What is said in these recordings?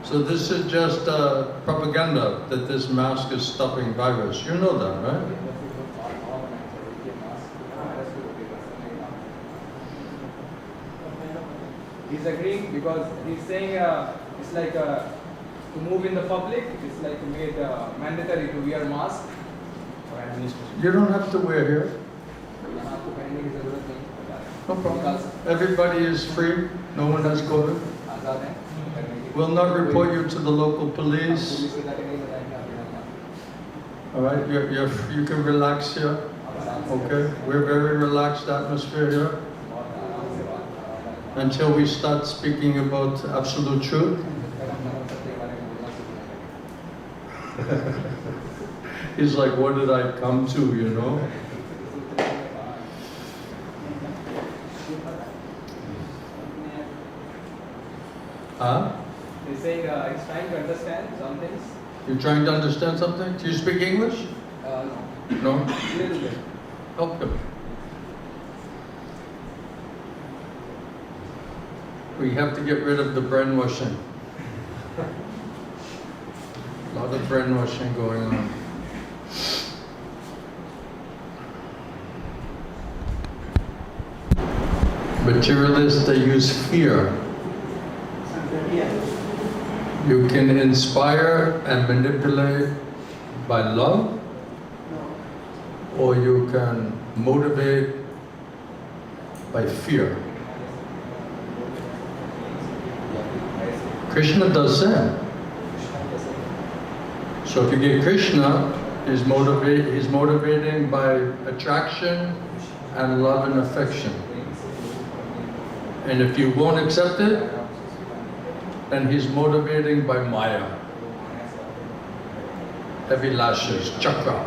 So this is just propaganda that this mask is stopping virus. You know that, right? He's agreeing because he's saying it's like to move in the public, it's like made mandatory to wear mask for administration. You don't have to wear here. No problem. Everybody is free. No one has COVID. We'll not report you to the local police. All right, you can relax here. Okay, we're very relaxed atmosphere here. Until we start speaking about absolute truth. He's like, what did I come to, you know? Huh? He's saying he's trying to understand some things. You're trying to understand something? Do you speak English? No. No? A little bit. Help him. We have to get rid of the brainwashing. A lot of brainwashing going on. Materialists, they use fear. You can inspire and manipulate by love, or you can motivate by fear. Krishna does that. So if you get Krishna, he's motivating by attraction and love and affection. And if you won't accept it, then he's motivating by Maya. Heavy lashes, chakra.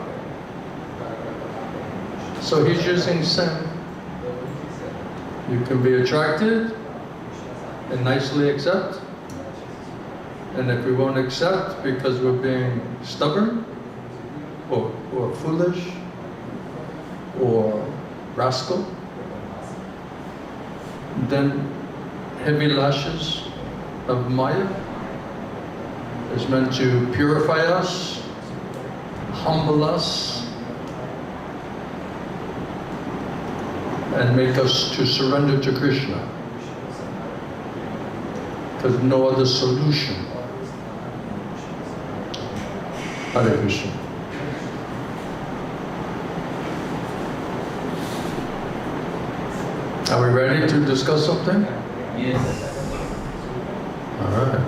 So he's using sin. You can be attracted and nicely accept. And if we won't accept because we're being stubborn or foolish or rascal, then heavy lashes of Maya is meant to purify us, humble us, and make us to surrender to Krishna. Because no other solution. Hare Krishna. Are we ready to discuss something? Yes. All right,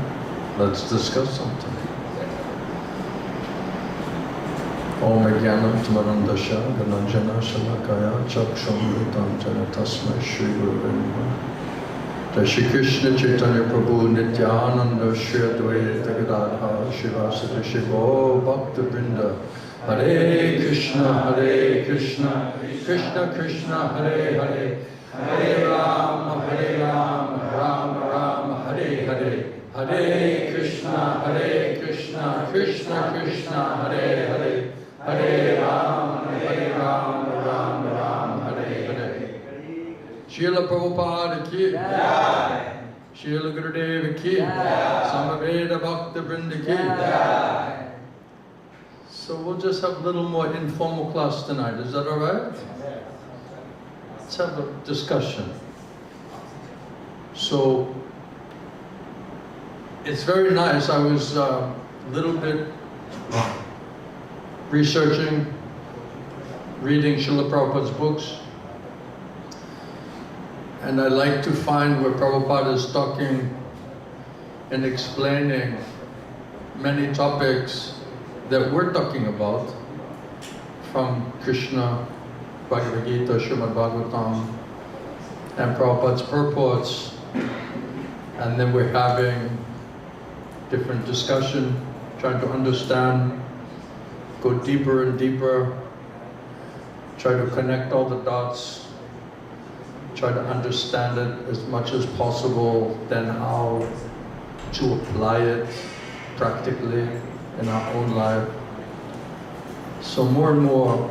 let's discuss something. Om Jnanam Tamarandasha Dhananjana Shalakaya Chaksham Jana Tasmai Shri Guru Namaha. Jai Shri Krishna Chaitanya Prabhu Nityananda Shri Advaita Gadadhara Shivasati Shiva Bhakta Vrinda. Hare Krishna, Krishna Krishna, Hare Hare, Hare Rama, Rama Rama, Hare Hare, Hare Krishna, Krishna Krishna, Hare Hare, Hare Rama, Rama Rama, Hare Hare. Srila Prabhupada ki Jai, Srila Gurudeva ki Jai, Samaveda Bhakta Vrinda ki Jai. So we'll just have a little more informal class tonight. Is that all right? Let's have a discussion. So it's very nice. I was a little bit researching, reading Srila Prabhupada's books, and I like to find where Prabhupada is talking and explaining many topics that we're talking about from Krishna, Bhagavad Gita, Srimad Bhagavatam, and Prabhupada's purports. And then we're having different discussion, trying to understand, go deeper and deeper, try to connect all the dots, try to understand it as much as possible, then how to apply it practically in our own life. So more and more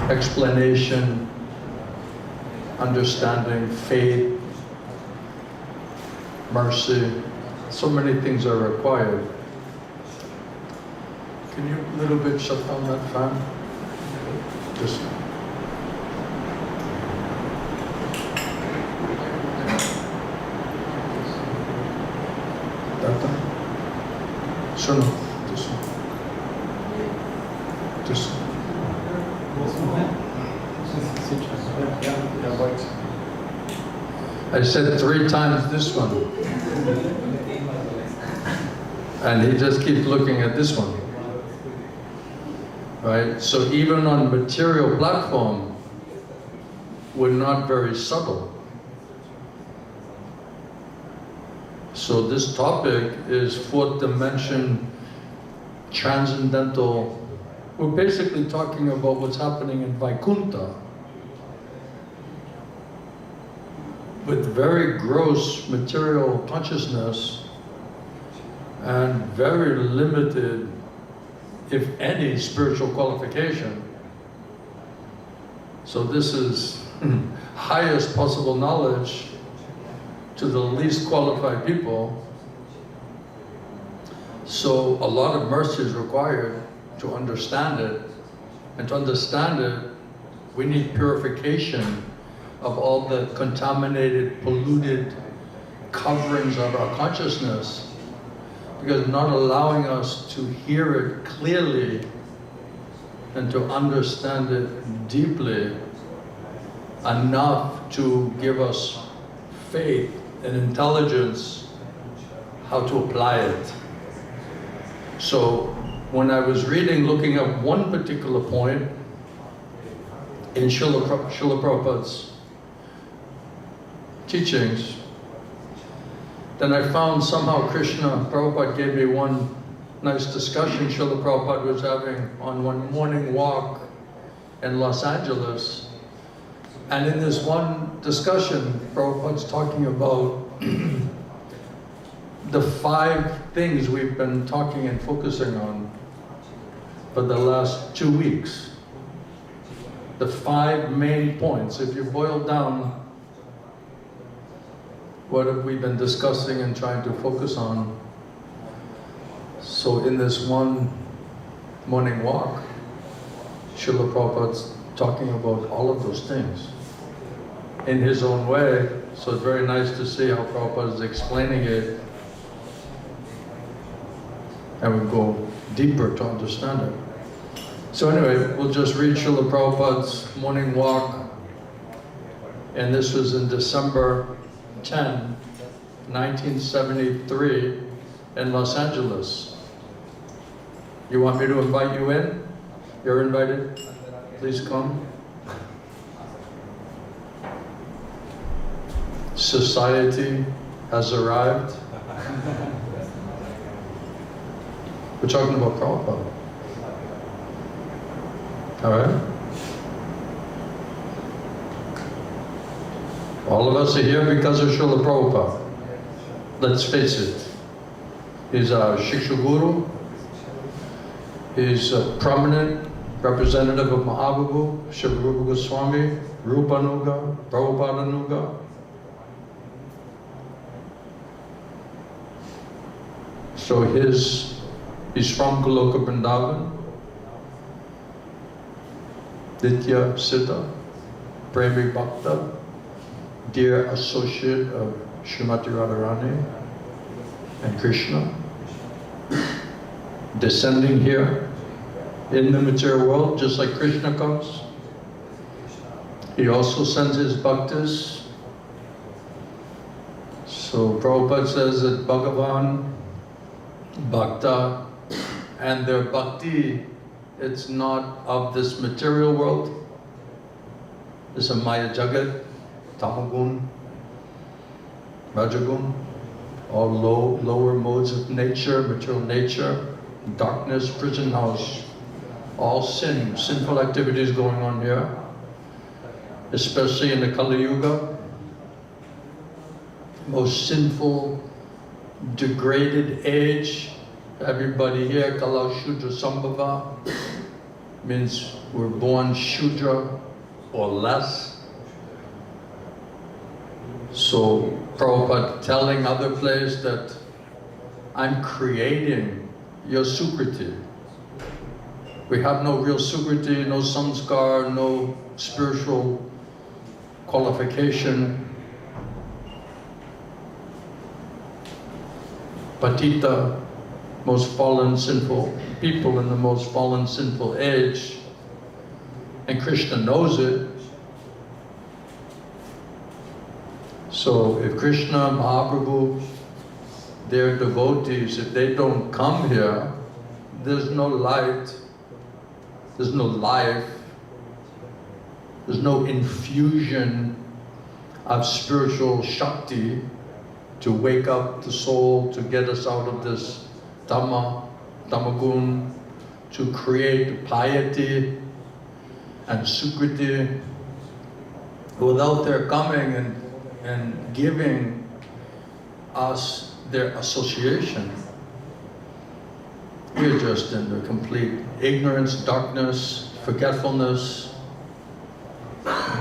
explanation, understanding, faith, mercy. So many things are required. Can you a little bit shut down that fan? Just. That one? So no, this one. This one. I said 3 times this one. And he just keeps looking at this one. Right? So even on material platform, we're not very subtle. So this topic is 4th dimension, transcendental. We're basically talking about what's happening in Vaikuntha, with very gross material consciousness and very limited, if any, spiritual qualification. So this is highest possible knowledge to the least qualified people. So a lot of mercy is required to understand it. And to understand it, we need purification of all the contaminated, polluted coverings of our consciousness, because not allowing us to hear it clearly and to understand it deeply enough to give us faith and intelligence how to apply it. So when I was reading, looking at one particular point in Srila Prabhupada's teachings, then I found somehow Prabhupada gave me one nice discussion Srila Prabhupada was having on one morning walk in Los Angeles. And in this one discussion, Prabhupada's talking about the 5 things we've been talking and focusing on for the last 2 weeks. The 5 main points. If you boil down what have we been discussing and trying to focus on. So in this one morning walk, Srila Prabhupada's talking about all of those things in his own way. So it's very nice to see how Prabhupada is explaining it, and we go deeper to understand it. So anyway, we'll just read Srila Prabhupada's morning walk, and this was in December 10, 1973 in Los Angeles. You want me to invite you in? You're invited. Please come. Society has arrived. We're talking about Prabhupada. All right? All of us are here because of Srila Prabhupada. Let's face it. He's our Shiksha Guru. He's a prominent representative of Mahaprabhu, Srila Rupa Goswami, Rupanuga, Prabhupada-nuga. So he's from Goloka Vrindavan, Nitya Siddha, Premi Bhakta, dear associate of Srimati Radharani and Krishna, descending here in the material world, just like Krishna comes. He also sends his bhaktas. So Prabhupada says that Bhagavan, Bhakta, and their bhakti, it's not of this material world. It's a Maya Jagat, Tamagun, Rajagun, all lower modes of nature, material nature, darkness, prison house, all sinful activities going on here, especially in the Kali Yuga. Most sinful, degraded age. Everybody here, Kala Shudra Sambhava, means we're born Shudra or less. So Prabhupada telling other place that I'm creating your Sukriti. We have no real Sukriti, no samskar, no spiritual qualification. Patita, most fallen sinful people in the most fallen sinful age, and Krishna knows it. So if Krishna, Mahaprabhu, their devotees, if they don't come here, there's no light, there's no life, there's no infusion of spiritual Shakti to wake up the soul, to get us out of this tamagun, to create piety and sukriti. Without their coming and giving us their association, we're just in the complete ignorance, darkness, forgetfulness,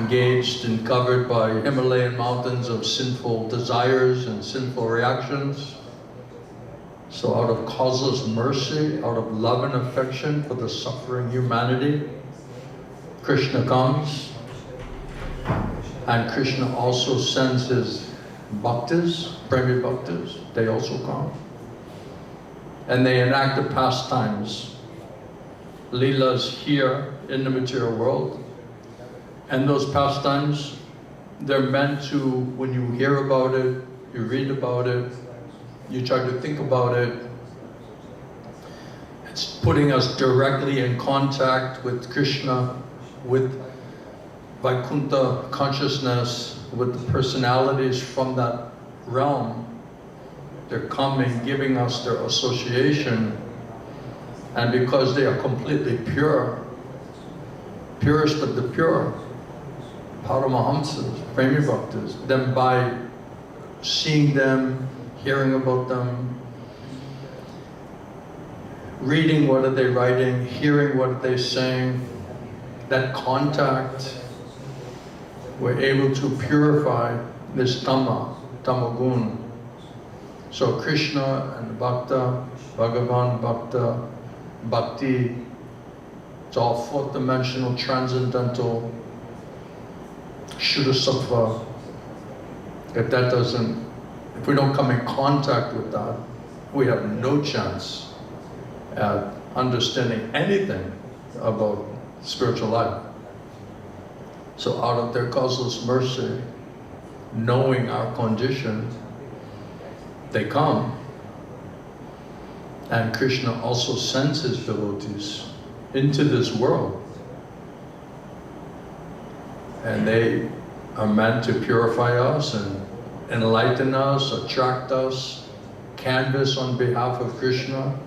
engaged and covered by Himalayan mountains of sinful desires and sinful reactions. So out of causeless mercy, out of love and affection for the suffering humanity, Krishna comes, and Krishna also sends his bhaktas, premi bhaktas, they also come. And they enact the pastimes, leelas here in the material world. And those pastimes, they're meant to, when you hear about it, you read about it, you try to think about it, it's putting us directly in contact with Krishna, with Vaikuntha consciousness, with the personalities from that realm. They're coming, giving us their association, and because they are completely pure, purest of the pure, Paramahamsas, Premi Bhaktas, then by seeing them, hearing about them, reading what are they writing, hearing what are they saying, that contact, we're able to purify this tamagun. So Krishna and Bhakta, Bhagavan, Bhakta, Bhakti, it's all fourth dimensional, transcendental, Shuddha Sattva. If we don't come in contact with that, we have no chance at understanding anything about spiritual life. So out of their causeless mercy, knowing our condition, they come. And Krishna also sends his devotees into this world. And they are meant to purify us and enlighten us, attract us, canvas on behalf of Krishna,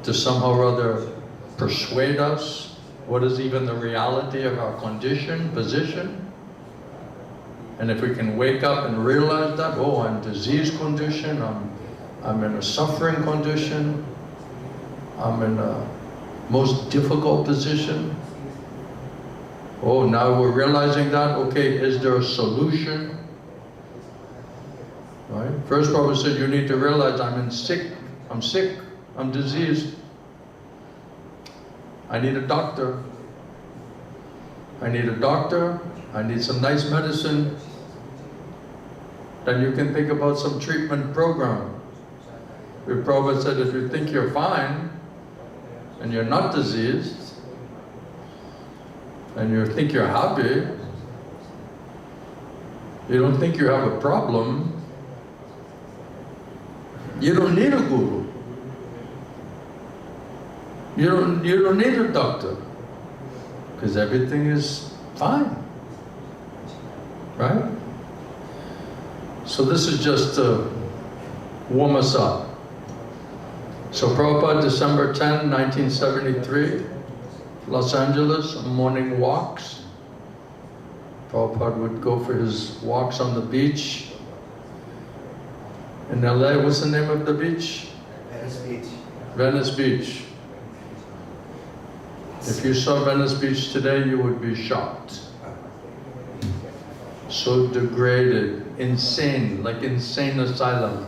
to somehow or other persuade us what is even the reality of our condition, position. And if we can wake up and realize that, oh, I'm diseased condition, I'm in a suffering condition, I'm in a most difficult position. Oh, now we're realizing that, okay, is there a solution? Right? First Prabhupada said, you need to realize I'm sick, I'm diseased. I need a doctor. I need some nice medicine. Then you can think about some treatment program. The Prabhupada said, if you think you're fine, and you're not diseased, and you think you're happy, you don't think you have a problem, you don't need a guru. You don't need a doctor, because everything is fine, right? So this is just to warm us up. So Prabhupada, December 10, 1973, Los Angeles, morning walks. Prabhupada would go for his walks on the beach. In LA, what's the name of the beach? Venice Beach. Venice Beach. If you saw Venice Beach today, you would be shocked. so degraded, insane, like insane asylum.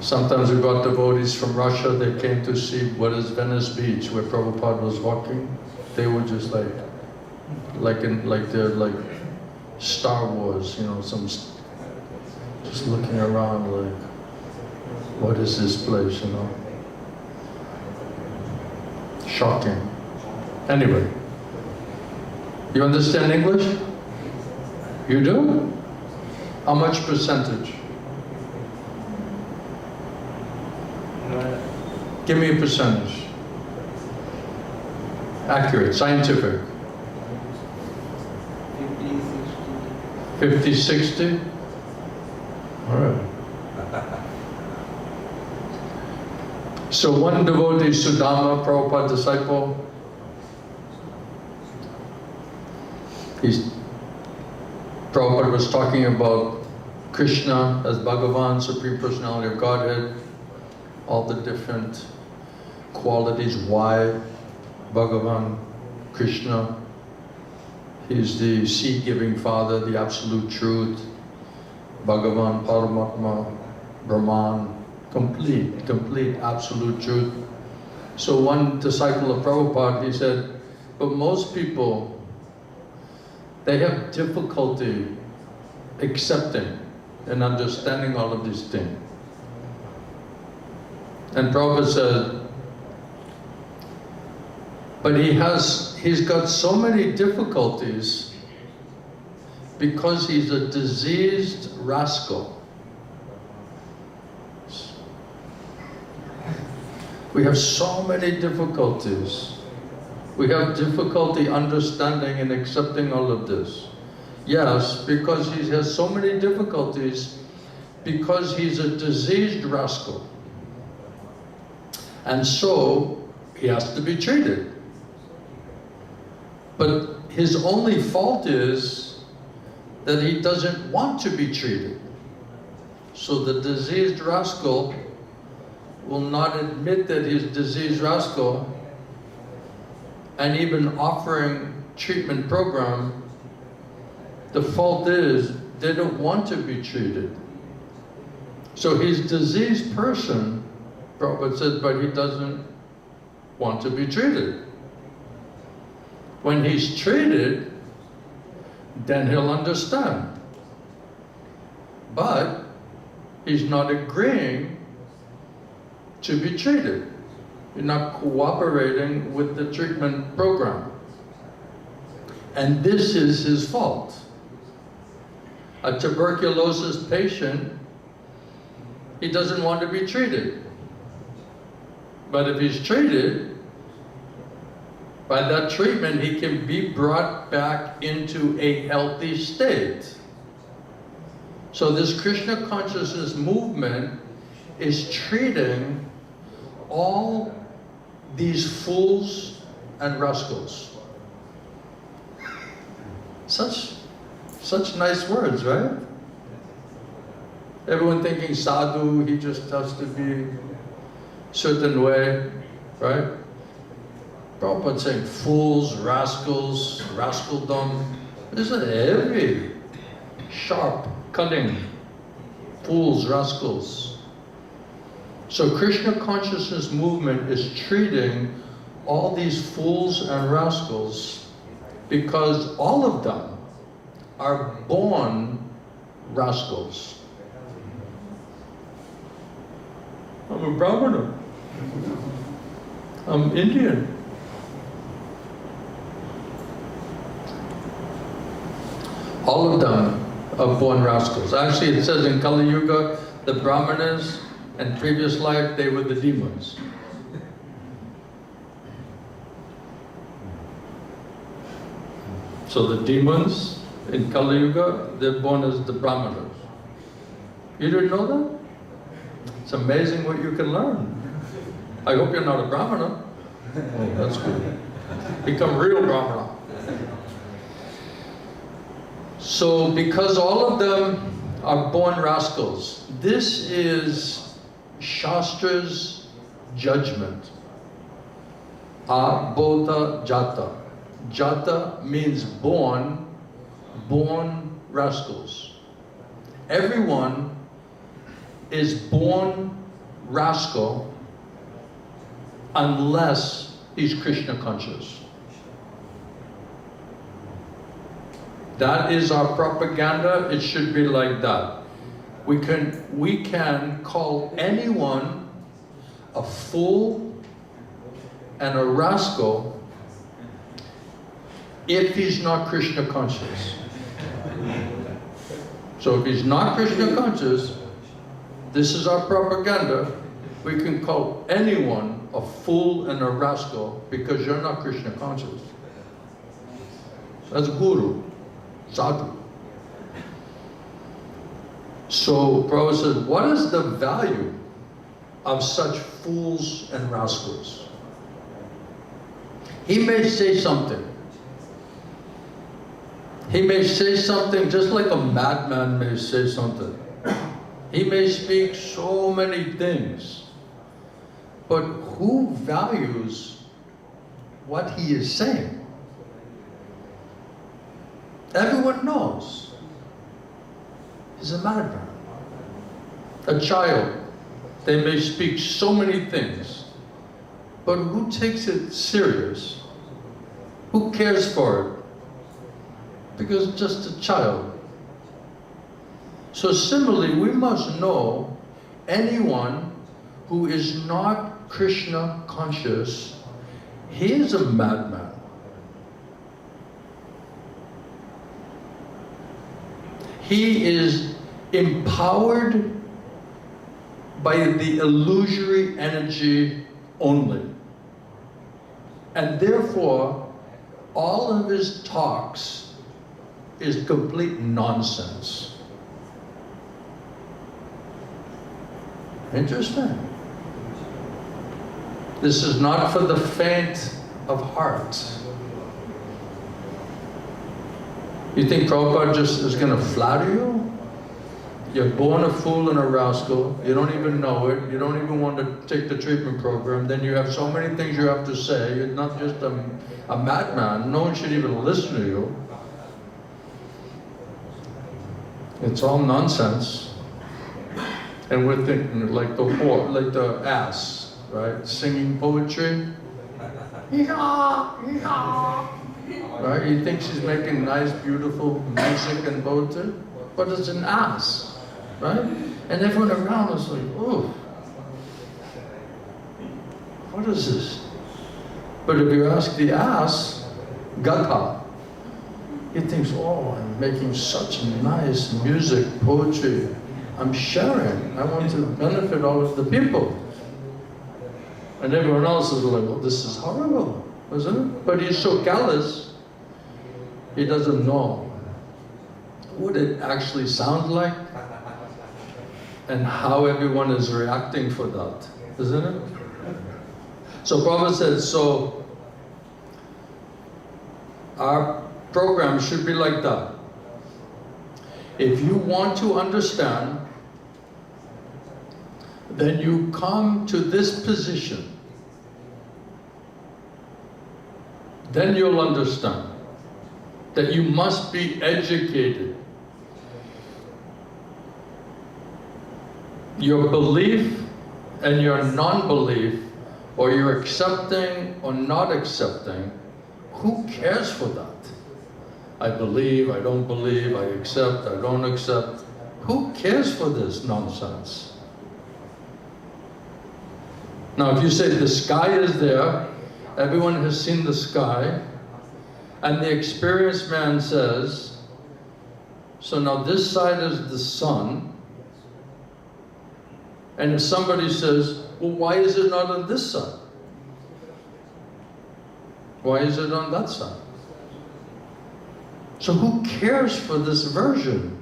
Sometimes we got devotees from Russia, they came to see what is Venice Beach, where Prabhupada was walking. They were just like they're like Star Wars, you know, just looking around like, what is this place, you know? Shocking. Anyway, you understand English? You do? How much percentage? Give me a percentage. Accurate, scientific. 50, 60? All right. So one devotee, Sudama, Prabhupada disciple, Prabhupada was talking about Krishna as Bhagavan, Supreme Personality of Godhead, all the different qualities, why Bhagavan, Krishna, he's the seed-giving Father, the absolute truth, Bhagavan, Paramatma, Brahman, complete absolute truth. So one disciple of Prabhupada, he said, but most people, they have difficulty accepting and understanding all of these things. And Prabhupada said, but he's got so many difficulties because he's a diseased rascal. We have so many difficulties. We have difficulty understanding and accepting all of this. Yes, because he has so many difficulties because he's a diseased rascal. And so he has to be treated. But his only fault is that he doesn't want to be treated. So the diseased rascal will not admit that he's diseased rascal, and even offering treatment program, the fault is they don't want to be treated. So he's diseased person, Prabhupada says, but he doesn't want to be treated. When he's treated, then he'll understand. But he's not agreeing to be treated. You're not cooperating with the treatment program. And this is his fault. A tuberculosis patient, he doesn't want to be treated. But if he's treated, by that treatment, he can be brought back into a healthy state. So this Krishna consciousness movement is treating all these fools and rascals. Such nice words, right? Everyone thinking sadhu, he just has to be a certain way, right? Prabhupada saying fools, rascals, rascaldom. This is heavy, sharp, cutting. Fools, rascals. So Krishna consciousness movement is treating all these fools and rascals because all of them are born rascals. I'm a Brahmana. I'm Indian. All of them are born rascals. Actually, it says in Kali Yuga, the Brahmanas in previous life, they were the demons. So the demons in Kali Yuga, they're born as the Brahmanas. You didn't know that? It's amazing what you can learn. I hope you're not a Brahmana. Oh, that's good. Become real Brahmana. So because all of them are born rascals, this is Shastra's judgment. Abodha jata. Jata means born rascals. Everyone is born rascal unless he's Krishna conscious. That is our propaganda. It should be like that. We can call anyone a fool and a rascal if he's not Krishna conscious. So if he's not Krishna conscious, this is our propaganda. We can call anyone a fool and a rascal because you're not Krishna conscious. That's guru, sadhu. So Prabhupada says, what is the value of such fools and rascals? He may say something. He may say something just like a madman may say something. He may speak so many things. But who values what he is saying? Everyone knows. He's a madman. A child, they may speak so many things. But who takes it serious? Who cares for it? Because it's just a child. So similarly, we must know anyone who is not Krishna conscious, he is a madman. He is empowered by the illusory energy only. And therefore, all of his talks is complete nonsense. Interesting. This is not for the faint of heart. You think Prabhupada just is going to flatter you? You're born a fool and a rascal. You don't even know it. You don't even want to take the treatment program. Then you have so many things you have to say. You're not just a madman. No one should even listen to you. It's all nonsense. And we're thinking like the whore, like the ass, right? Singing poetry. Right? He thinks he's making nice, beautiful music and poetry, but it's an ass, right? And everyone around is like, oh, what is this? But if you ask the ass, Gatha, he thinks, oh, I'm making such nice music, poetry. I'm sharing. I want to benefit all of the people. And everyone else is like, well, this is horrible, isn't it? But he's so callous, he doesn't know what it actually sounds like and how everyone is reacting for that, isn't it? So Prabhupada says, so our program should be like that. If you want to understand, then you come to this position. Then you'll understand that you must be educated. Your belief and your non-belief, or your accepting or not accepting, who cares for that? I believe, I don't believe, I accept, I don't accept. Who cares for this nonsense? Now, if you say the sky is there, everyone has seen the sky, and the experienced man says, so now this side is the sun, and if somebody says, well, why is it not on this side? Why is it on that side? So who cares for this version?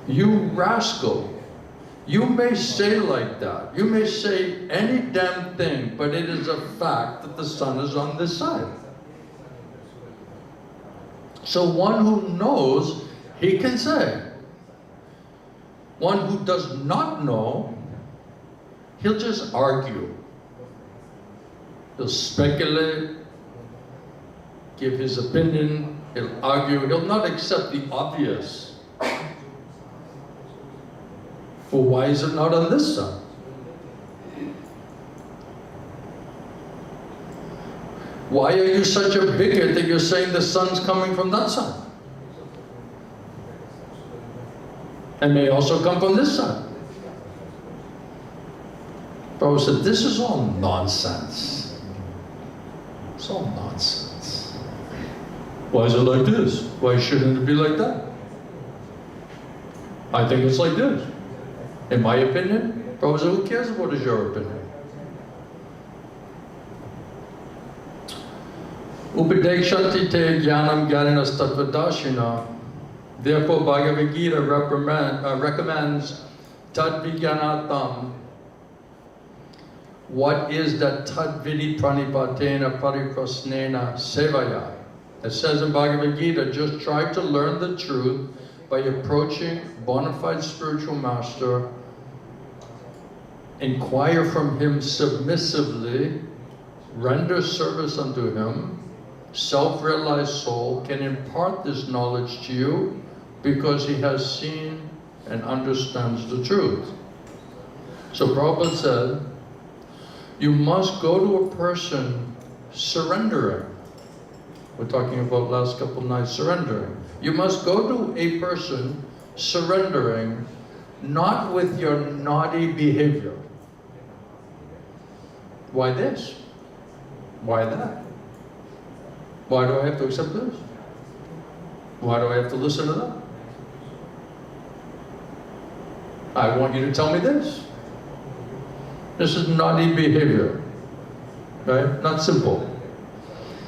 You rascal. You may say like that. You may say any damn thing, but it is a fact that the sun is on this side. So one who knows, he can say. One who does not know, he'll just argue. he'll speculate, give his opinion, he'll argue, he'll not accept the obvious. Well, why is it not on this side? Why are you such a bigot that you're saying the sun's coming from that side? And may also come from this side. Prabhupada said, this is all nonsense. It's all nonsense. Why is it like this? Why shouldn't it be like that? I think it's like this. In my opinion, Prabhupada said, who cares what is your opinion? Upadekshati te jnanam jnaninas tattvadashina. Therefore, Bhagavad Gita recommends tadvijnanatam. What is that tadvidi pranipatena pariprasnena sevaya? It says in Bhagavad Gita, just try to learn the truth by approaching bona fide spiritual master, inquire from him submissively, render service unto him. Self-realized soul can impart this knowledge to you because he has seen and understands the truth. So Prabhupada said, you must go to a person surrendering. We're talking about last couple nights, surrendering. You must go to a person surrendering, not with your naughty behavior. Why this? Why that? Why do I have to accept this? Why do I have to listen to that? I want you to tell me this. This is naughty behavior, right? Not simple.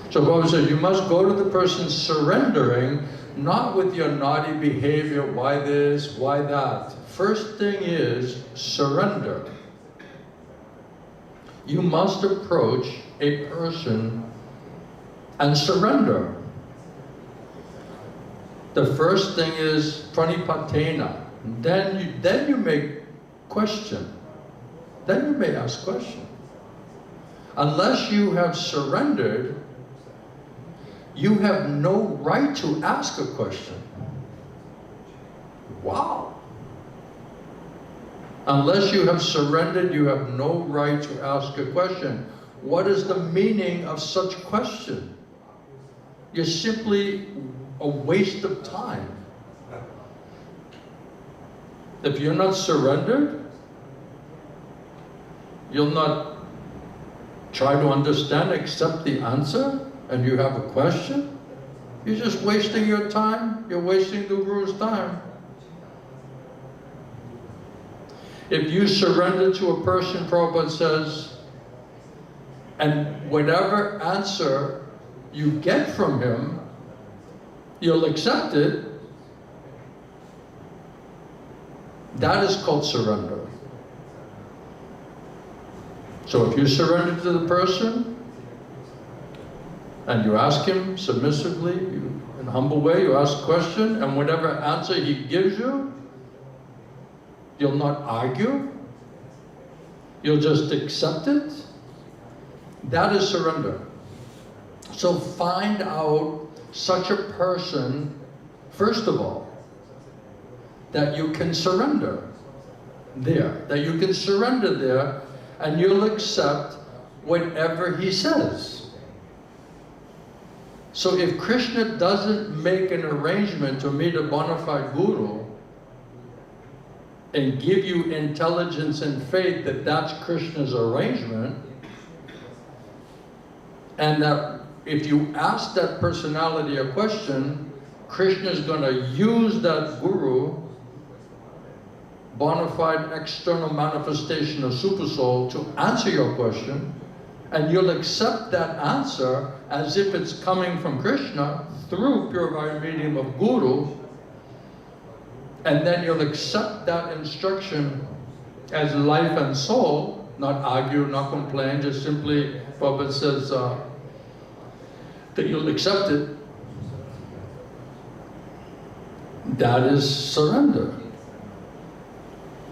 So Prabhupada says, you must go to the person surrendering, not with your naughty behavior, why this, why that. First thing is surrender. You must approach a person and surrender. The first thing is pranipatena. Then you may question. Then you may ask question. Unless you have surrendered, you have no right to ask a question. Wow. Unless you have surrendered, you have no right to ask a question. What is the meaning of such question? You're simply a waste of time. If you're not surrendered, you'll not try to understand, accept the answer, and you have a question, you're just wasting your time. You're wasting the Guru's time. If you surrender to a person, Prabhupada says, and whatever answer you get from him, you'll accept it, that is called surrender. So if you surrender to the person, and you ask him submissively, in a humble way, you ask a question, and whatever answer he gives you, you'll not argue, you'll just accept it, that is surrender. So find out such a person, first of all, that you can surrender there, and you'll accept whatever he says. So if Krishna doesn't make an arrangement to meet a bona fide guru and give you intelligence and faith that that's Krishna's arrangement, and that if you ask that personality a question, Krishna is going to use that guru, bona fide external manifestation of Supersoul, to answer your question, and you'll accept that answer as if it's coming from Krishna through purified medium of Guru, and then you'll accept that instruction as life and soul, not argue, not complain, just simply, Prabhupada says that you'll accept it. That is surrender.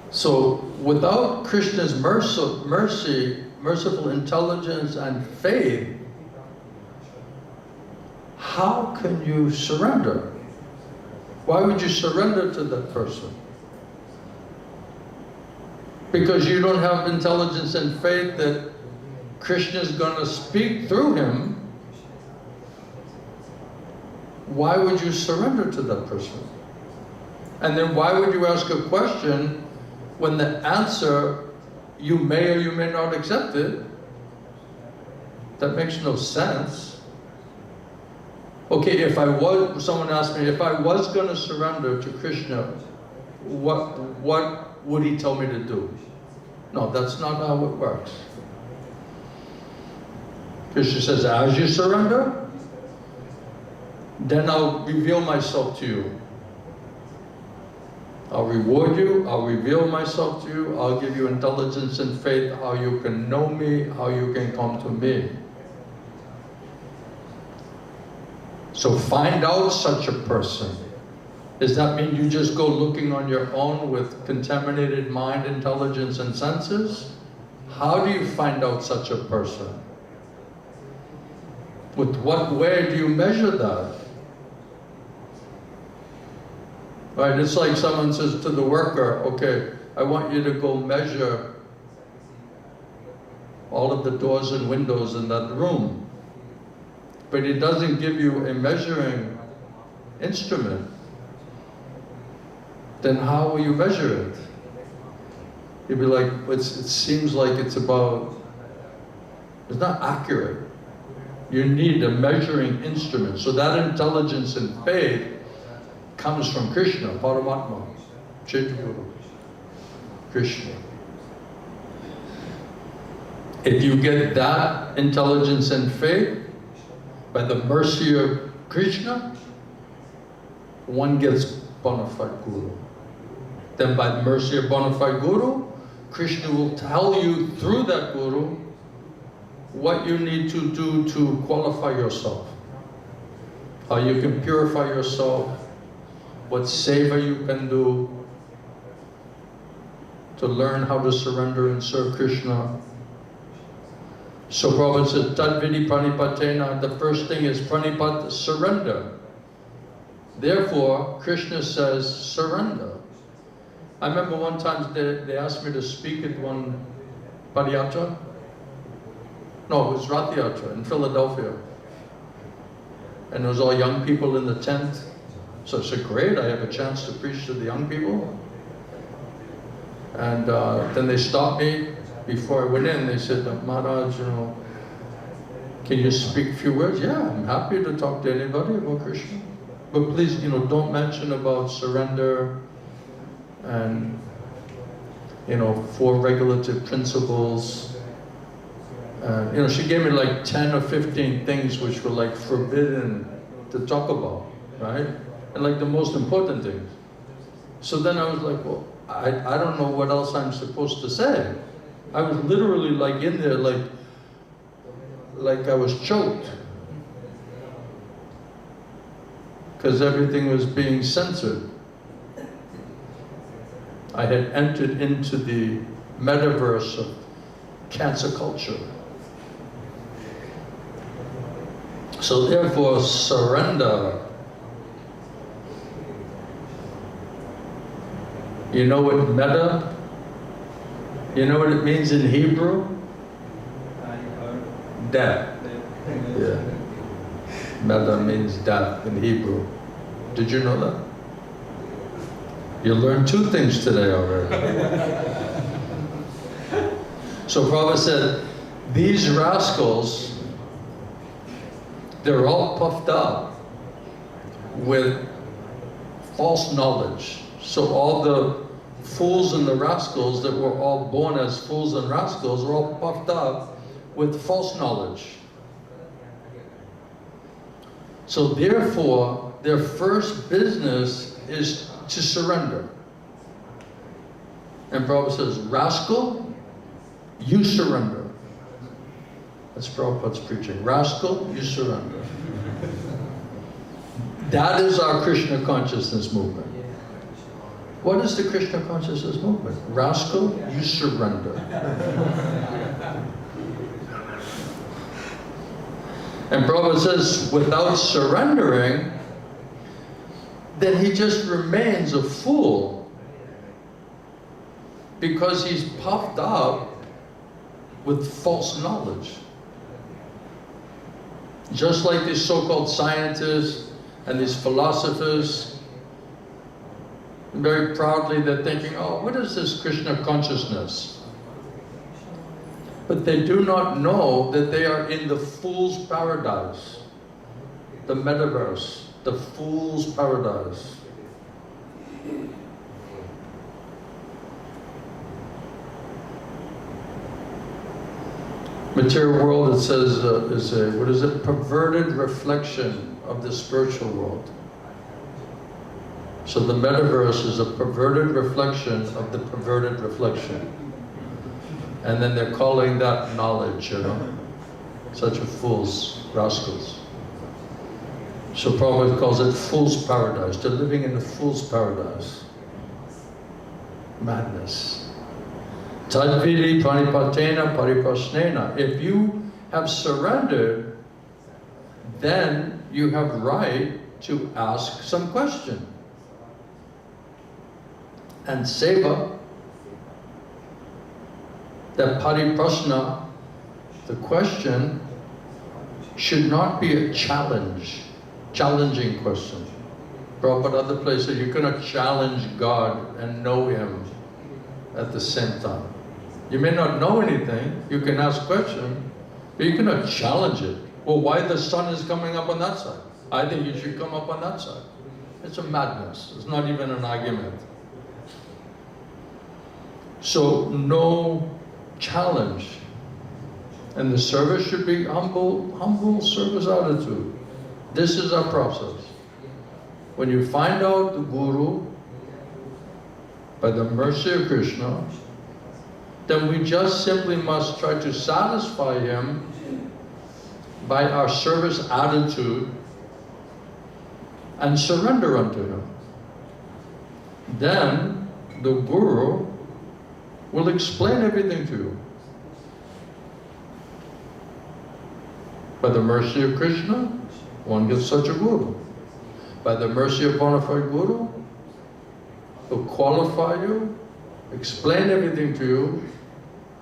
So without Krishna's mercy, merciful intelligence and faith, how can you surrender? Why would you surrender to that person? Because you don't have intelligence and faith that Krishna is going to speak through him. Why would you surrender to that person? And then why would you ask a question when the answer, you may or you may not accept it? That makes no sense. Okay, if I was, someone asked me, if I was going to surrender to Krishna, what would he tell me to do? No, that's not how it works. Krishna says, as you surrender, then I'll reveal myself to you. I'll reward you, I'll reveal myself to you, I'll give you intelligence and faith, how you can know me, how you can come to me. So find out such a person. Does that mean you just go looking on your own with contaminated mind, intelligence, and senses? How do you find out such a person? With what way do you measure that? Right, it's like someone says to the worker, okay, I want you to go measure all of the doors and windows in that room. But it doesn't give you a measuring instrument. Then how will you measure it? You'd be like, it seems like it's not accurate. You need a measuring instrument. So that intelligence and faith comes from Krishna, Paramatma, Chaitanya, Krishna. If you get that intelligence and faith by the mercy of Krishna, one gets bona fide Guru. Then by the mercy of bona fide Guru, Krishna will tell you through that Guru what you need to do to qualify yourself, how you can purify yourself, what seva you can do to learn how to surrender and serve Krishna. So Prabhupada says, Tadvidi pranipatena, the first thing is pranipat, surrender. Therefore, Krishna says, surrender. I remember one time they asked me to speak at one Padayatra. No, it was Rath Yatra in Philadelphia. And it was all young people in the tent. So I said, great, I have a chance to preach to the young people. And then they stopped me before I went in. They said, Maharaj, can you speak a few words? Yeah, I'm happy to talk to anybody about Krishna. But please, don't mention about surrender and, 4 regulative principles. She gave me like 10 or 15 things which were like forbidden to talk about, right? And like the most important things. So then I was like, well, I don't know what else I'm supposed to say. I was literally like in there, like I was choked. Because everything was being censored. I had entered into the metaverse of cancer culture. So therefore, surrender. You know what metta? You know what it means in Hebrew? Death. Yeah. Metta means death in Hebrew. Did you know that? You learned 2 things today already. So Prabhupada said, these rascals, they're all puffed up with false knowledge. So all the fools and the rascals that were all born as fools and rascals were all puffed up with false knowledge. So therefore, their first business is to surrender. And Prabhupada says, rascal, you surrender. That's Prabhupada's preaching. Rascal, you surrender. That is our Krishna consciousness movement. What is the Krishna consciousness movement? Rascal, you surrender. And Prabhupada says, without surrendering, then he just remains a fool, because he's puffed up with false knowledge. Just like these so-called scientists and these philosophers, very proudly they're thinking, oh, what is this Krishna consciousness? But they do not know that they are in the fool's paradise, the metaverse, the fool's paradise. Material world, it says, is a, what is it, perverted reflection of the spiritual world. So the metaverse is a perverted reflection of the perverted reflection. And then they're calling that knowledge, you know. Such a fools, rascals. So Prabhupada calls it fool's paradise. They're living in the fool's paradise. Madness. Tadvidi pranipatena pariprasnena. If you have surrendered, then you have right to ask some question. And seva, that pariprasna, the question, should not be a challenging question. Prabhupada other places, you cannot challenge God and know Him at the same time. You may not know anything, you can ask questions, but you cannot challenge it. Well, why the sun is coming up on that side? I think you should come up on that side. It's a madness. It's not even an argument. So, no challenge. And the service should be humble service attitude. This is our process. When you find out the Guru, by the mercy of Krishna, then we just simply must try to satisfy him by our service attitude and surrender unto him. Then the Guru will explain everything to you. By the mercy of Krishna, one gets such a Guru. By the mercy of bona fide Guru, he'll qualify you, explain everything to you,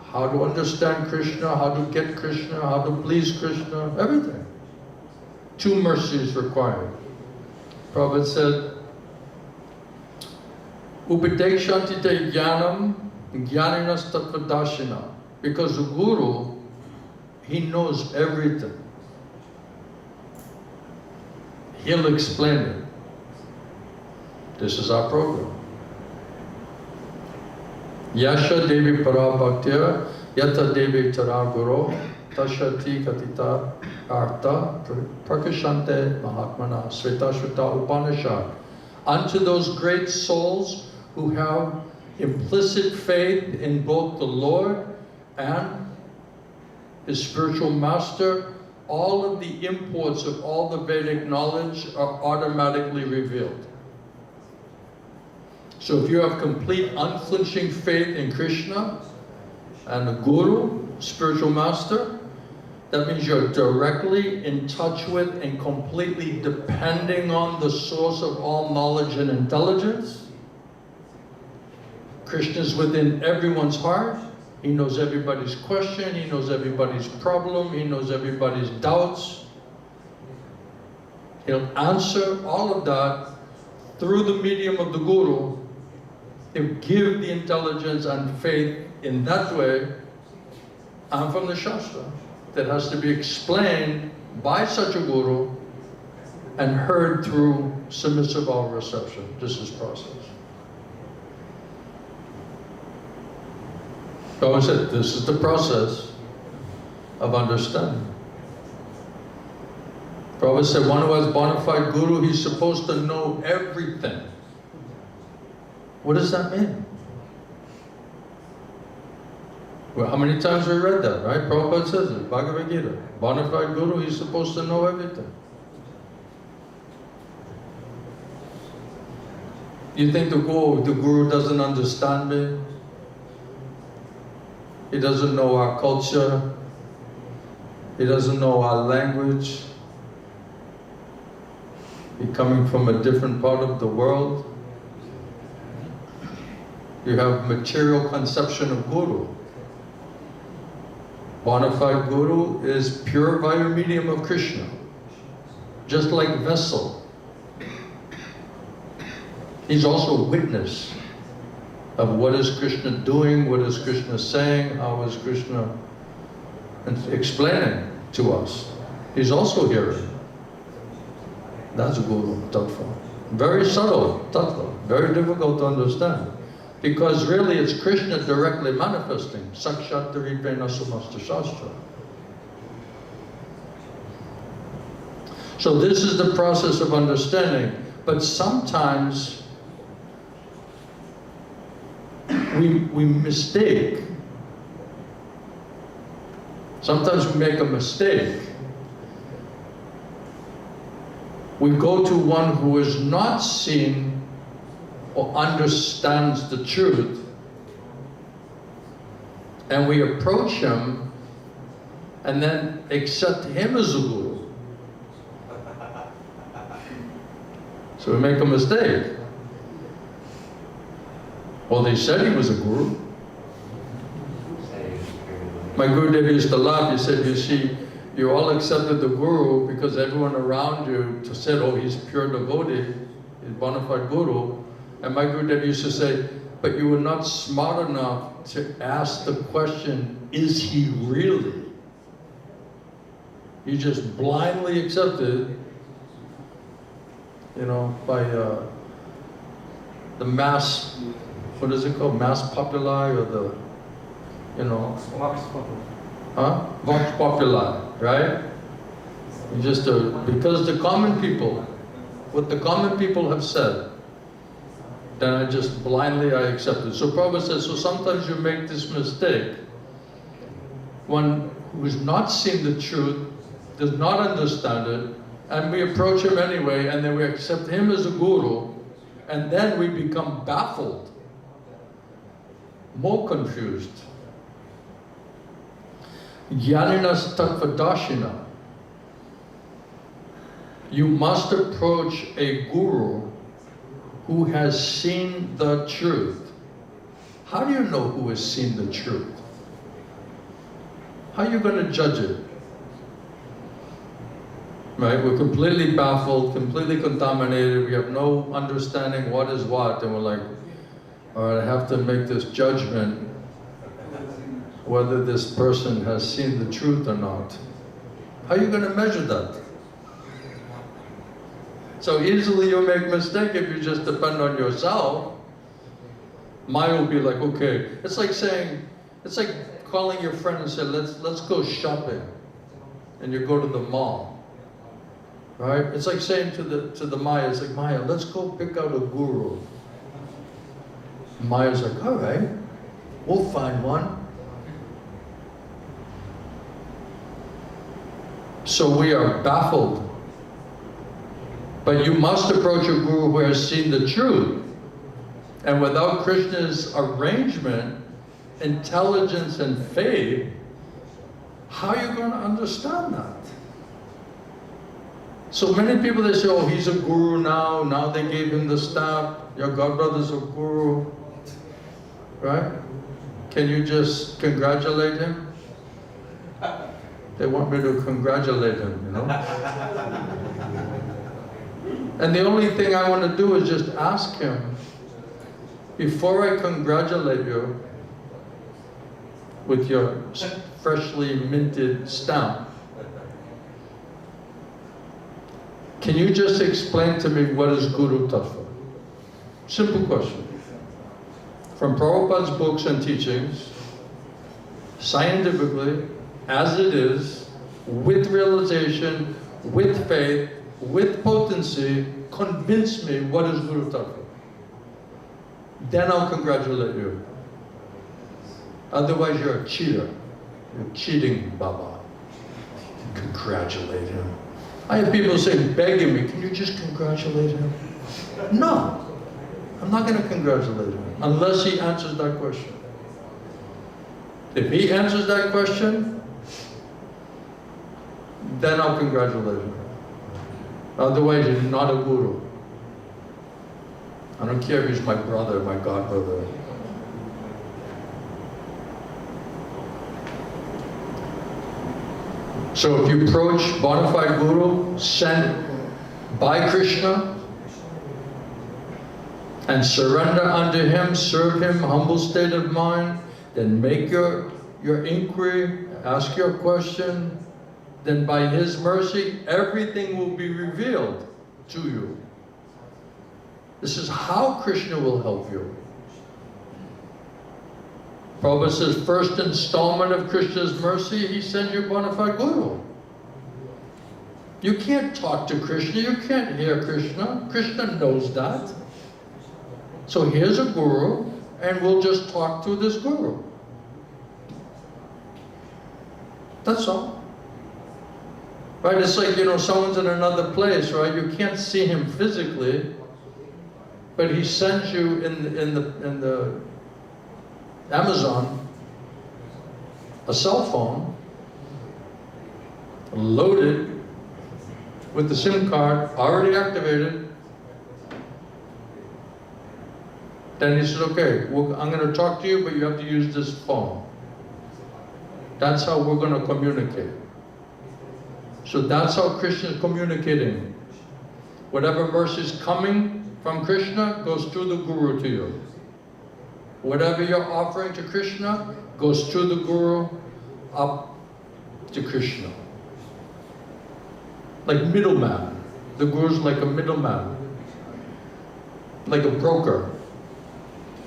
how to understand Krishna, how to get Krishna, how to please Krishna, everything. 2 mercies required. Prabhupada said, Upadekshanti te jnanam jnaninas tattvadashina. Because the Guru, he knows everything. He'll explain it. This is our program. Yasha Devi Parabhaktya Yata Devi Tara Guru Tashati Katita Artha Prakashante Mahatmana Svetashvata Upanishad. Unto those great souls who have implicit faith in both the Lord and His spiritual master, all of the imports of all the Vedic knowledge are automatically revealed. So if you have complete unflinching faith in Krishna and the Guru, spiritual master, that means you're directly in touch with and completely depending on the source of all knowledge and intelligence. Krishna is within everyone's heart. He knows everybody's question, he knows everybody's problem, he knows everybody's doubts. He'll answer all of that through the medium of the Guru. He'll give the intelligence and faith in that way, and from the Shastra, that has to be explained by such a Guru and heard through submissive all reception. This is process. Prabhupada said, this is the process of understanding. Prabhupada said, one who has bona fide Guru, he's supposed to know everything. What does that mean? Well, how many times we read that, right? Prabhupada says it, Bhagavad Gita. Bona fide Guru, he's supposed to know everything. You think the Guru doesn't understand me? He doesn't know our culture. He doesn't know our language. He's coming from a different part of the world. You have material conception of Guru. Bona fide Guru is pure via medium of Krishna. Just like vessel. He's also a witness of what is Krishna doing, what is Krishna saying, how is Krishna explaining to us. He's also hearing. That's Guru Tattva. Very subtle Tattva, very difficult to understand. Because really it's Krishna directly manifesting. Sakshat Ripena Sumasta Shastra. So this is the process of understanding. But sometimes we mistake. Sometimes we make a mistake. We go to one who is not seen or understands the truth, and we approach him and then accept him as a guru. So we make a mistake. Well, they said he was a guru. My Gurudev used to laugh. He said, you see, you all accepted the guru because everyone around you said, oh, he's pure devotee, he's bona fide guru. And my Gurudev used to say, but you were not smart enough to ask the question, is he really? You just blindly accepted, you know, by the mass, what is it called? Mass populi, or the, you know. Vox populi. Huh? Vox populi, right? You just, because the common people, what the common people have said, then I just blindly I accept it. So Prabhupada says, so sometimes you make this mistake. One who has not seen the truth, does not understand it, and we approach him anyway, and then we accept him as a guru, and then we become baffled, more confused. Jnaninas tattvadashina. You must approach a guru who has seen the truth. How do you know who has seen the truth? How are you going to judge it? Right? We're completely baffled, completely contaminated. We have no understanding what is what, and we're like, all right, I have to make this judgment whether this person has seen the truth or not. How are you going to measure that? So easily you'll make a mistake if you just depend on yourself. Mine will be like, okay. It's like saying, it's like calling your friend and say, let's go shopping. And you go to the mall. Right? It's like saying to the Maya, it's like, Maya, let's go pick out a guru. Maya's like, all right, we'll find one. So we are baffled. But you must approach a guru who has seen the truth. And without Krishna's arrangement, intelligence, and faith, how are you going to understand that? So many people, they say, oh, he's a guru now they gave him the staff, your godbrother's a guru, right? Can you just congratulate him? They want me to congratulate him, you know? And the only thing I want to do is just ask him, before I congratulate you with your freshly minted stamp, can you just explain to me what is Guru Tattva? Simple question. From Prabhupada's books and teachings, scientifically, as it is, with realization, with faith, with potency, convince me what is Guru Tattva. Then I'll congratulate you. Otherwise you're a cheater. You're cheating Baba. Congratulate him. I have people saying, begging me, can you just congratulate him? No, I'm not going to congratulate him unless he answers that question. If he answers that question, then I'll congratulate him. Otherwise, he's not a guru. I don't care if he's my brother, my godbrother. So if you approach bona fide guru sent by Krishna and surrender unto him, serve him, humble state of mind, then make your inquiry, ask your question, then by his mercy, everything will be revealed to you. This is how Krishna will help you. Prabhupada says, first installment of Krishna's mercy, he sends you a bona fide guru. You can't talk to Krishna, you can't hear Krishna. Krishna knows that. So here's a guru, and we'll just talk to this guru. That's all. Right? It's like, someone's in another place, right? You can't see him physically, but he sends you in the Amazon a cell phone loaded with the SIM card already activated. Then he says, okay, I'm going to talk to you, but you have to use this phone. That's how we're going to communicate. So that's how Krishna is communicating. Whatever mercy is coming from Krishna goes through the guru to you. Whatever you're offering to Krishna goes through the guru up to Krishna. Like middleman. The guru's like a middleman. Like a broker.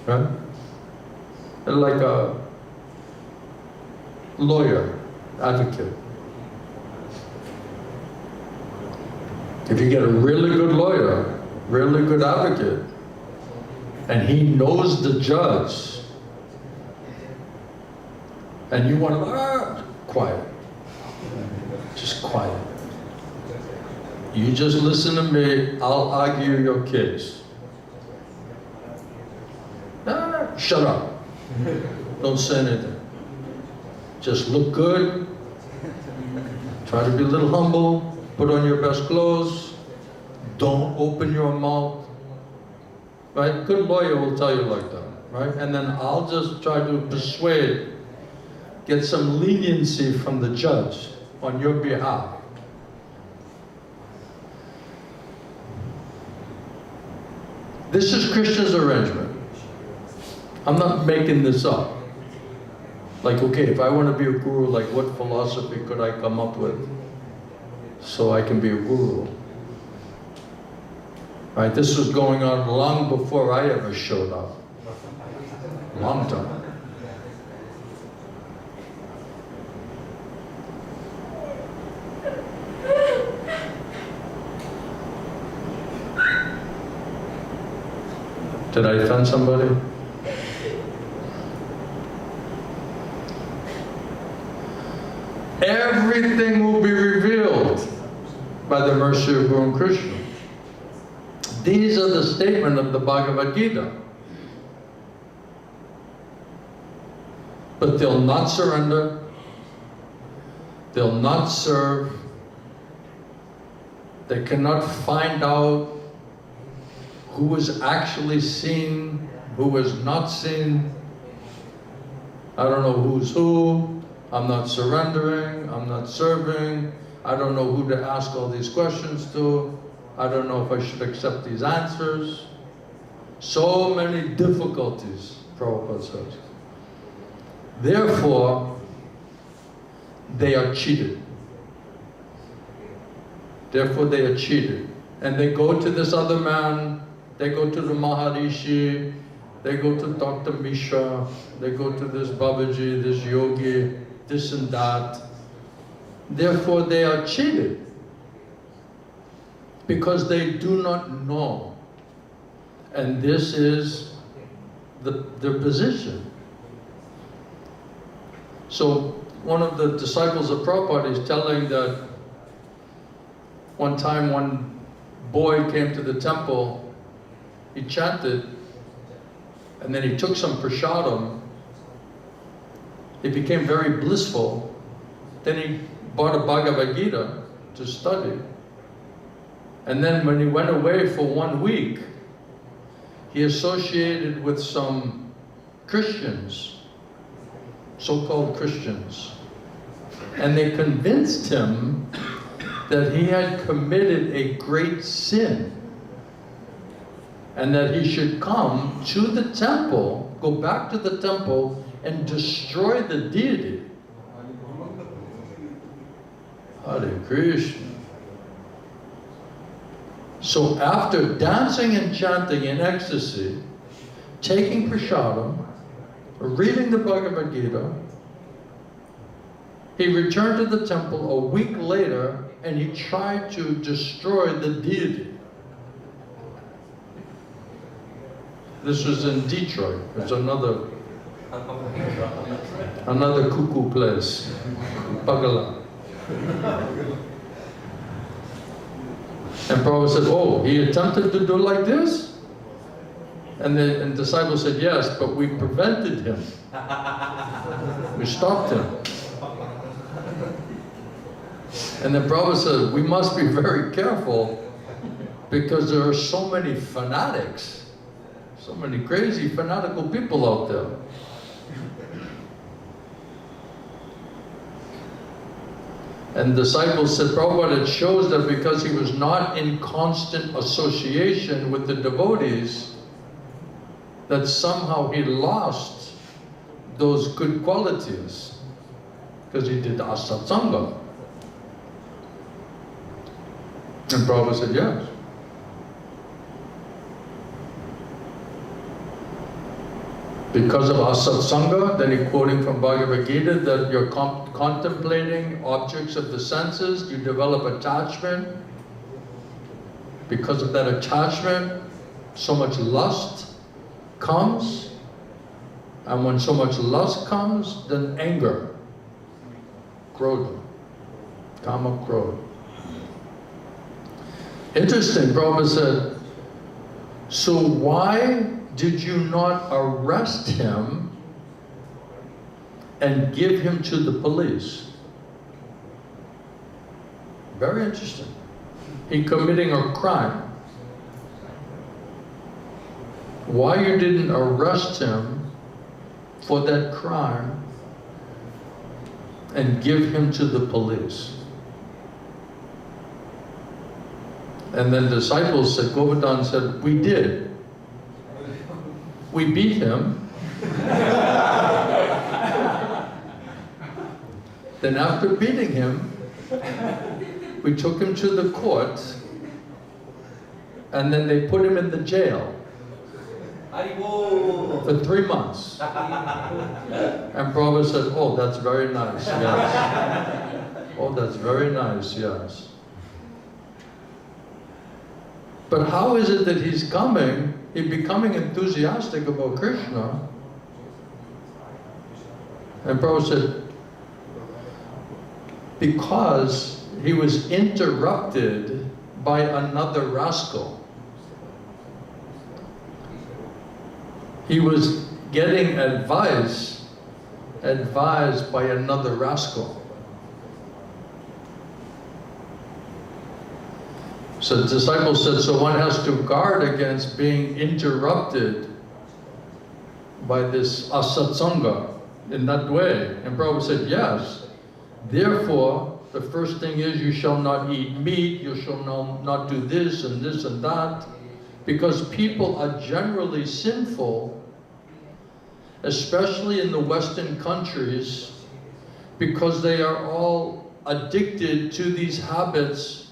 Right? And like a lawyer, advocate. If you get a really good lawyer, really good advocate, and he knows the judge, and you want to, quiet. Just quiet. You just listen to me, I'll argue your case. Shut up. Don't say anything. Just look good. Try to be a little humble. Put on your best clothes. Don't open your mouth. Right? Good lawyer will tell you like that. Right? And then I'll just try to persuade, get some leniency from the judge on your behalf. This is Krishna's arrangement. I'm not making this up. Like, okay, if I want to be a guru, like what philosophy could I come up with so I can be a guru? Right? This was going on long before I ever showed up. Long time. Did I offend somebody? Everything will be revealed by the mercy of Guru Krishna. These are the statement of the Bhagavad Gita. But they'll not surrender. They'll not serve. They cannot find out who is actually seen, who is not seen. I don't know who's who. I'm not surrendering, I'm not serving, I don't know who to ask all these questions to, I don't know if I should accept these answers. So many difficulties, Prabhupada says. Therefore, they are cheated. Therefore, they are cheated. And they go to this other man, they go to the Maharishi, they go to Dr. Mishra, they go to this Babaji, this yogi, this and that. Therefore, they are cheated because they do not know. And this is their position. So, one of the disciples of Prabhupada is telling that one time one boy came to the temple, he chanted, and then he took some prasadam. He became very blissful. Then he bought a Bhagavad Gita, to study. And then when he went away for 1 week, he associated with some Christians, so-called Christians. And they convinced him that he had committed a great sin and that he should come to the temple, go back to the temple and destroy the deity. Hare Krishna. So after dancing and chanting in ecstasy, taking prasadam, reading the Bhagavad Gita, he returned to the temple a week later and he tried to destroy the deity. This was in Detroit. It's another cuckoo place, Bagala. And Prabhupada said, oh, he attempted to do like this? And the disciples said, yes, but we prevented him. We stopped him. And then Prabhupada said, we must be very careful because there are so many fanatics, so many crazy fanatical people out there. And the disciples said, Prabhupada, it shows that because he was not in constant association with the devotees, that somehow he lost those good qualities, because he did asatsanga. And Prabhupada said, yes. Because of asatsanga, then he quoting from Bhagavad Gita that you're contemplating objects of the senses, you develop attachment. Because of that attachment, so much lust comes. And when so much lust comes, then anger, krodha, kama krodha. Interesting, Prabhupada said, so why did you not arrest him and give him to the police? Very interesting. He committing a crime. Why you didn't arrest him for that crime and give him to the police? And then the disciples said, Govardhan said, we did. We beat him. Then after beating him, we took him to the court and then they put him in the jail for 3 months. And Prabhupada said, oh, that's very nice, yes. Oh, that's very nice, yes. But how is it that he's becoming enthusiastic about Krishna? And Prabhupada said, because he was interrupted by another rascal. He was getting advised by another rascal. So the disciples said, so one has to guard against being interrupted by this asatsanga in that way. And Prabhupada said, yes. Therefore, the first thing is you shall not eat meat, you shall not do this and this and that. Because people are generally sinful, especially in the Western countries, because they are all addicted to these habits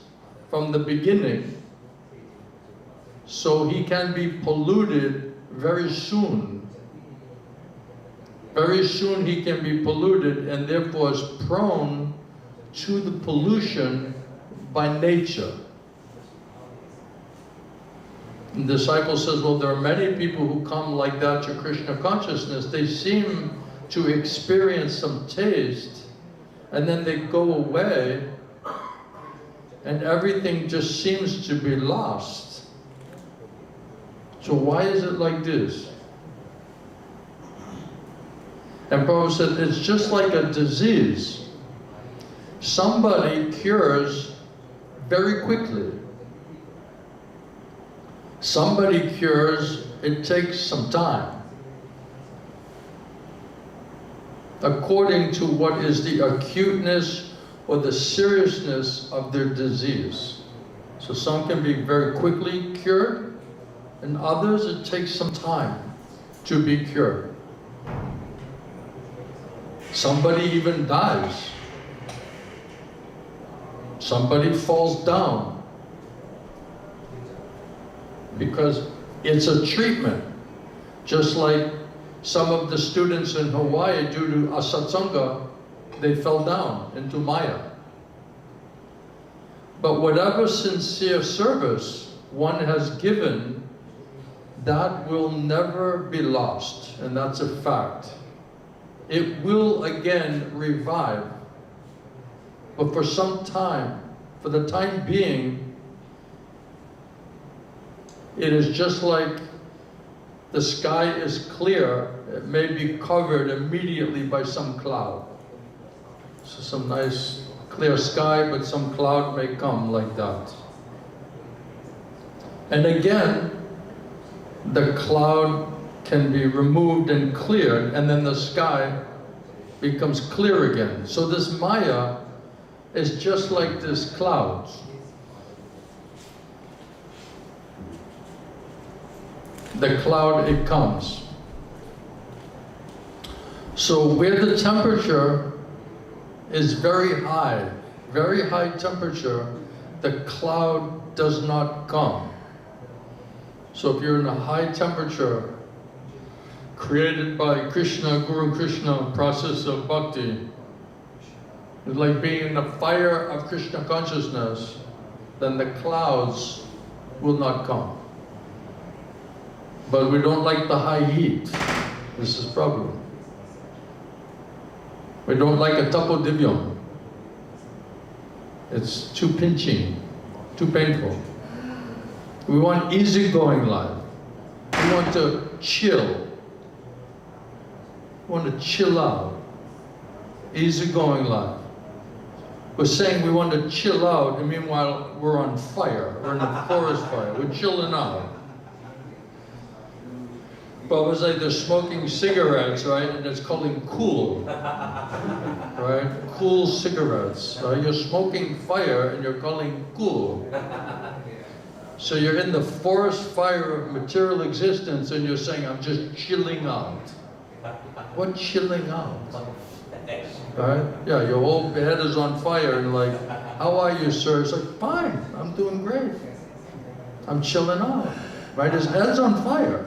from the beginning. So he can be polluted very soon. Very soon he can be polluted and therefore is prone to the pollution by nature. And the disciple says, well, there are many people who come like that to Krishna consciousness. They seem to experience some taste and then they go away and everything just seems to be lost. So why is it like this? And Prabhupada said, it's just like a disease. Somebody cures very quickly. Somebody cures, it takes some time, according to what is the acuteness or the seriousness of their disease. So some can be very quickly cured, and others it takes some time to be cured. Somebody even dies. Somebody falls down. Because it's a treatment. Just like some of the students in Hawaii, due to asatsanga, they fell down into Maya. But whatever sincere service one has given, that will never be lost, and that's a fact. It will again revive, but for some time, for the time being, it is just like the sky is clear, it may be covered immediately by some cloud. So some nice clear sky, but some cloud may come like that. And again, the cloud can be removed and cleared, and then the sky becomes clear again. So this Maya is just like this clouds. The cloud, it comes. So where the temperature is very high temperature, the cloud does not come. So if you're in a high temperature created by Krishna, Guru Krishna process of bhakti, it's like being in the fire of Krishna consciousness, then the clouds will not come. But we don't like the high heat. This is the problem. We don't like a tapodivyam. It's too pinching, too painful. We want easygoing life. We want to chill. We want to chill out. Easygoing life. We're saying we want to chill out, and meanwhile we're on fire. We're in a forest fire. We're chilling out. But it was like they're smoking cigarettes, right? And it's calling cool, right? Cool cigarettes, right? You're smoking fire and you're calling cool. So you're in the forest fire of material existence and you're saying, I'm just chilling out. What chilling out? Right? Yeah, your whole head is on fire and like, how are you, sir? It's like, fine, I'm doing great. I'm chilling out. Right? His head's on fire.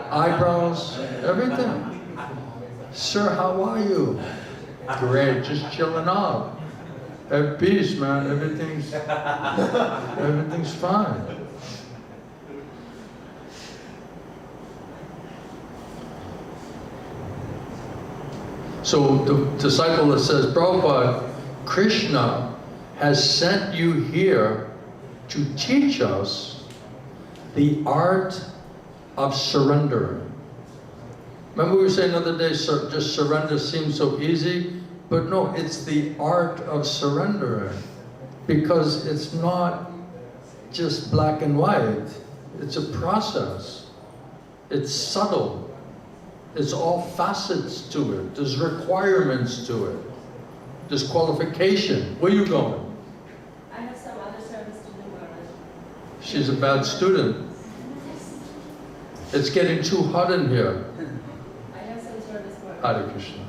Eyebrows, everything. Sir, how are you? Great, just chilling out. Have peace, man. Everything's fine. So the disciple that says, Prabhupada, Krishna has sent you here to teach us the art of surrendering. Remember we were saying the other day, just surrender seems so easy, but no, it's the art of surrendering, because it's not just black and white. It's a process. It's subtle. It's all facets to it. There's requirements to it. There's qualification. Where are you going? I have some other service to do, Maharaja. She's a bad student. It's getting too hot in here. I have some service for Hare Krishna.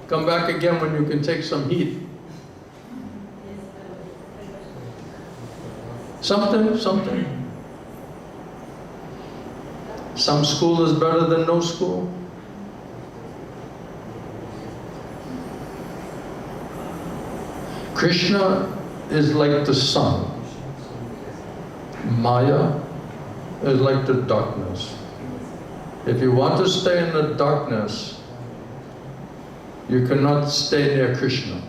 Come back again when you can take some heat. Something. Some school is better than no school. Krishna is like the sun. Maya is like the darkness. If you want to stay in the darkness, you cannot stay near Krishna.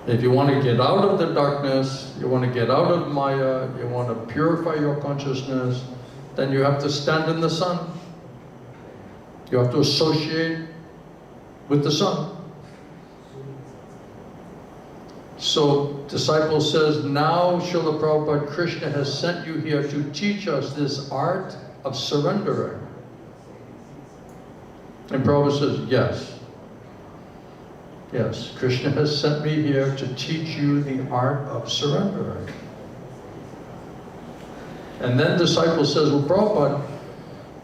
If you want to get out of the darkness, you want to get out of Maya, you want to purify your consciousness, then you have to stand in the sun. You have to associate with the sun. So disciple says, now Srila Prabhupada, Krishna has sent you here to teach us this art of surrendering. And Prabhupada says, yes. Yes, Krishna has sent me here to teach you the art of surrendering. And then disciple says, well, Prabhupada,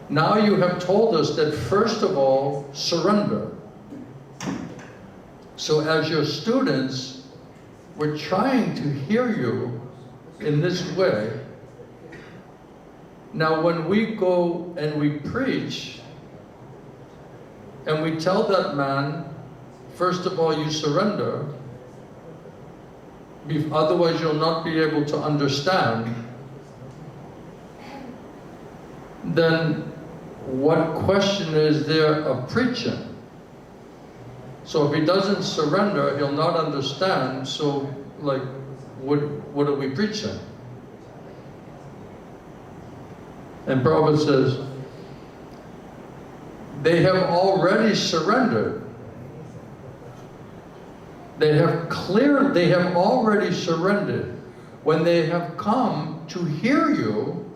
now you have told us that first of all, surrender. So as your students, we're trying to hear you in this way. Now when we go and we preach, and we tell that man, first of all, you surrender, otherwise you'll not be able to understand, then what question is there of preaching? So if he doesn't surrender, he'll not understand, so like, what are we preaching? And Prabhupada says, they have already surrendered. They have already surrendered. When they have come to hear you,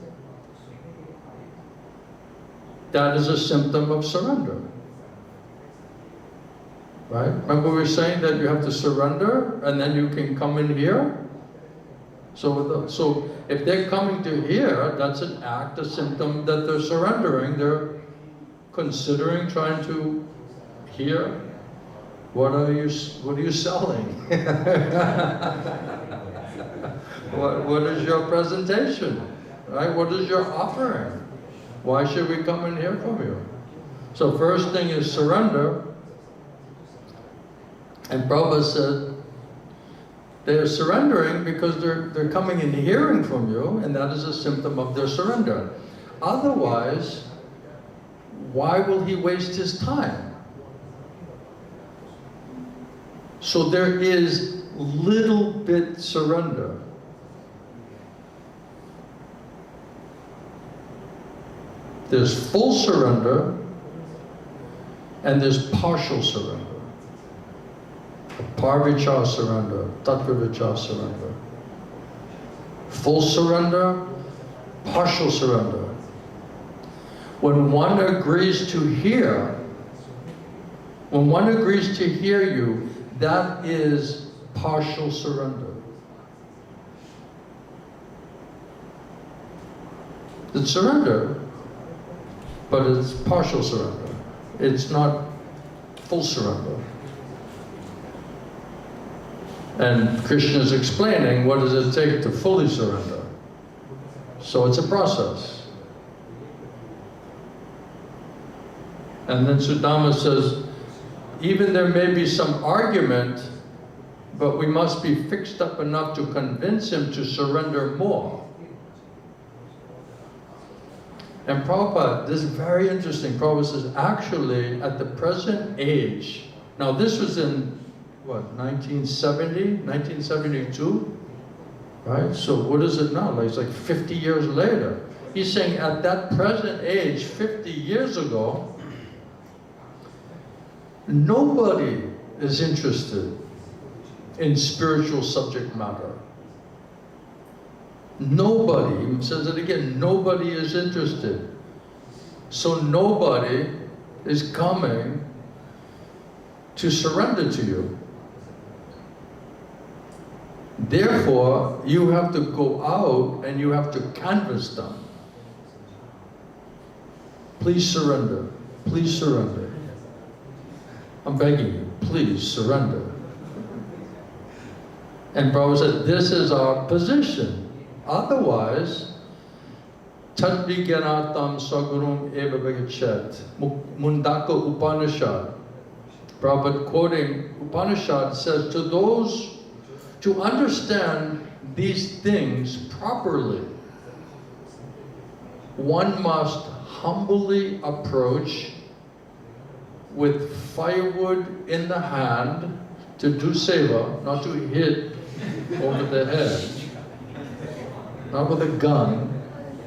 that is a symptom of surrender. Right? Remember we were saying that you have to surrender and then you can come in here? So if they're coming to here, that's an act, a symptom that they're surrendering. They're considering trying to hear. What are you selling? what is your presentation? Right? What is your offering? Why should we come and hear from you? So first thing is surrender. And Prabhupada said, they're surrendering because they're coming and hearing from you, and that is a symptom of their surrender. Otherwise, why will he waste his time? So there is little bit surrender. There's full surrender, and there's partial surrender. Parvichar surrender, tattva-vichar surrender. Full surrender, partial surrender. When one agrees to hear, you, that is partial surrender. It's surrender, but it's partial surrender. It's not full surrender. And Krishna is explaining what does it take to fully surrender. So it's a process. And then Sudama says, even there may be some argument, but we must be fixed up enough to convince him to surrender more. And Prabhupada, this is very interesting. Prabhupada says, actually, at the present age, now this was in, what, 1970, 1972? Right? So what is it now? Like, it's like 50 years later. He's saying at that present age, 50 years ago, nobody is interested in spiritual subject matter. Nobody, he says it again, nobody is interested. So nobody is coming to surrender to you. Therefore, you have to go out and you have to canvass them. Please surrender. Please surrender. I'm begging you, please surrender. And Prabhupada said, this is our position. Otherwise, Tat Vigyanatam Sagurum Eva Vegachet, Mundaka Upanishad. Prabhupada quoting Upanishad says, to those to understand these things properly, one must humbly approach with firewood in the hand to do seva, not to hit over the head, not with a gun,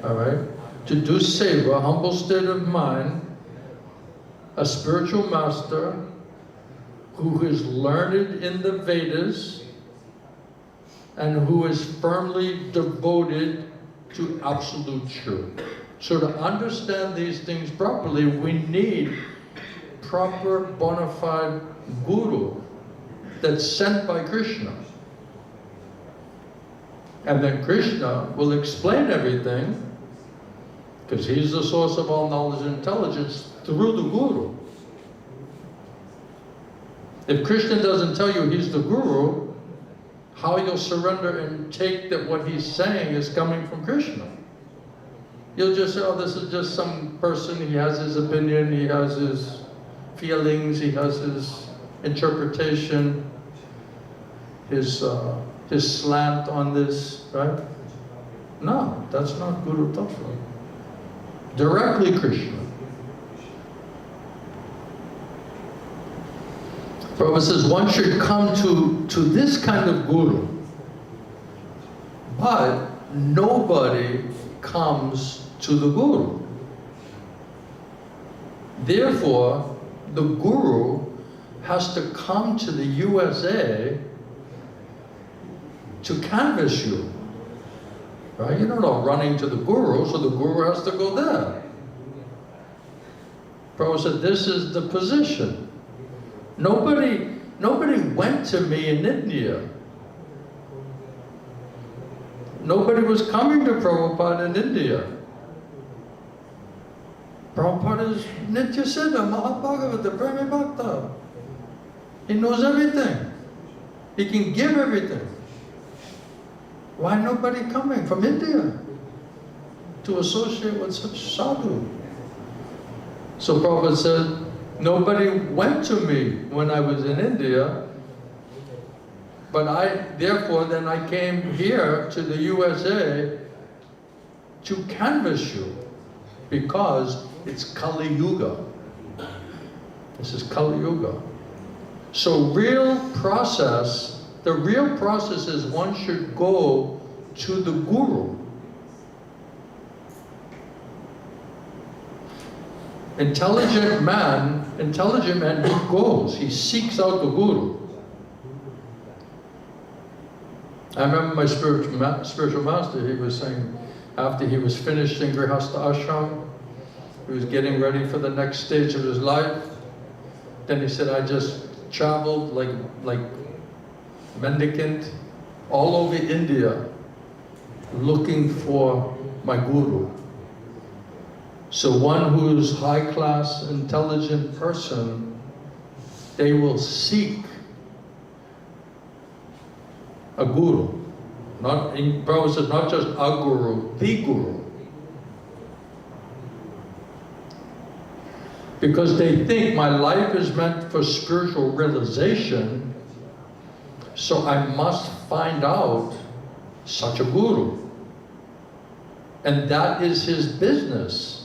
all right? To do seva, humble state of mind, a spiritual master who is learned in the Vedas, and who is firmly devoted to absolute truth. So to understand these things properly, we need proper bona fide guru that's sent by Krishna. And then Krishna will explain everything, because he's the source of all knowledge and intelligence, through the guru. If Krishna doesn't tell you he's the guru, how you'll surrender and take that what he's saying is coming from Krishna? You'll just say, oh, this is just some person, he has his opinion, he has his feelings, he has his interpretation, his slant on this, right? No, that's not Guru Tattva. Directly Krishna. Prabhupada says one should come to this kind of guru, but nobody comes to the guru. Therefore, the guru has to come to the USA to canvass you. Right? You're not all running to the guru, so the guru has to go there. Prabhupada said this is the position. Nobody went to me in India. Nobody was coming to Prabhupada in India. Prabhupada is Nitya Siddha, Mahabhagavata, Premi Bhakta. He knows everything. He can give everything. Why nobody coming from India to associate with such sadhu? So Prabhupada said, nobody went to me when I was in India, but therefore then I came here to the USA to canvass you, because it's Kali Yuga. This is Kali Yuga. So the real process is one should go to the guru. Intelligent man, he goes, he seeks out the guru. I remember my spiritual master, he was saying, after he was finished in Grihastha Ashram, he was getting ready for the next stage of his life. Then he said, I just traveled like mendicant all over India looking for my guru. So one who's high class, intelligent person, they will seek a guru. Prabhupada says not just a guru, the guru. Because they think my life is meant for spiritual realization, so I must find out such a guru. And that is his business.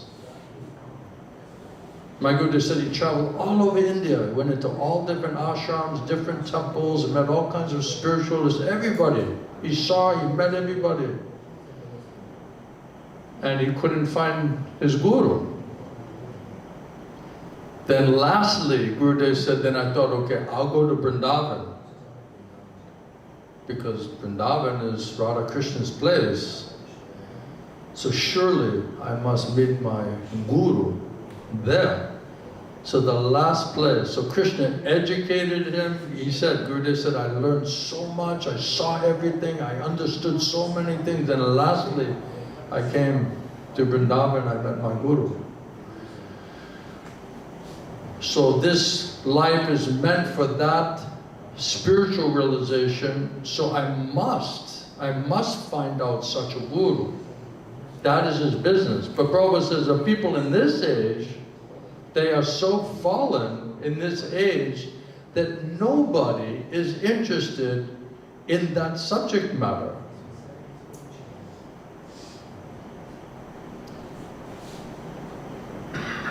My Guru said he traveled all over India, went into all different ashrams, different temples, and met all kinds of spiritualists, everybody. He met everybody. And he couldn't find his guru. Then lastly, Gurudev said, then I thought, okay, I'll go to Vrindavan. Because Vrindavan is Radha Krishna's place. So surely I must meet my guru there. So the last place, so Krishna educated him. He said, Gurudev said, I learned so much, I saw everything, I understood so many things. And lastly, I came to Vrindavan, I met my guru. So this life is meant for that spiritual realization, so I must find out such a guru. That is his business. But Prabhupada says the people in this age, they are so fallen in this age that nobody is interested in that subject matter.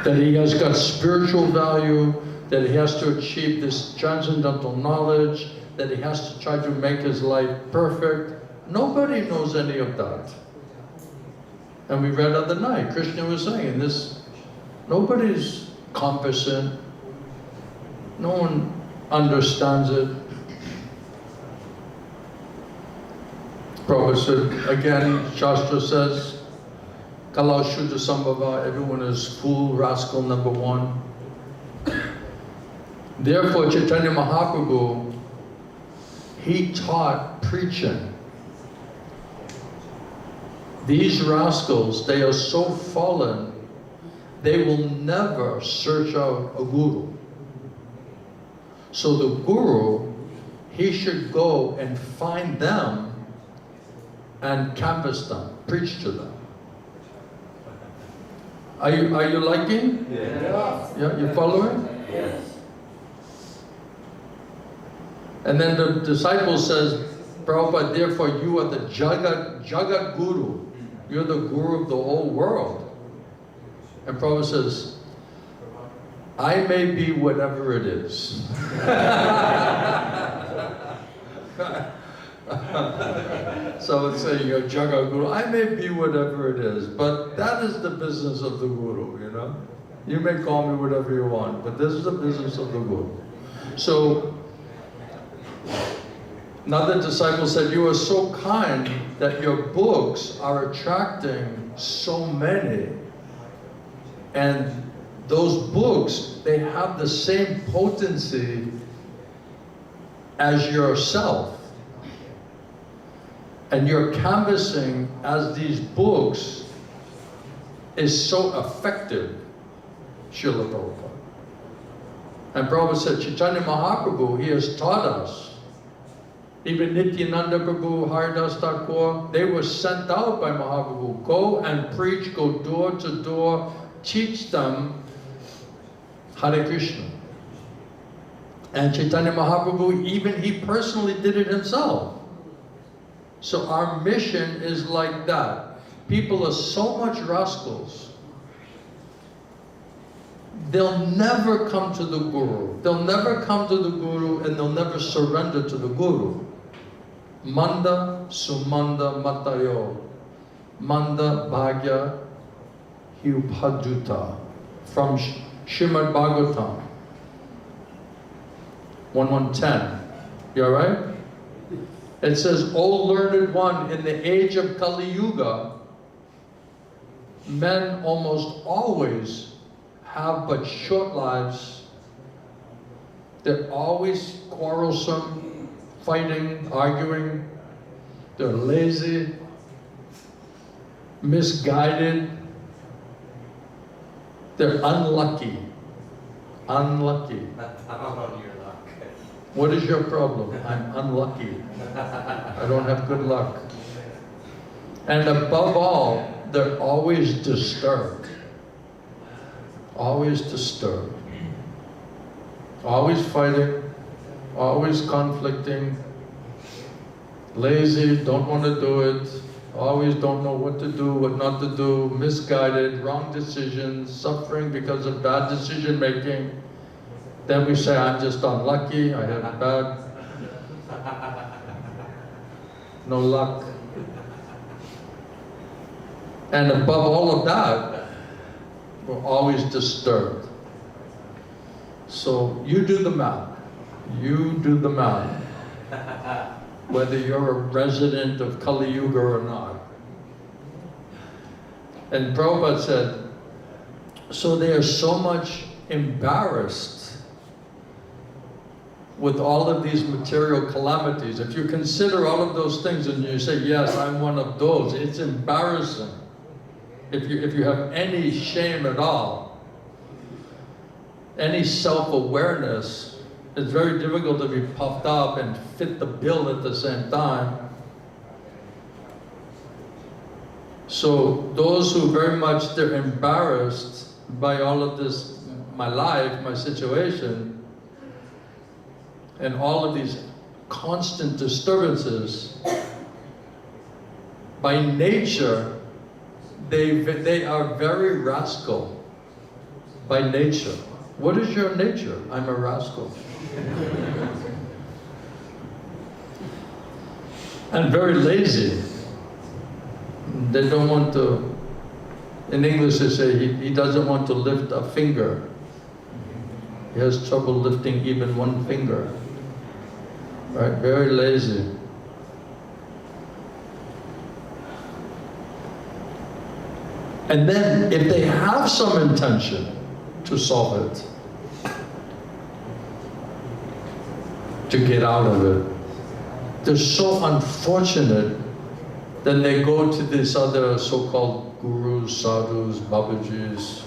That he has got spiritual value, that he has to achieve this transcendental knowledge, that he has to try to make his life perfect. Nobody knows any of that. And we read other night, Krishna was saying this, nobody's competent, no one understands it. Prabhupada said, again, Shastra says, Kalau Shuddha Sambhava, everyone is fool, rascal number one. Therefore, Chaitanya Mahaprabhu, he taught preaching. These rascals, they are so fallen, they will never search out a guru. So the guru, he should go and find them and canvass them, preach to them. Are you liking? Yeah. Yeah, you following? Yes. And then the disciple says, Prabhupada, therefore you are the Jagat Guru. You're the guru of the whole world. And Prabhupada says, I may be whatever it is. So it's saying, you're Jagat Guru. I may be whatever it is, but that is the business of the Guru, you know. You may call me whatever you want, but this is the business of the Guru. So, another disciple said, you are so kind that your books are attracting so many. And those books, they have the same potency as yourself. And your canvassing as these books is so effective, Srila Prabhupada. And Prabhupada said, Chaitanya Mahaprabhu, he has taught us. Even Nityananda Prabhu, Hari-katha Thakur, they were sent out by Mahaprabhu. Go and preach, go door to door, teach them Hare Krishna. And Chaitanya Mahaprabhu, even he personally did it himself. So our mission is like that. People are so much rascals. They'll never come to the Guru. They'll never come to the Guru and they'll never surrender to the Guru. Manda sumanda matayo. Manda bhagya hiupadhuta. From Srimad Bhagavatam 1110. You alright? It says, O learned one, in the age of Kali Yuga, men almost always have but short lives. They're always quarrelsome, fighting, arguing. They're lazy, misguided. They're unlucky. Unlucky. I'm on your luck. What is your problem? I'm unlucky. I don't have good luck. And above all, they're always disturbed. Always disturbed. Always fighting. Always conflicting. Lazy, don't want to do it. Always don't know what to do, what not to do. Misguided, wrong decisions, suffering because of bad decision making. Then we say, I'm just unlucky, I have bad, no luck. And above all of that, we're always disturbed. So you do the math. You do the math. Whether you're a resident of Kali Yuga or not. And Prabhupada said, so they are so much embarrassed with all of these material calamities. If you consider all of those things and you say, yes, I'm one of those, it's embarrassing. If you have any shame at all, any self-awareness, it's very difficult to be puffed up and fit the bill at the same time. So those who very much, they're embarrassed by all of this, my life, my situation, and all of these constant disturbances, by nature, they are very rascal. By nature. What is your nature? I'm a rascal. And very lazy. They don't want to, in English they say he doesn't want to lift a finger. He has trouble lifting even one finger. Right? Very lazy. And then if they have some intention to solve it, to get out of it, they're so unfortunate. Then they go to these other so-called gurus, sadhus, babajis,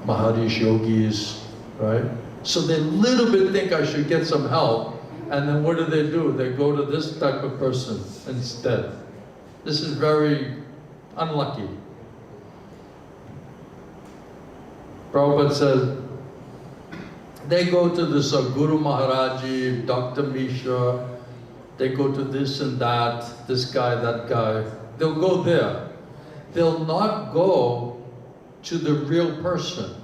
Maharishi yogis, right? So they little bit think I should get some help, and then what do? They go to this type of person instead. This is very unlucky. Prabhupada says, they go to this Guru Maharaji, Dr. Mishra, they go to this and that, this guy, that guy. They'll go there. They'll not go to the real person.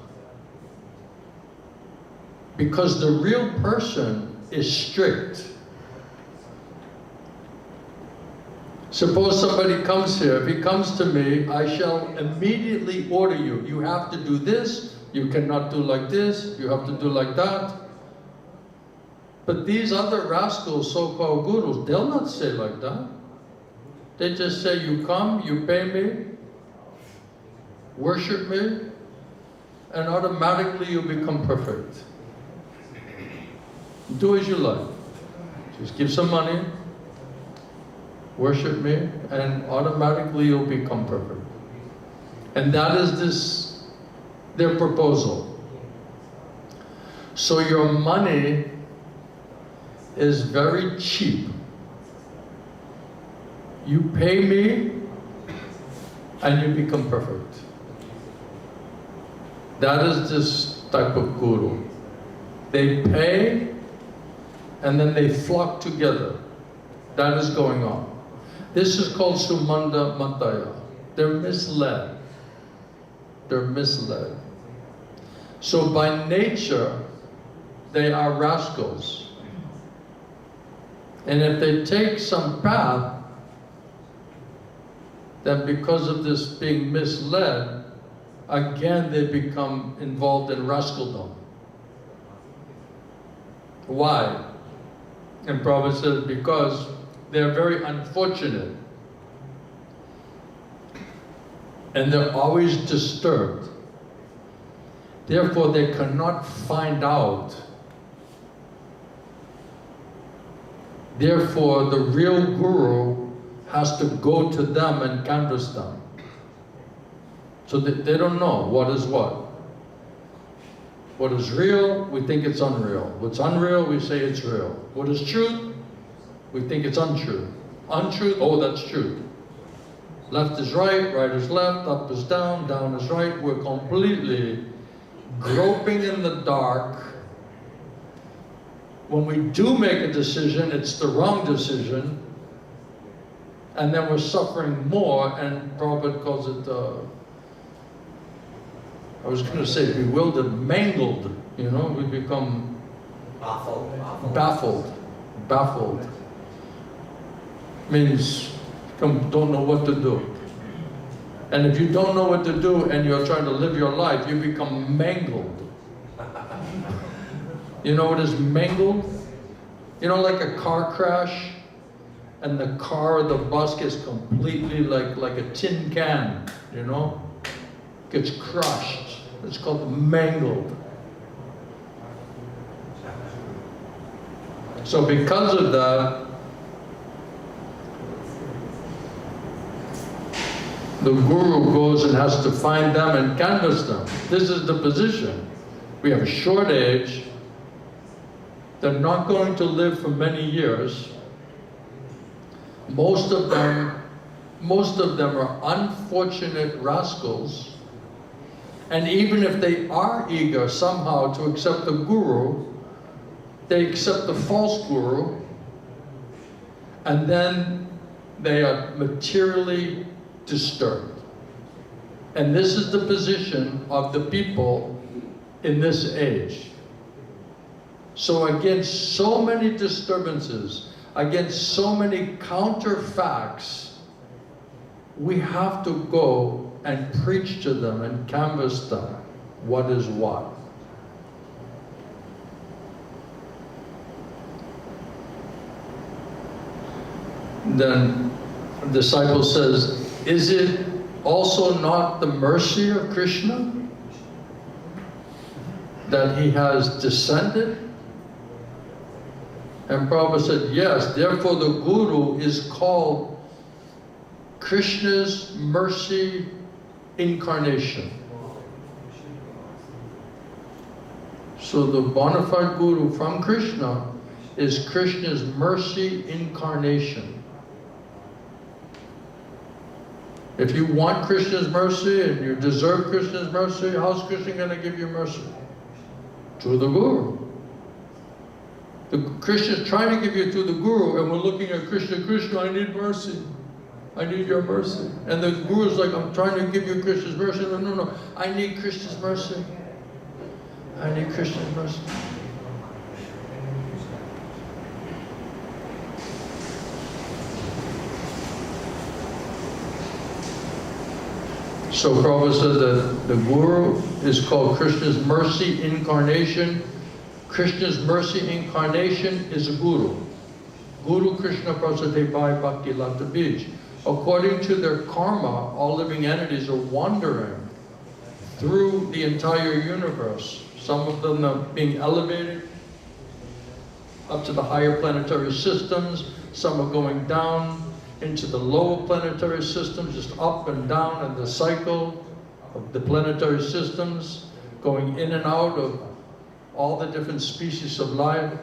Because the real person is strict. Suppose somebody comes here, if he comes to me, I shall immediately order you. You have to do this, you cannot do like this, you have to do like that. But these other rascals, so-called gurus, they'll not say like that. They just say, you come, you pay me, worship me, and automatically you become perfect. Do as you like. Just give some money, worship me, and automatically you'll become perfect. And that is their proposal. So your money is very cheap. You pay me and you become perfect. That is this type of guru. They pay and then they flock together. That is going on. This is called Sumanda Mataya. They're misled. They're misled. So by nature, they are rascals. And if they take some path, then because of this being misled, again they become involved in rascaldom. Why? And Prabhupada says, because they're very unfortunate. And they're always disturbed. Therefore, they cannot find out. Therefore, the real guru has to go to them and canvass them. So that they don't know what is what. What is real, we think it's unreal. What's unreal, we say it's real. What is truth, we think it's untrue. Untruth, oh, that's true. Left is right, right is left, up is down, down is right. We're completely groping in the dark. When we do make a decision, it's the wrong decision. And then we're suffering more, and Prabhupada calls it, I was going to say bewildered, mangled, you know, we become baffled. Means don't know what to do. And if you don't know what to do and you're trying to live your life, you become mangled. You know what is mangled? You know, like a car crash, and the car or the bus gets completely like a tin can, you know? Gets crushed. It's called mangled. So because of that, the guru goes and has to find them and canvass them. This is the position. We have a short age. They're not going to live for many years. Most of them are unfortunate rascals. And even if they are eager somehow to accept the guru, they accept the false guru, and then they are materially disturbed. And this is the position of the people in this age. So against so many disturbances, against so many counterfacts, we have to go and preach to them and canvass them what is what. Then the disciple says, is it also not the mercy of Krishna? That he has descended? And Prabhupada said, yes, therefore the Guru is called Krishna's mercy incarnation. So the bona fide Guru from Krishna is Krishna's mercy incarnation. If you want Krishna's mercy and you deserve Krishna's mercy, how's Krishna going to give you mercy? Through the Guru. Krishna is trying to give you through the Guru, and we're looking at Krishna, Krishna, I need mercy. I need your mercy. And the Guru is like, I'm trying to give you Krishna's mercy. No, no, no. I need Krishna's mercy. I need Krishna's mercy. So Prabhupada said that the Guru is called Krishna's mercy incarnation. Krishna's mercy incarnation is a Guru. Guru Krishna Prasade Bhai Bhakti Lata Bij. According to their karma, all living entities are wandering through the entire universe. Some of them are being elevated up to the higher planetary systems. Some are going down into the lower planetary systems, just up and down in the cycle of the planetary systems, going in and out of all the different species of life.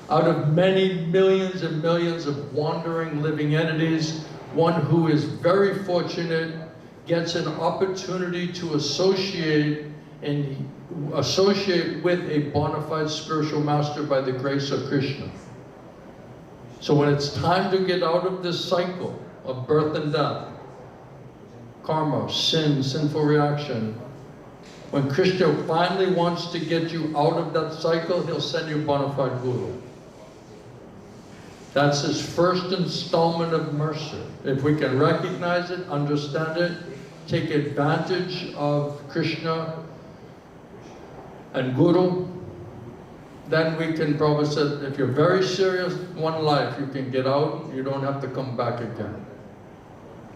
Out of many millions and millions of wandering living entities, one who is very fortunate gets an opportunity to associate with a bona fide spiritual master by the grace of Krishna. So when it's time to get out of this cycle of birth and death, karma, sin, sinful reaction, when Krishna finally wants to get you out of that cycle, he'll send you a bona fide Guru. That's his first installment of mercy. If we can recognize it, understand it, take advantage of Krishna and Guru, then we can, Prabhupada said, if you're very serious, one life, you can get out, you don't have to come back again.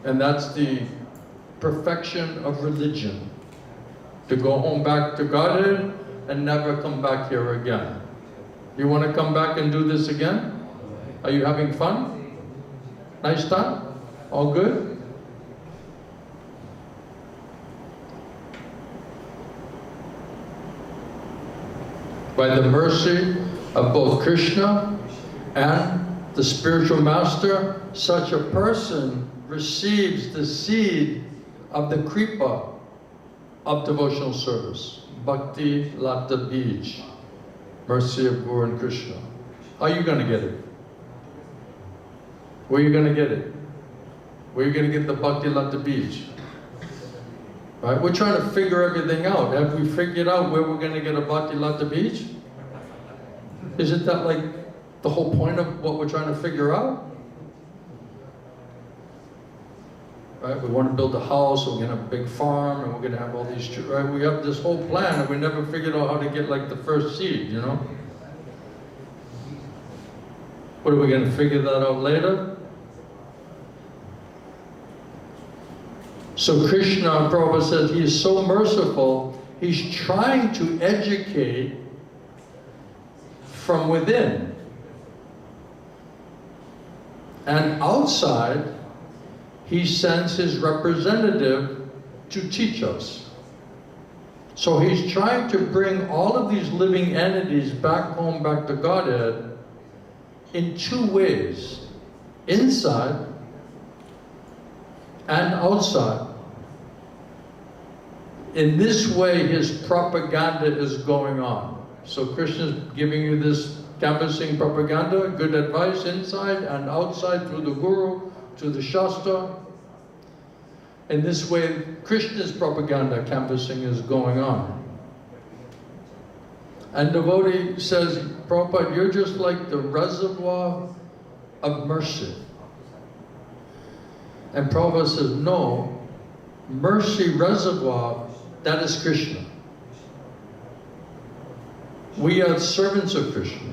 And that's the perfection of religion. To go home back to Godhead and never come back here again. You want to come back and do this again? Are you having fun? Nice time? All good? By the mercy of both Krishna and the spiritual master, such a person receives the seed of the kripa of devotional service. Bhakti Lata Bij. Mercy of Guru and Krishna. How are you going to get it? Where are you going to get it? Where are you going to get the Bhakti Lata Bij? Right? We're trying to figure everything out. Have we figured out where we're going to get a Bhakti Lata Bij? Isn't that like the whole point of what we're trying to figure out? Right? We want to build a house, we're going to have a big farm, and we're going to have all these, right? We have this whole plan, and we never figured out how to get like the first seed, you know? What are we going to figure that out later? So Krishna, Prabhupada said, he is so merciful, he's trying to educate from within. And outside, he sends his representative to teach us. So he's trying to bring all of these living entities back home, back to Godhead, in two ways. Inside and outside. In this way, his propaganda is going on. So Krishna is giving you this canvassing propaganda, good advice inside and outside through the Guru, to the Shastra. In this way, Krishna's propaganda canvassing is going on. And devotee says, Prabhupada, you're just like the reservoir of mercy. And Prabhupada says, no, mercy reservoir, that is Krishna. We are servants of Krishna.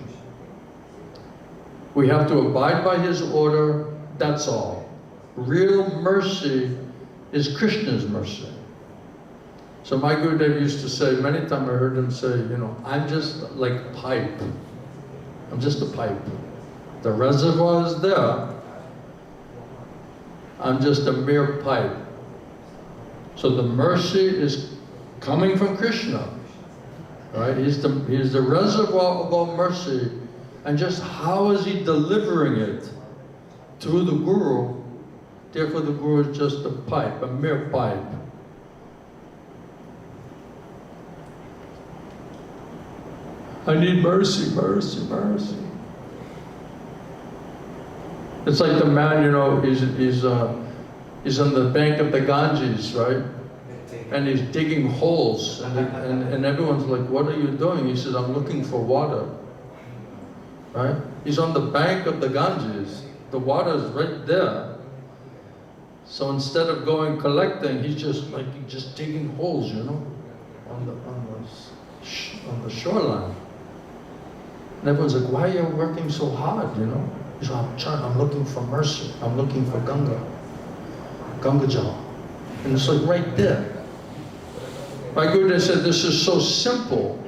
We have to abide by his order, that's all. Real mercy is Krishna's mercy. So my Gurudev used to say, many times I heard him say, you know, I'm just like a pipe. I'm just a pipe. The reservoir is there. I'm just a mere pipe. So the mercy is coming from Krishna. Right? He's the reservoir of all mercy. And just how is he delivering it? Through the Guru. Therefore the Guru is just a pipe, a mere pipe. I need mercy, mercy, mercy. It's like the man, you know, he's on the bank of the Ganges, right? And he's digging holes, and everyone's like, what are you doing? He says, I'm looking for water, right? He's on the bank of the Ganges. The water is right there. So instead of going collecting, he's just digging holes, you know, on the shoreline. And everyone's like, why are you working so hard, you know? He's like, I'm looking for mercy. I'm looking for Ganga Jal. And it's like right there. My Guru said, this is so simple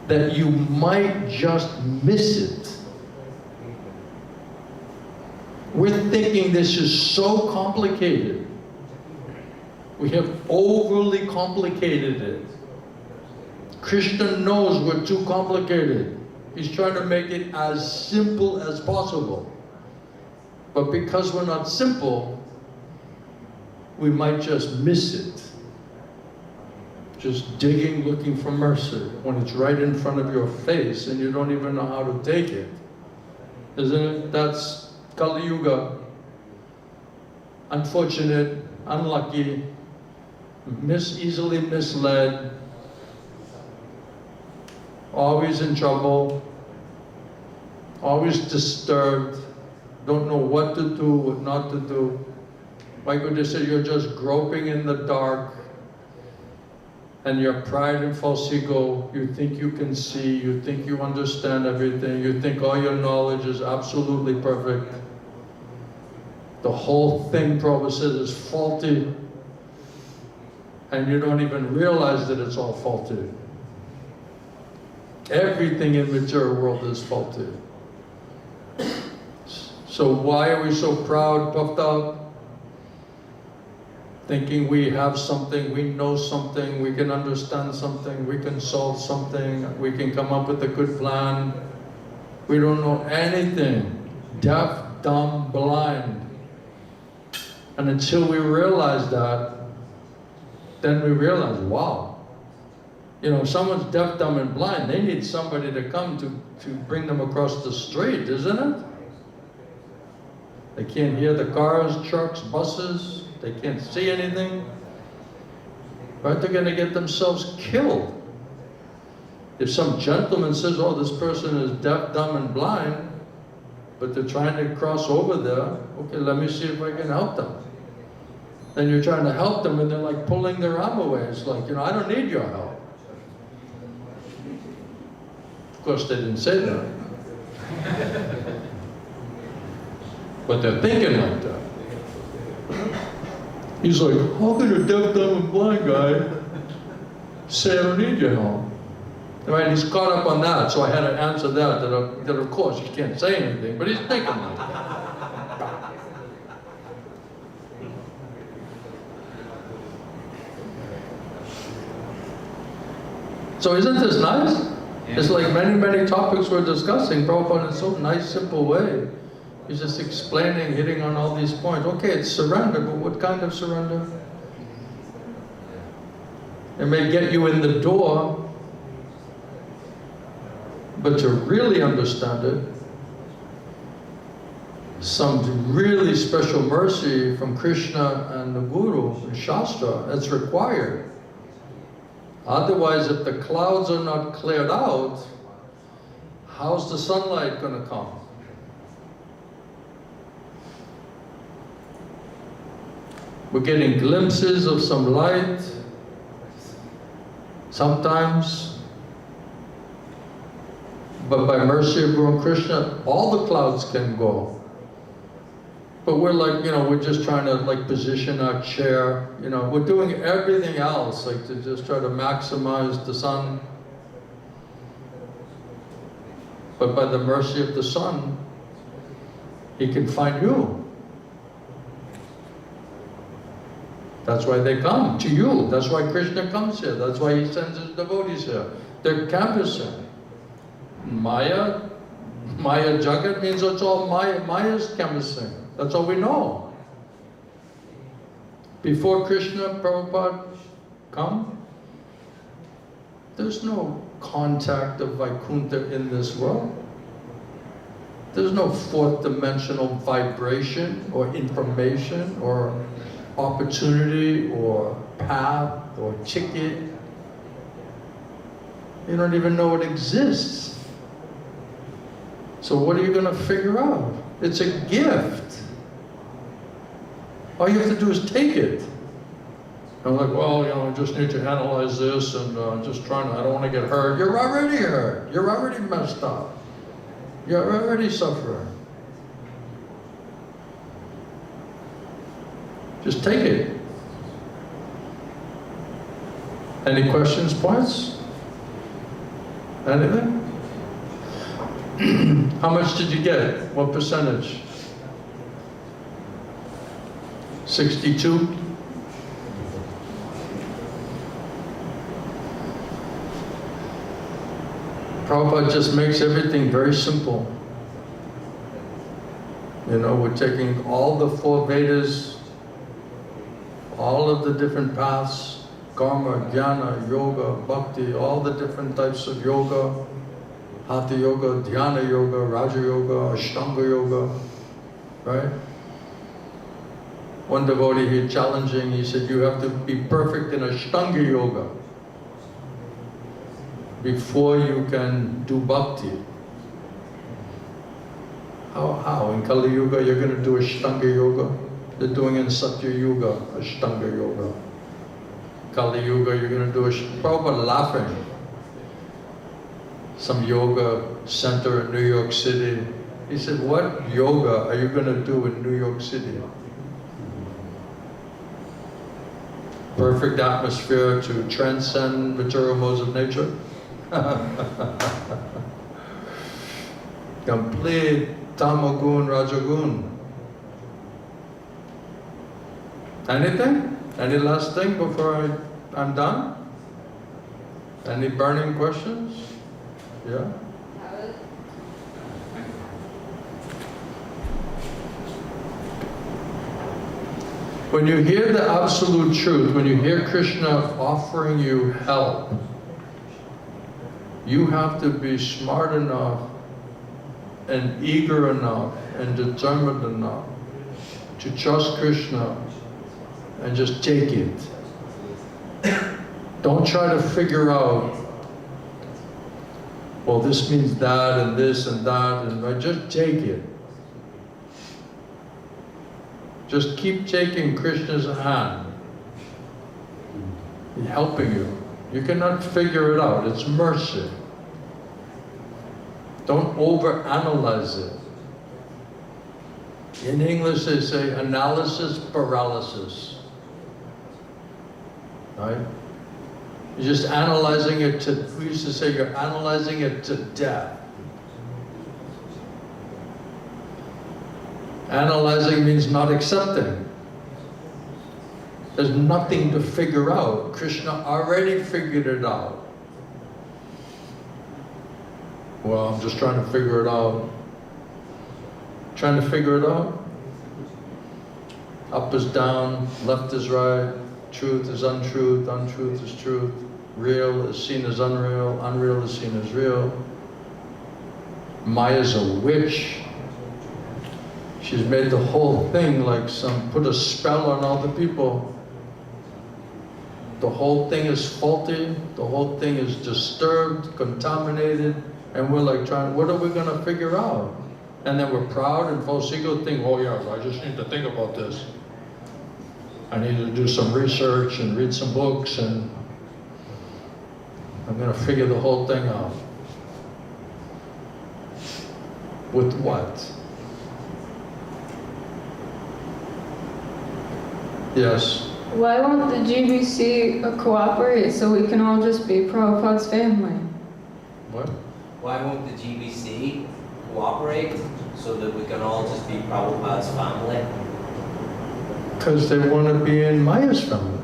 that you might just miss it. We're thinking this is so complicated. We have overly complicated it. Krishna knows we're too complicated. He's trying to make it as simple as possible. But because we're not simple, we might just miss it. Just digging, looking for mercy, when it's right in front of your face and you don't even know how to take it. Isn't it? That's Kali Yuga. Unfortunate, unlucky, easily misled, always in trouble, always disturbed, don't know what to do, what not to do. My Guru said, you're just groping in the dark, and your pride and false ego, you think you can see, you think you understand everything, you think all your knowledge is absolutely perfect. The whole thing, Prabhupada says, is faulty, and you don't even realize that it's all faulty. Everything in the material world is faulty. So why are we so proud, puffed up? Thinking we have something, we know something, we can understand something, we can solve something, we can come up with a good plan. We don't know anything. Deaf, dumb, blind. And until we realize that, then we realize, wow. You know, if someone's deaf, dumb, and blind, they need somebody to come to bring them across the street, isn't it? They can't hear the cars, trucks, buses. They can't see anything. Right? They're going to get themselves killed. If some gentleman says, oh, this person is deaf, dumb, and blind, but they're trying to cross over there, okay, let me see if I can help them. Then you're trying to help them, and they're like pulling their arm away. It's like, you know, I don't need your help. Of course, they didn't say that. But they're thinking like that. He's like, how can a deaf, dumb, and blind guy say I don't need your help? Right? He's caught up on that, so I had to answer that of course he can't say anything, but he's thinking like that. So isn't this nice? It's like many, many topics we're discussing, Prabhupada in so nice, simple way. He's just explaining, hitting on all these points. Okay, it's surrender, but what kind of surrender? It may get you in the door, but to really understand it, some really special mercy from Krishna and the Guru and Shastra, that's required. Otherwise, if the clouds are not cleared out, how's the sunlight going to come? We're getting glimpses of some light, sometimes, but by mercy of Guru Krishna, all the clouds can go. But we're like, we're just trying to like position our chair, we're doing everything else, like to just try to maximize the sun. But by the mercy of the sun, he can find you. That's why they come to you. That's why Krishna comes here. That's why he sends his devotees here. They're canvassing. Maya Jagat means it's all Maya. Maya's canvassing. That's all we know. Before Krishna, Prabhupada come, there's no contact of Vaikuntha in this world. There's no fourth dimensional vibration or information or opportunity or path or ticket. You don't even know it exists. So what are you going to figure out? It's a gift. All you have to do is take it. I'm like, well, I just need to analyze this and just trying to, I don't want to get hurt. You're already hurt. You're already messed up. You're already suffering. Just take it. Any questions, points? Anything? How much did you get? What percentage? 62? Prabhupada just makes everything very simple. We're taking all the 4 Vedas, all of the different paths, karma, jnana, yoga, bhakti, all the different types of yoga, hatha yoga, dhyana yoga, raja yoga, ashtanga yoga, right? One devotee here challenging, he said, you have to be perfect in ashtanga yoga before you can do bhakti. How? In Kali Yuga, you're going to do Ashtanga Yoga? They're doing in Satya Yuga, Ashtanga Yoga. Kali Yuga, you're going to do Prabhupada laughing. Some yoga center in New York City. He said, what yoga are you going to do in New York City? Perfect atmosphere to transcend material modes of nature? Complete tamagun, rajagun. Anything? Any last thing before I'm done? Any burning questions? Yeah? When you hear the absolute truth, when you hear Krishna offering you help, you have to be smart enough and eager enough and determined enough to trust Krishna and just take it. Don't try to figure out, well, this means that and this and that, and just take it. Just keep taking Krishna's hand. He's helping you. You cannot figure it out. It's mercy. Don't overanalyze it. In English they say analysis paralysis. Right? You're just analyzing it to, we used to say you're analyzing it to death. Analyzing means not accepting. There's nothing to figure out. Krishna already figured it out. Well, I'm just trying to figure it out. Trying to figure it out? Up is down, left is right, truth is untruth, untruth is truth, real is seen as unreal, unreal is seen as real. Maya's a witch. She's made the whole thing like put a spell on all the people. The whole thing is faulty, the whole thing is disturbed, contaminated, and we're like trying, what are we going to figure out? And then we're proud and false ego think, oh yeah, I just need to think about this. I need to do some research and read some books and I'm going to figure the whole thing out. With what? Yes. Why won't the GBC cooperate so we can all just be Prabhupada's family? What? Why won't the GBC cooperate so that we can all just be Prabhupada's family? Because they want to be in Maya's family.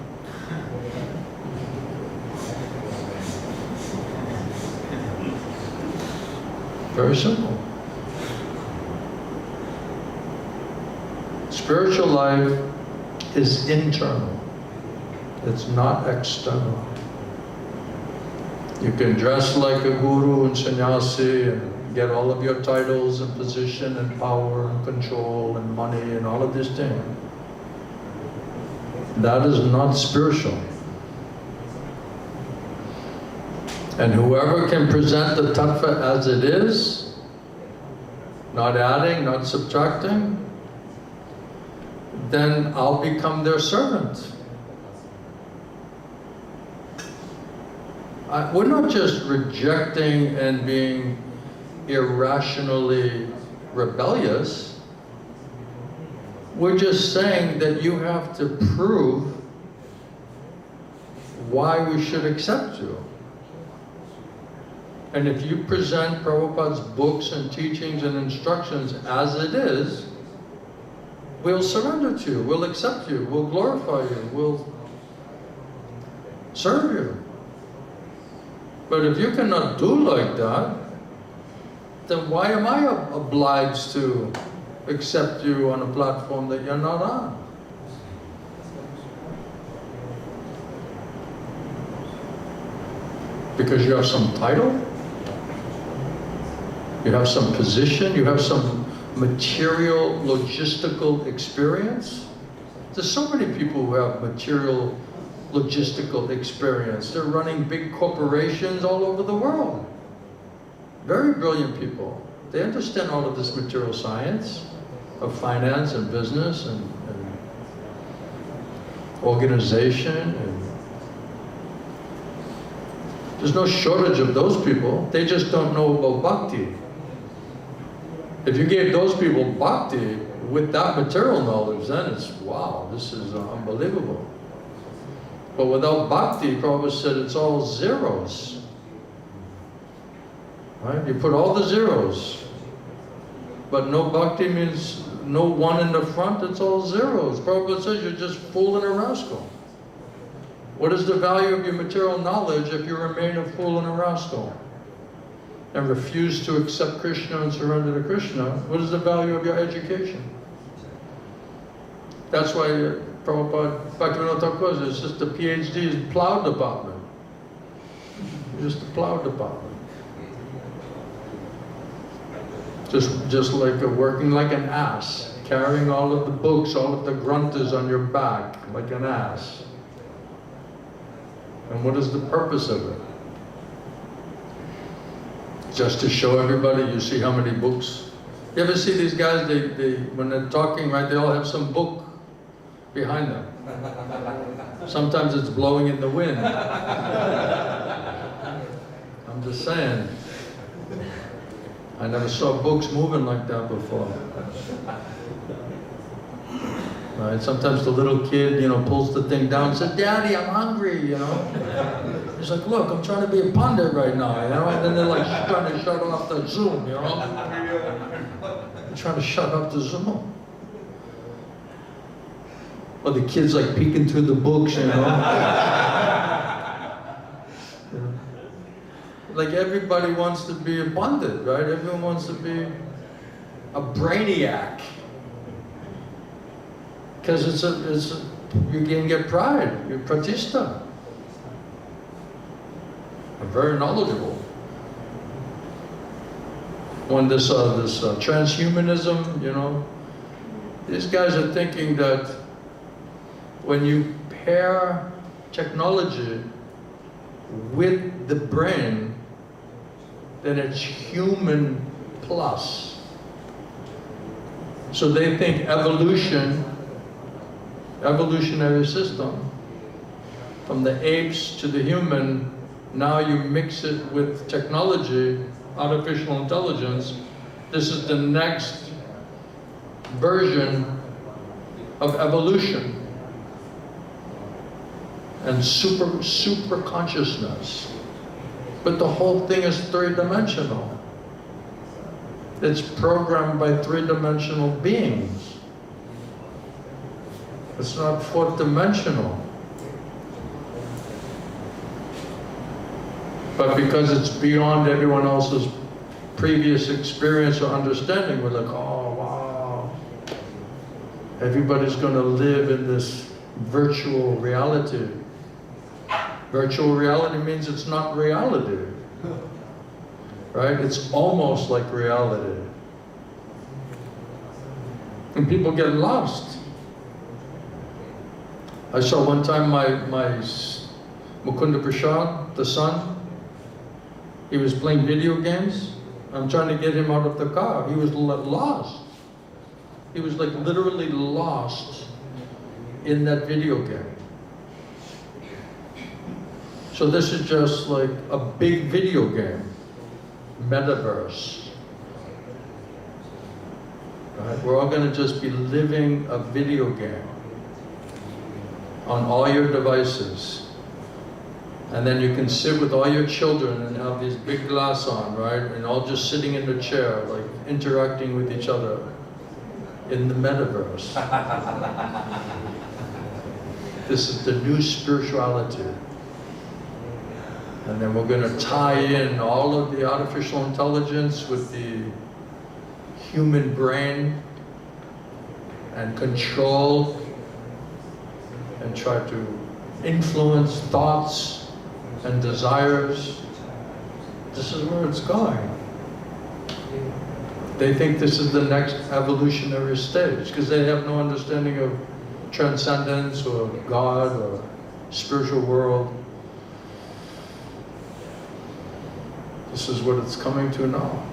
Very simple. Spiritual life is internal. It's not external. You can dress like a guru and sannyasi and get all of your titles and position and power and control and money and all of these things. That is not spiritual. And whoever can present the tattva as it is, not adding, not subtracting, then I'll become their servant. We're not just rejecting and being irrationally rebellious. We're just saying that you have to prove why we should accept you. And if you present Prabhupada's books and teachings and instructions as it is, we'll surrender to you, we'll accept you, we'll glorify you, we'll serve you. But if you cannot do like that, then why am I obliged to accept you on a platform that you're not on? Because you have some title? You have some position? You have some material, logistical experience? There's so many people who have material, logistical experience. They're running big corporations all over the world. Very brilliant people. They understand all of this material science of finance and business and organization. And there's no shortage of those people. They just don't know about bhakti. If you gave those people bhakti with that material knowledge, then it's, wow, this is unbelievable. But without bhakti, Prabhupada said it's all zeros. Right? You put all the zeros. But no bhakti means no one in the front, it's all zeros. Prabhupada says you're just fooling a rascal. What is the value of your material knowledge if you remain a fool and a rascal? And refuse to accept Krishna and surrender to Krishna? What is the value of your education? That's why Prabhupada, Bhaktivinoda Thakur says, it's just the PhD is plow department. Just the plow department. Just like working like an ass, carrying all of the books, all of the gruntas on your back, like an ass. And what is the purpose of it? Just to show everybody, you see how many books. You ever see these guys, they when they're talking, right, they all have some book behind them. Sometimes it's blowing in the wind. I'm just saying. I never saw books moving like that before. Right? Sometimes the little kid, pulls the thing down and says, "Daddy, I'm hungry," He's like, "Look, I'm trying to be a pundit right now," And then they're like trying to shut off the Zoom, They're trying to shut off the Zoom. Or the kid's like peeking through the books, Like everybody wants to be a pundit, right? Everyone wants to be a brainiac. Because you can get pride, you're pratishta. You're very knowledgeable. When this transhumanism, these guys are thinking that when you pair technology with the brain, then it's human plus. So they think evolutionary system, from the apes to the human, now you mix it with technology, artificial intelligence, this is the next version of evolution. and super consciousness. But the whole thing is three-dimensional. It's programmed by three-dimensional beings. It's not fourth-dimensional. But because it's beyond everyone else's previous experience or understanding, we're like, oh wow, everybody's going to live in this virtual reality. Virtual reality means it's not reality, right? It's almost like reality. And people get lost. I saw one time my Mukunda Prasad, the son, he was playing video games. I'm trying to get him out of the car. He was lost. He was like literally lost in that video game. So this is just like a big video game, metaverse. Right? We're all going to just be living a video game on all your devices. And then you can sit with all your children and have these big glass on, right? And all just sitting in the chair, like interacting with each other in the metaverse. This is the new spirituality. And then we're going to tie in all of the artificial intelligence with the human brain and control and try to influence thoughts and desires. This is where it's going. They think this is the next evolutionary stage because they have no understanding of transcendence or God or spiritual world. This is what it's coming to now.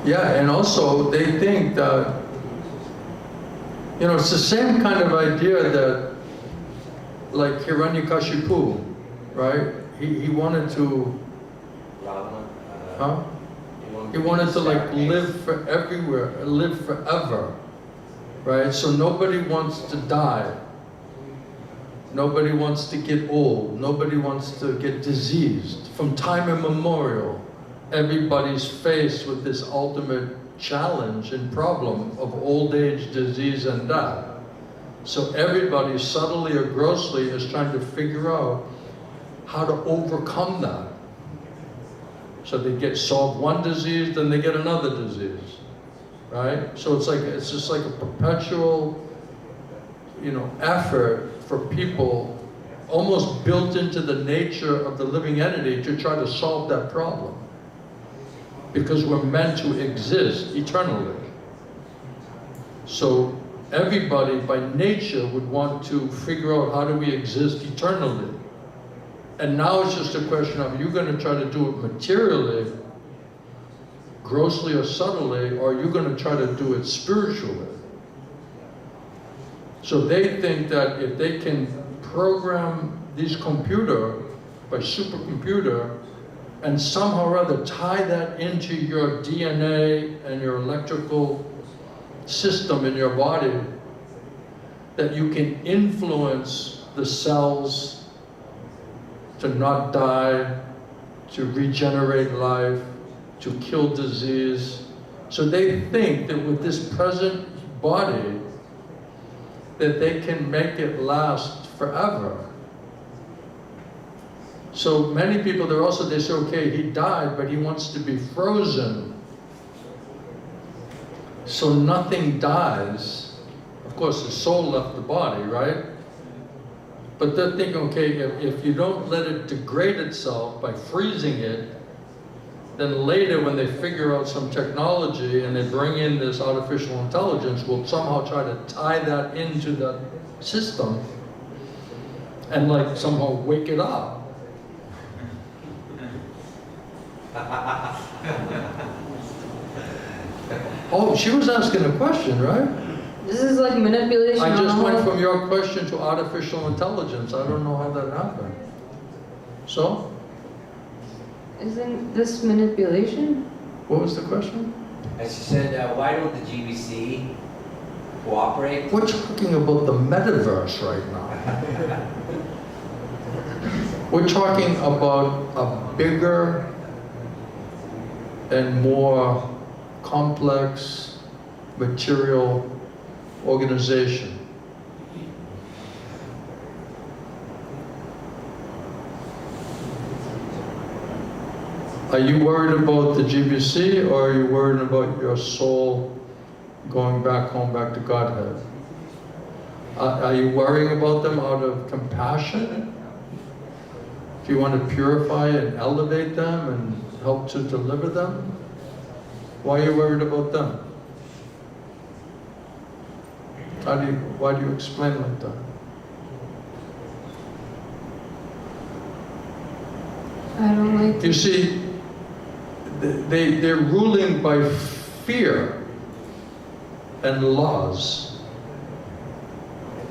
Yeah, and also they think that, you know, it's the same kind of idea that, like Hiranyakashipu, right? He wanted to, he wanted to like live for everywhere, live forever, right? So nobody wants to die. Nobody wants to get old. Nobody wants to get diseased. From time immemorial, everybody's faced with this ultimate challenge and problem of old age, disease, and death. So everybody, subtly or grossly, is trying to figure out how to overcome that. So they solve one disease, then they get another disease, right? So it's just like a perpetual, you know, effort for people, almost built into the nature of the living entity, to try to solve that problem. Because we're meant to exist eternally. So everybody by nature would want to figure out how do we exist eternally. And now it's just a question of, are you going to try to do it materially, grossly or subtly, or are you going to try to do it spiritually? So they think that if they can program this computer by supercomputer and somehow or other tie that into your DNA and your electrical system in your body, that you can influence the cells to not die, to regenerate life, to kill disease. So they think that with this present body, that they can make it last forever. So many people, they say, okay, he died, but he wants to be frozen. So nothing dies. Of course, the soul left the body, right? But they're thinking, okay, if you don't let it degrade itself by freezing it, then later when they figure out some technology and they bring in this artificial intelligence, we'll somehow try to tie that into the system and like somehow wake it up. Oh, she was asking a question, right? This is like manipulation. I just went from your question to artificial intelligence. I don't know how that happened. So? Isn't this manipulation? What was the question? And she said, why don't the GBC cooperate? We're talking about the metaverse right now. We're talking about a bigger and more complex material organization. Are you worried about the GBC, or are you worried about your soul going back home, back to Godhead? Are you worrying about them out of compassion? Do you want to purify and elevate them and help to deliver them? Why are you worried about them? Why do you explain like that? I don't like You see, they're ruling by fear and laws.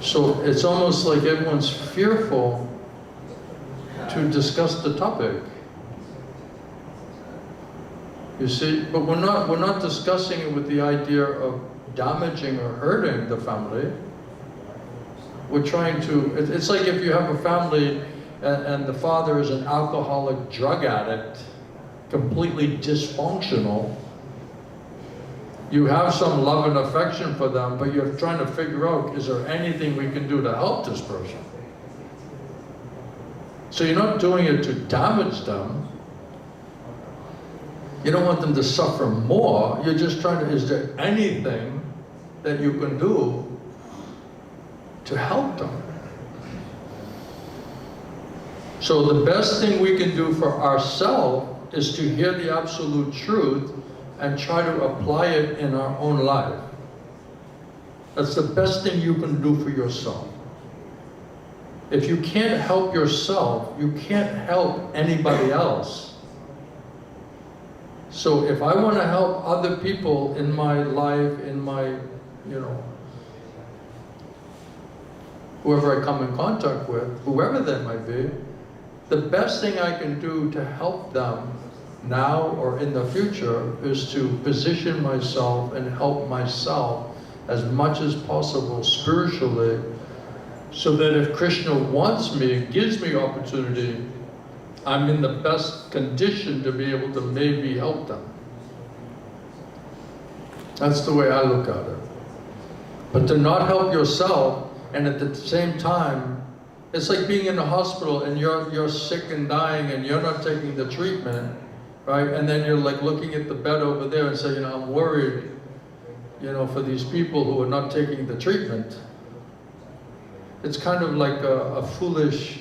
So it's almost like everyone's fearful to discuss the topic. You see, but we're not discussing it with the idea of damaging or hurting the family. We're trying to, it's like if you have a family and the father is an alcoholic drug addict, completely dysfunctional. You have some love and affection for them, but you're trying to figure out, is there anything we can do to help this person? So you're not doing it to damage them. You don't want them to suffer more. You're just trying to, is there anything that you can do to help them? So the best thing we can do for ourselves is to hear the absolute truth and try to apply it in our own life. That's the best thing you can do for yourself. If you can't help yourself, you can't help anybody else. So if I want to help other people in my life, in my, whoever I come in contact with, whoever that might be, the best thing I can do to help them now or in the future is to position myself and help myself as much as possible spiritually, so that if Krishna wants me and gives me opportunity, I'm in the best condition to be able to maybe help them. That's the way I look at it. But to not help yourself, and at the same time, it's like being in the hospital and you're sick and dying and you're not taking the treatment, right? And then you're like looking at the bed over there and saying, I'm worried, for these people who are not taking the treatment. It's kind of like a foolish,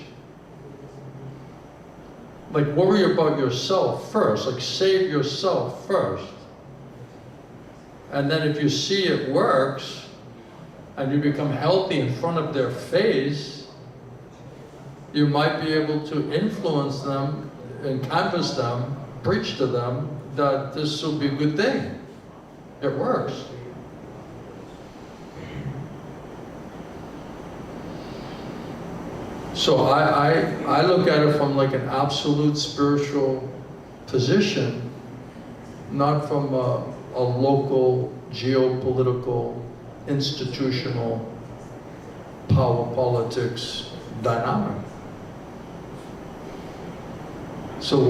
like worry about yourself first, like save yourself first. And then if you see it works, and you become healthy in front of their face, you might be able to influence them and canvas them, preach to them that this will be a good thing. It works. So I look at it from like an absolute spiritual position, not from a local, geopolitical, institutional, power politics dynamic. So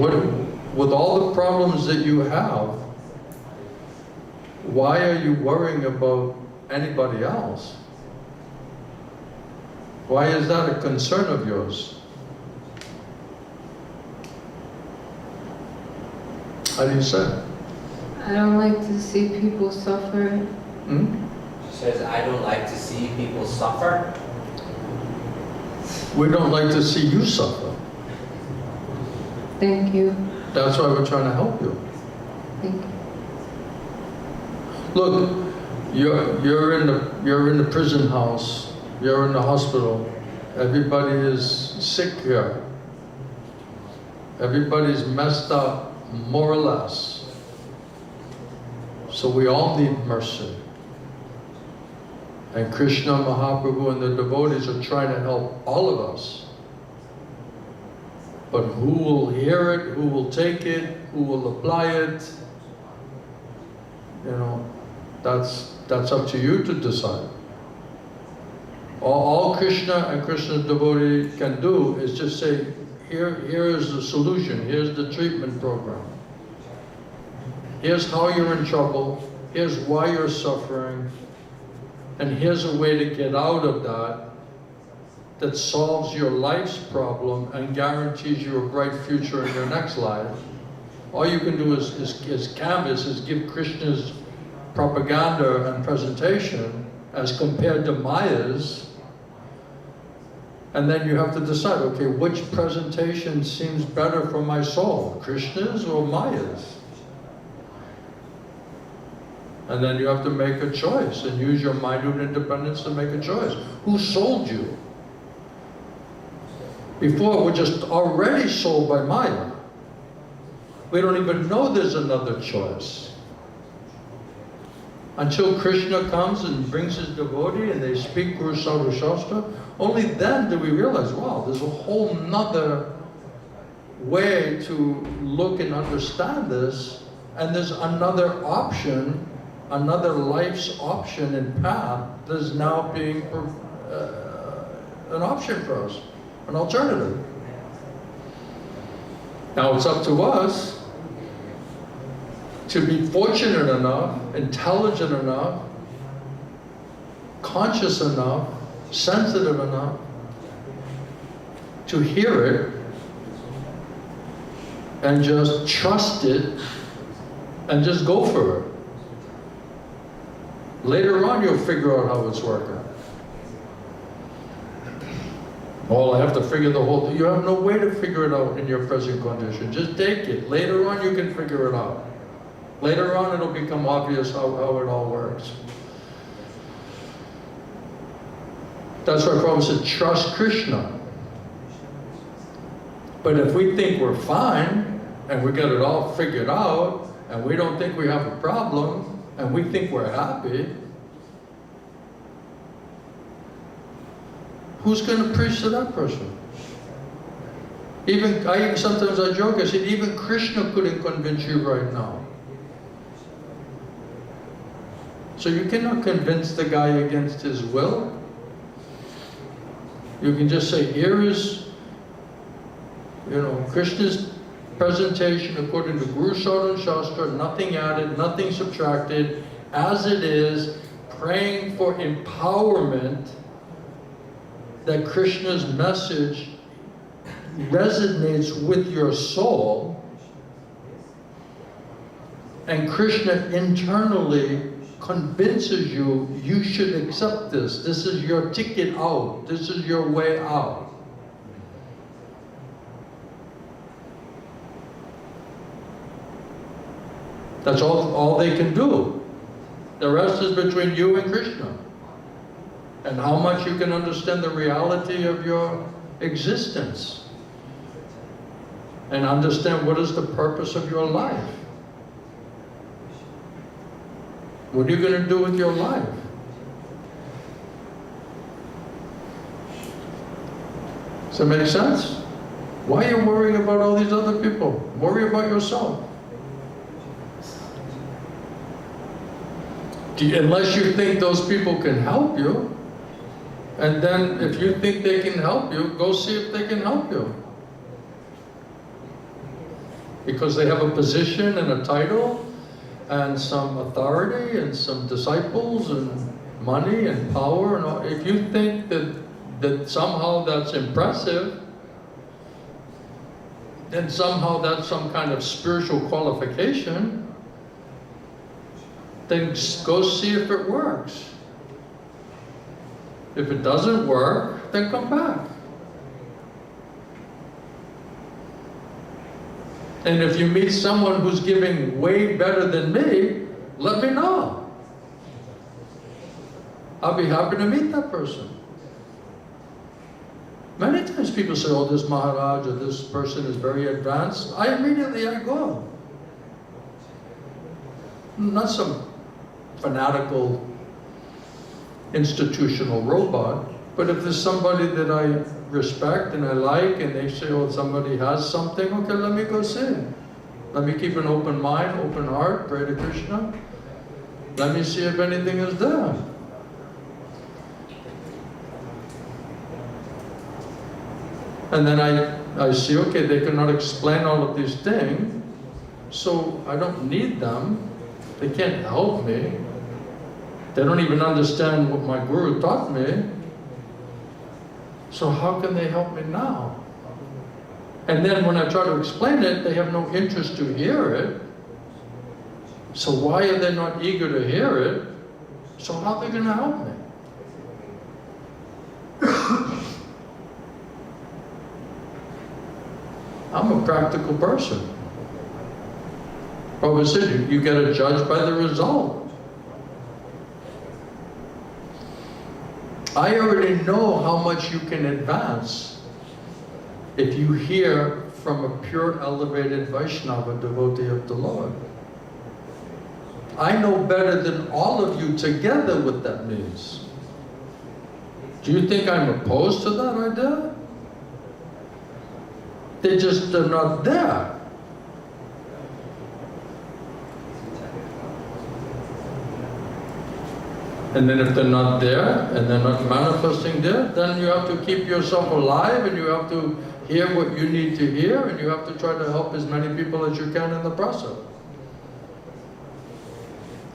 with all the problems that you have, why are you worrying about anybody else? Why is that a concern of yours? How do you say? I don't like to see people suffer. She says, I don't like to see people suffer. We don't like to see you suffer. Thank you. That's why we're trying to help you. Thank you. Look, you're in the prison house. You're in the hospital. Everybody is sick here. Everybody's messed up, more or less. So we all need mercy. And Krishna, Mahaprabhu, and the devotees are trying to help all of us. But who will hear it, who will take it, who will apply it, you know, that's up to you to decide. All Krishna and Krishna's devotee can do is just say, here is the solution, here's the treatment program. Here's how you're in trouble, here's why you're suffering, and here's a way to get out of that solves your life's problem and guarantees you a bright future in your next life. All you can do is canvas, is give Krishna's propaganda and presentation as compared to Maya's, and then you have to decide, okay, which presentation seems better for my soul, Krishna's or Maya's? And then you have to make a choice and use your minute independence to make a choice. Who sold you? Before, we're just already sold by Maya. We don't even know there's another choice. Until Krishna comes and brings his devotee and they speak Guru Sadhu Shastra, only then do we realize, wow, there's a whole nother way to look and understand this, and there's another option, another life's option and path that is now being an option for us, an alternative. Now it's up to us to be fortunate enough, intelligent enough, conscious enough, sensitive enough to hear it and just trust it and just go for it. Later on you'll figure out how it's working. Oh, I have to figure the whole thing. You have no way to figure it out in your present condition. Just take it. Later on you can figure it out. Later on it'll become obvious how it all works. That's why Prabhupada said, trust Krishna. But if we think we're fine, and we got it all figured out, and we don't think we have a problem, and we think we're happy, who's going to preach to that person? Sometimes I joke, I said, even Krishna couldn't convince you right now. So you cannot convince the guy against his will. You can just say, here is, Krishna's presentation according to Guru Sadhu Shastra, nothing added, nothing subtracted, as it is, praying for empowerment, that Krishna's message resonates with your soul, and Krishna internally convinces you, you should accept this. This is your ticket out. This is your way out. That's all they can do. The rest is between you and Krishna. And how much you can understand the reality of your existence. And understand what is the purpose of your life. What are you going to do with your life? Does that make sense? Why are you worrying about all these other people? Worry about yourself. Unless you think those people can help you, and then if you think they can help you, go see if they can help you. Because they have a position and a title, and some authority, and some disciples, and money, and power, and all. If you think that somehow that's impressive, then somehow that's some kind of spiritual qualification, then go see if it works. If it doesn't work, then come back. And if you meet someone who's giving way better than me, let me know. I'll be happy to meet that person. Many times people say, oh, this Maharaja, or this person is very advanced. I go. Not some fanatical institutional robot, but if there's somebody that I respect and I like, and they say, oh, somebody has something, okay, let me go see. Let me keep an open mind, open heart, pray to Krishna. Let me see if anything is there. And then I see, okay, they cannot explain all of these things, so I don't need them. They can't help me. They don't even understand what my guru taught me. So how can they help me now? And then when I try to explain it, they have no interest to hear it. So why are they not eager to hear it? So how are they going to help me? I'm a practical person. Prabhupada said, you get to judge by the result. I already know how much you can advance if you hear from a pure elevated Vaishnava devotee of the Lord. I know better than all of you together what that means. Do you think I'm opposed to that idea? They're not there. And then if they're not there, and they're not manifesting there, then you have to keep yourself alive, and you have to hear what you need to hear, and you have to try to help as many people as you can in the process.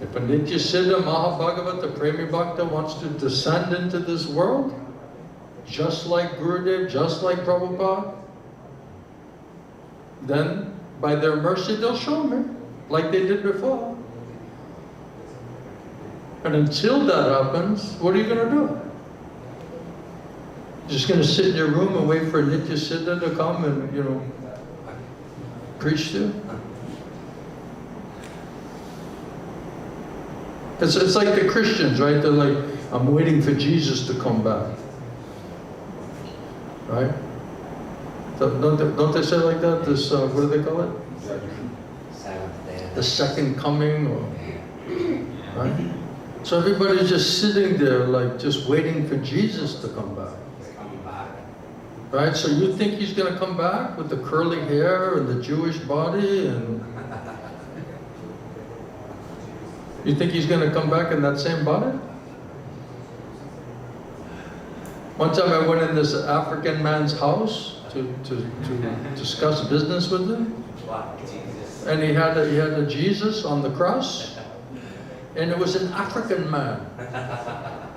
If a Nitya Siddha Mahabhagavat, the Premi Bhakta, wants to descend into this world, just like Gurudev, just like Prabhupada, then by their mercy they'll show me, like they did before. And until that happens, what are you going to do? You're just going to sit in your room and wait for Nitya Siddha to come and, preach to you? It's like the Christians, right? They're like, I'm waiting for Jesus to come back. Right? Don't they say like that? This, what do they call it? The second coming, or, right? So everybody's just sitting there, like, just waiting for Jesus to come back. Right? So you think he's going to come back with the curly hair and the Jewish body, and you think he's going to come back in that same body? One time I went in this African man's house to discuss business with him, and he had a Jesus on the cross, and it was an African man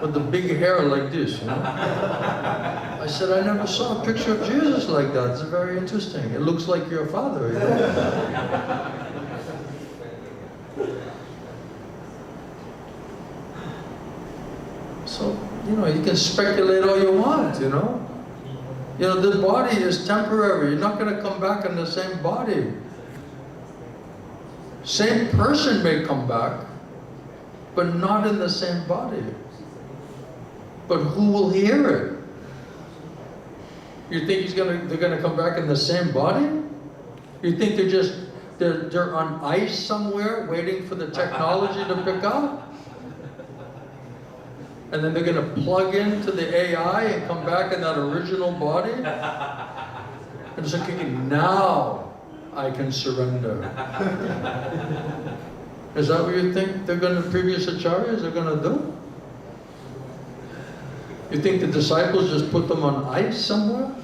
with the big hair like this. I said, I never saw a picture of Jesus like that. It's very interesting. It looks like your father. So, you can speculate all you want, the body is temporary. You're not going to come back in the same body. Same person may come back, but not in the same body. But who will hear it? You think they're going to come back in the same body? You think they're on ice somewhere waiting for the technology to pick up? And then they're going to plug into the AI and come back in that original body? And it's like, okay, now I can surrender. Is that what you think the previous acharyas are going to do? You think the disciples just put them on ice somewhere?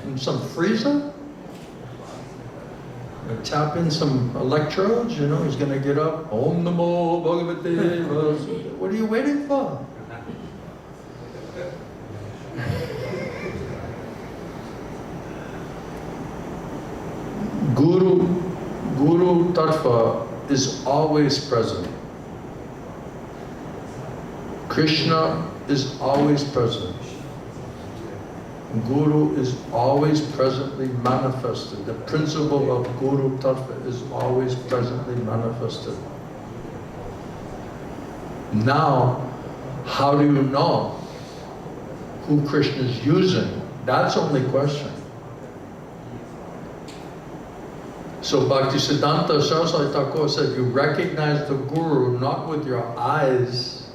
In some freezer? And tap in some electrodes, he's going to get up. Om Namo Bhagavate Vasudevaya. What are you waiting for? Guru Tattva is always present. Krishna is always present. Guru is always presently manifested. The principle of Guru Tattva is always presently manifested. Now, how do you know who Krishna is using? That's the only question. So Bhaktisiddhanta Saraswati Thakur said, you recognize the Guru not with your eyes,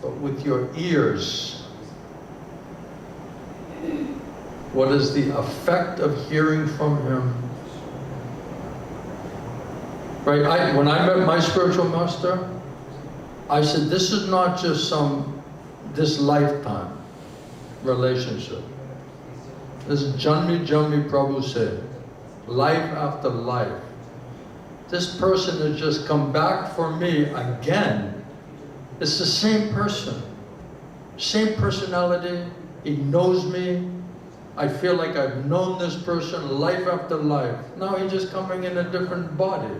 but with your ears. What is the effect of hearing from him? Right, when I met my spiritual master, I said, this is not just this lifetime relationship. This Janmi Janmi Prabhu said, life after life. This person has just come back for me again. It's the same person, same personality. He knows me. I feel like I've known this person life after life. Now he's just coming in a different body.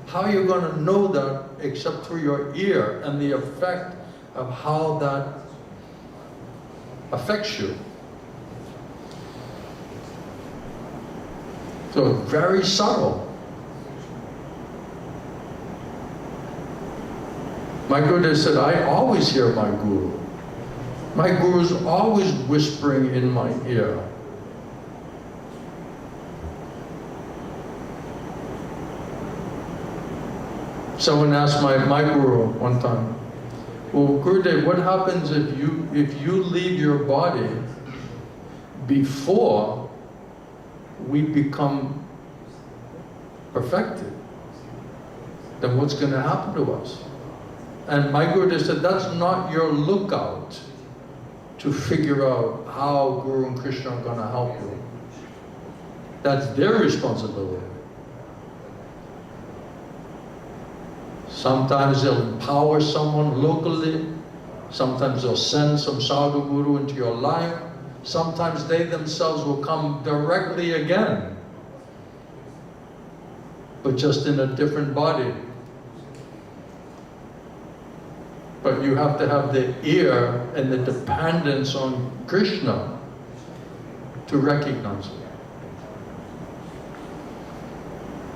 How are you going to know that except through your ear and the effect of how that affects you? So very subtle. My Guru said, I always hear my Guru. My Guru's always whispering in my ear. Someone asked my Guru one time, well, Gurudev, what happens if you leave your body before we become perfected? Then what's going to happen to us? And my Guru said, that's not your lookout to figure out how Guru and Krishna are going to help you. That's their responsibility. Sometimes they'll empower someone locally. Sometimes they'll send some sadhu guru into your life. Sometimes they themselves will come directly again, but just in a different body. But you have to have the ear and the dependence on Krishna to recognize it.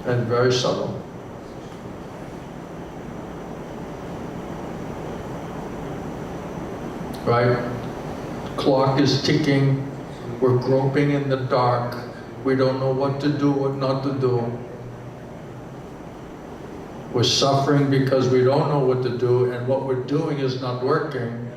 And very subtle. Right? Clock is ticking. We're groping in the dark. We don't know what to do, what not to do. We're suffering because we don't know what to do, and what we're doing is not working.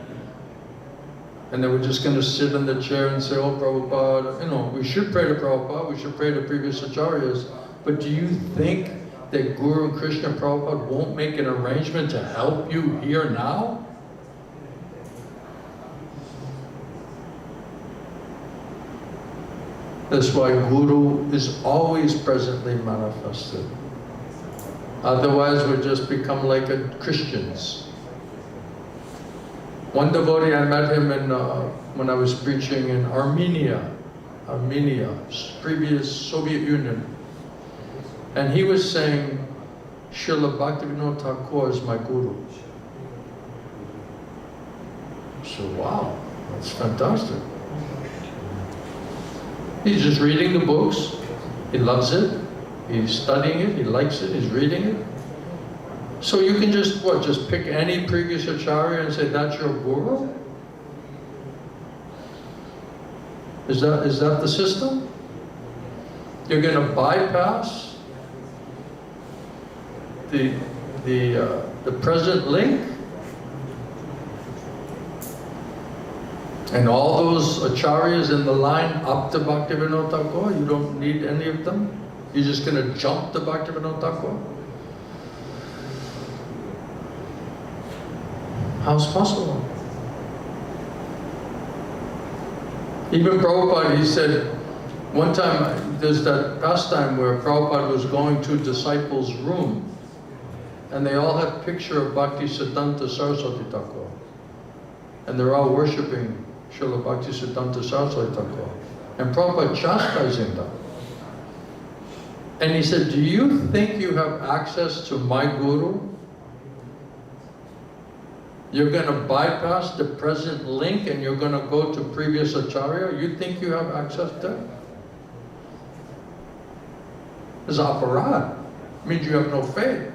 And then we're just going to sit in the chair and say, oh, Prabhupada, you know, we should pray to Prabhupada, we should pray to previous acharyas, but do you think that Guru and Krishna Prabhupada won't make an arrangement to help you here now? That's why Guru is always presently manifested. Otherwise, we just become like Christians. One devotee, I met him when I was preaching in Armenia, previous Soviet Union. And he was saying, Srila Bhaktivinoda Thakur is my Guru. So, wow, that's fantastic. He's just reading the books. He loves it. He's studying it. He likes it. He's reading it. So you can just, just pick any previous acharya and say, that's your Guru? Is that the system? You're going to bypass the present link? And all those acharyas in the line up to Bhaktivinoda Thakur, you don't need any of them? You're just going to jump to Bhaktivinoda Thakur? How's possible? Even Prabhupada, he said, one time, there's that pastime where Prabhupada was going to disciples' room, and they all had a picture of Bhakti Siddhanta Saraswati Thakur. And they're all worshipping Srila Bhakti Siddhanta Saraswati Thakur. And Prabhupada chastising them. And he said, do you think you have access to my Guru? You're going to bypass the present link and you're going to go to previous acharya? You think you have access to it? It's aparad. It means you have no faith.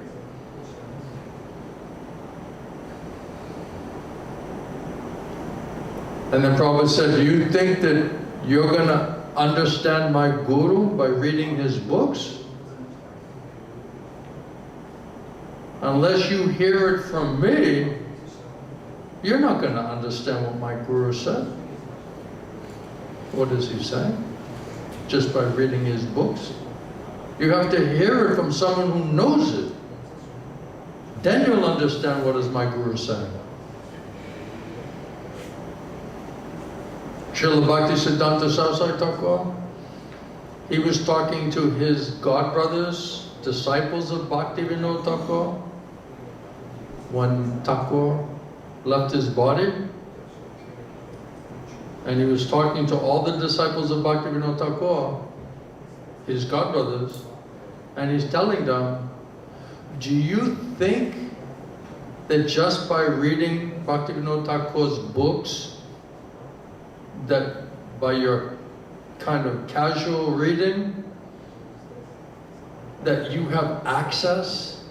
And then Prabhupada said, do you think that you're going to understand my Guru by reading his books? Unless you hear it from me, you're not going to understand what my Guru said. What is he saying? Just by reading his books? You have to hear it from someone who knows it. Then you'll understand what is my Guru saying. Srila Bhaktisiddhanta Saraswati Thakur, he was talking to his godbrothers, disciples of Bhaktivinoda Thakur, when Thakur left his body. And he was talking to all the disciples of Bhaktivinoda Thakur, his godbrothers, and he's telling them, do you think that just by reading Bhaktivinoda Thakur's books, that by your kind of casual reading, that you have access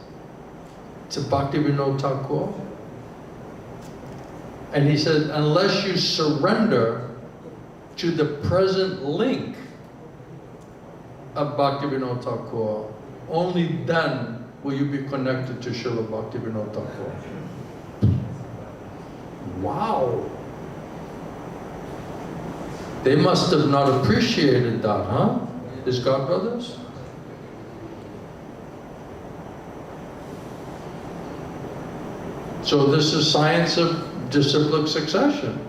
to Bhaktivinoda Thakur? And he said, unless you surrender to the present link of Bhaktivinoda Thakur, only then will you be connected to Srila Bhaktivinoda Thakur. Wow! They must have not appreciated that, huh? His godbrothers? So this is science of disciplic succession.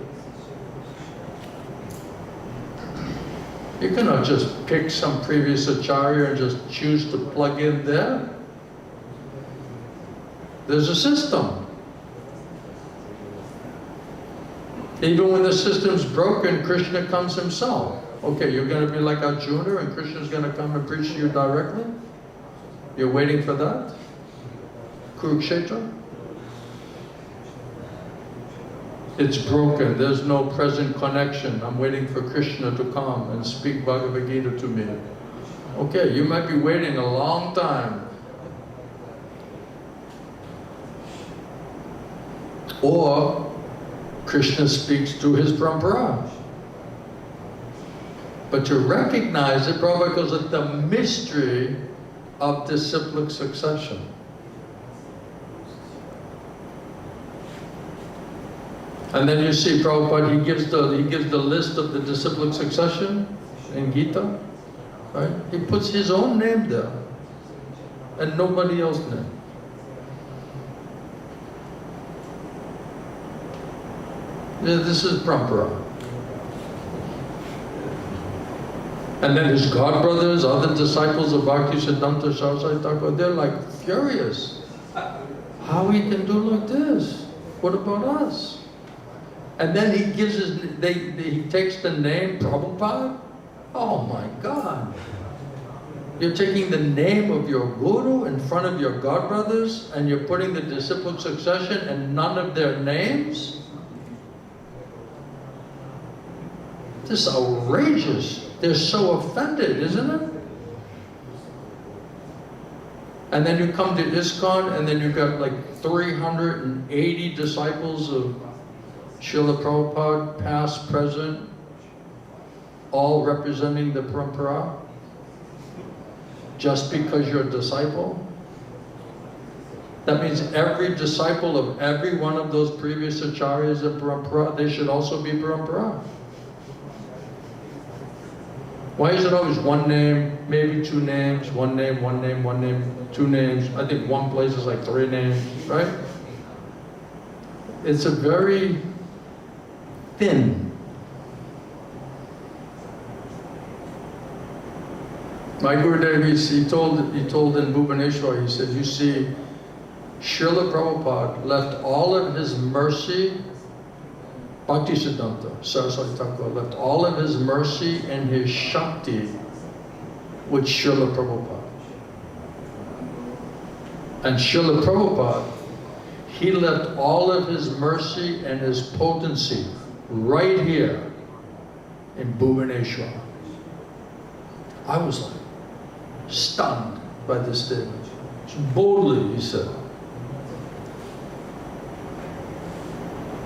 You cannot just pick some previous acharya and just choose to plug in there. There's a system. Even when the system's broken, Krishna comes himself. Okay, you're going to be like Arjuna and Krishna's going to come and preach to you directly? You're waiting for that? Kurukshetra? It's broken. There's no present connection. I'm waiting for Krishna to come and speak Bhagavad Gita to me. Okay, you might be waiting a long time. Or Krishna speaks through his parampara. But to recognize it, Prabhupada calls it the mystery of disciplic succession. And then you see Prabhupada, he gives the list of the disciplic succession in Gita, right? He puts his own name there and nobody else's name. Yeah, this is parampara. And then his godbrothers, other disciples of Bhaktisiddhanta Saraswati Thakur, they're like furious. How he can do like this? What about us? And then he gives he takes the name Prabhupada. Oh my God. You're taking the name of your guru in front of your godbrothers and you're putting the disciplic succession and none of their names? This is outrageous. They're so offended, isn't it? And then you come to ISKCON and then you've got like 380 disciples of Srila Prabhupada, past, present, all representing the parampara, just because you're a disciple. That means every disciple of every one of those previous acharyas of parampara, they should also be parampara. Why is it always one name, maybe two names, one name, one name, one name, two names? I think one place is like 3 names, right? It's a very thin. My Gurudev, he told in Bhubaneswar, he said, you see, Srila Prabhupada left all of his mercy, Bhaktisiddhanta Saraswati Thakur left all of his mercy and his Shakti with Srila Prabhupada. And Srila Prabhupada, he left all of his mercy and his potency right here in Bhubaneswar. I was like stunned by this statement. Boldly, he said.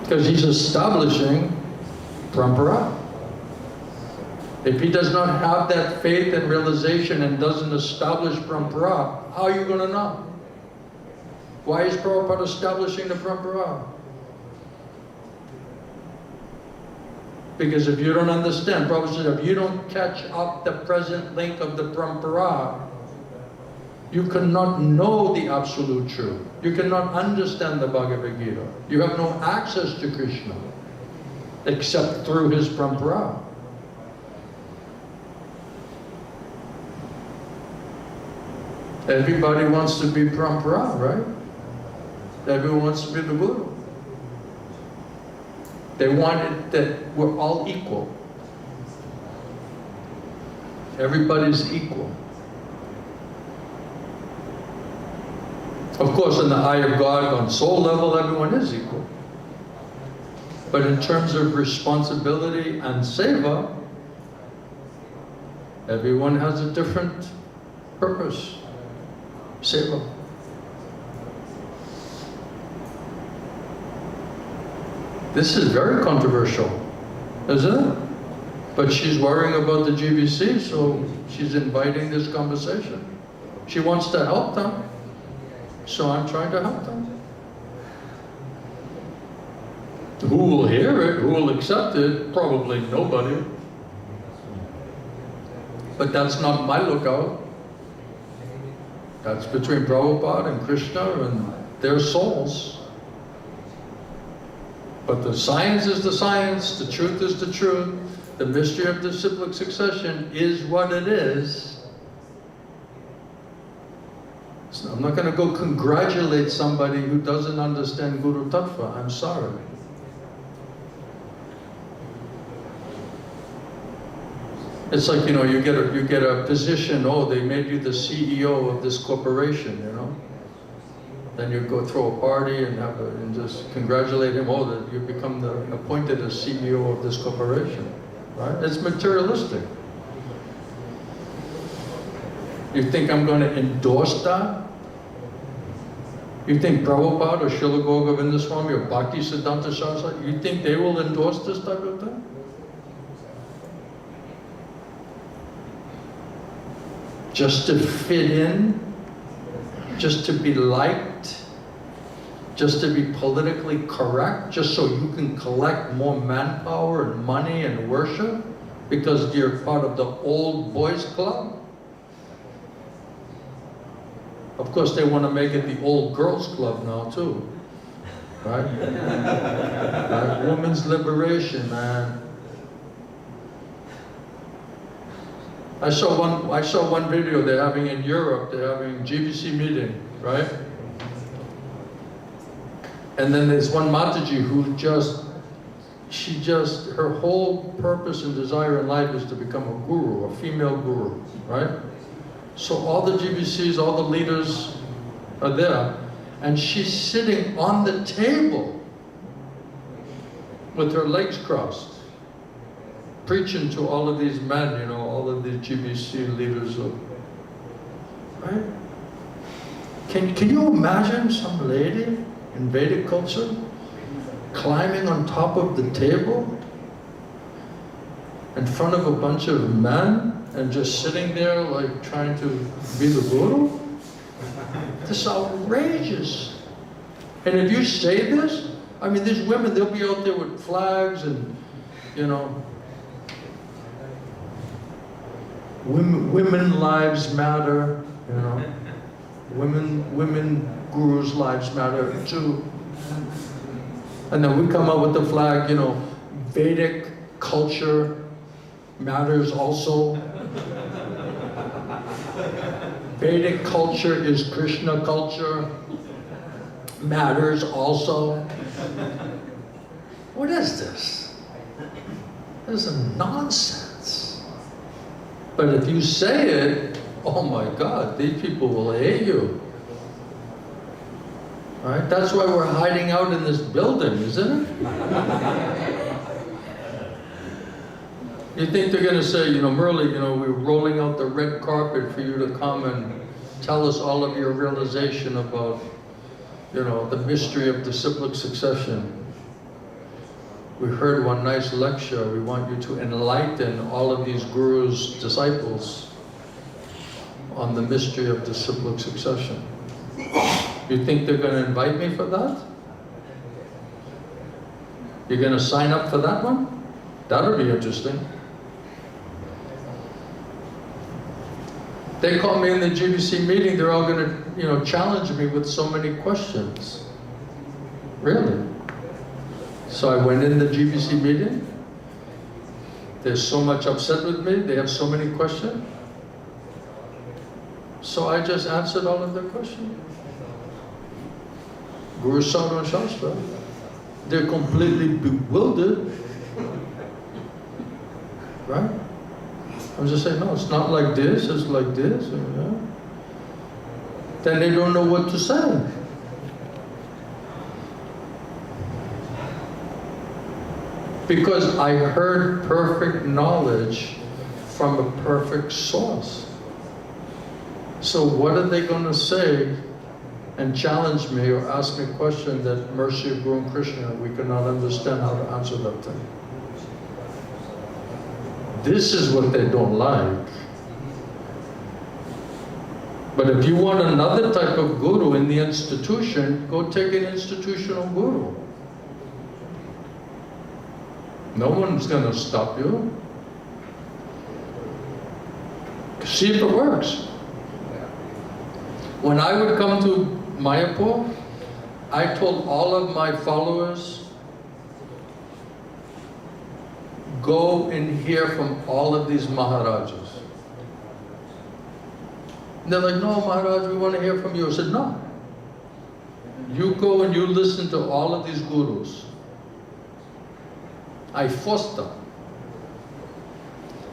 Because he's establishing parampara. If he does not have that faith and realization and doesn't establish parampara, how are you going to know? Why is Prabhupada establishing the parampara? Because if you don't understand, Prabhupada said, if you don't catch up the present link of the parampara, You cannot know the absolute truth. You cannot understand the Bhagavad Gita. You have no access to Krishna except through his parampara. Everybody wants to be parampara, right? Everyone wants to be the Guru. They want it that we're all equal. Everybody's equal. Of course, in the eye of God, on soul level, everyone is equal. But in terms of responsibility and seva, everyone has a different purpose. Seva. This is very controversial, isn't it? But she's worrying about the GBC, so she's inviting this conversation. She wants to help them, so I'm trying to help them. Who will hear it, who will accept it? Probably nobody. But that's not my lookout. That's between Prabhupada and Krishna and their souls. But the science is the science, the truth is the truth. The mystery of disciplic succession is what it is. So I'm not going to go congratulate somebody who doesn't understand Guru Tattva. I'm sorry. It's like, you know, you get a position, oh, they made you the CEO of this corporation, you know. Then you go throw a party and just congratulate him, oh, that you become appointed as CEO of this corporation, right? It's materialistic. You think I'm going to endorse that? You think Prabhupada or Srila Govinda Swami or Bhakti Siddhanta Saraswati, you think they will endorse this type of thing? Just to fit in, just to be liked, just to be politically correct, just so you can collect more manpower and money and worship because you're part of the old boys club? Of course, they want to make it the old girls club now too, right? Like women's liberation, man. I saw one video they're having in Europe. They're having GBC meeting, right? And then there's one Mataji who her whole purpose and desire in life is to become a guru, a female guru, right? So all the GBCs, all the leaders are there, and she's sitting on the table with her legs crossed, preaching to all of these men, you know, all of these GBC leaders, right? Can you imagine some lady in Vedic culture climbing on top of the table in front of a bunch of men and just sitting there like trying to be the guru? This is outrageous. And if you say this, I mean, these women, they'll be out there with flags and, you know, women lives matter, you know. Women gurus' lives matter too. And then we come up with the flag, you know, Vedic culture matters also. Vedic culture is Krishna culture, matters also. What is this? This is nonsense. But if you say it, oh my God, these people will hate you. Right? That's why we're hiding out in this building, isn't it? You think they're going to say, you know, Murali, you know, we're rolling out the red carpet for you to come and tell us all of your realization about, you know, the mystery of disciplic succession. We heard one nice lecture. We want you to enlighten all of these gurus' disciples on the mystery of disciplic succession. You think they're going to invite me for that? You're going to sign up for that one? That'll be interesting. They call me in the GBC meeting, they're all going to, challenge me with so many questions. Really? So I went in the GBC meeting. They're so much upset with me. They have so many questions. So I just answered all of their questions. Guru Sadhu and Shastra. They're completely bewildered. Right? I'm just saying, no, it's not like this, it's like this. Then they don't know what to say. Because I heard perfect knowledge from a perfect source. So what are they going to say and challenge me or ask me a question that mercy of Guru and Krishna, we cannot understand how to answer that thing? This is what they don't like. But if you want another type of guru in the institution, go take an institutional guru. No one's going to stop you. See if it works. When I would come to Mayapur, I told all of my followers, go and hear from all of these Maharajas. And they're like, no, Maharaj, we want to hear from you. I said, no. You go and you listen to all of these gurus. I forced them.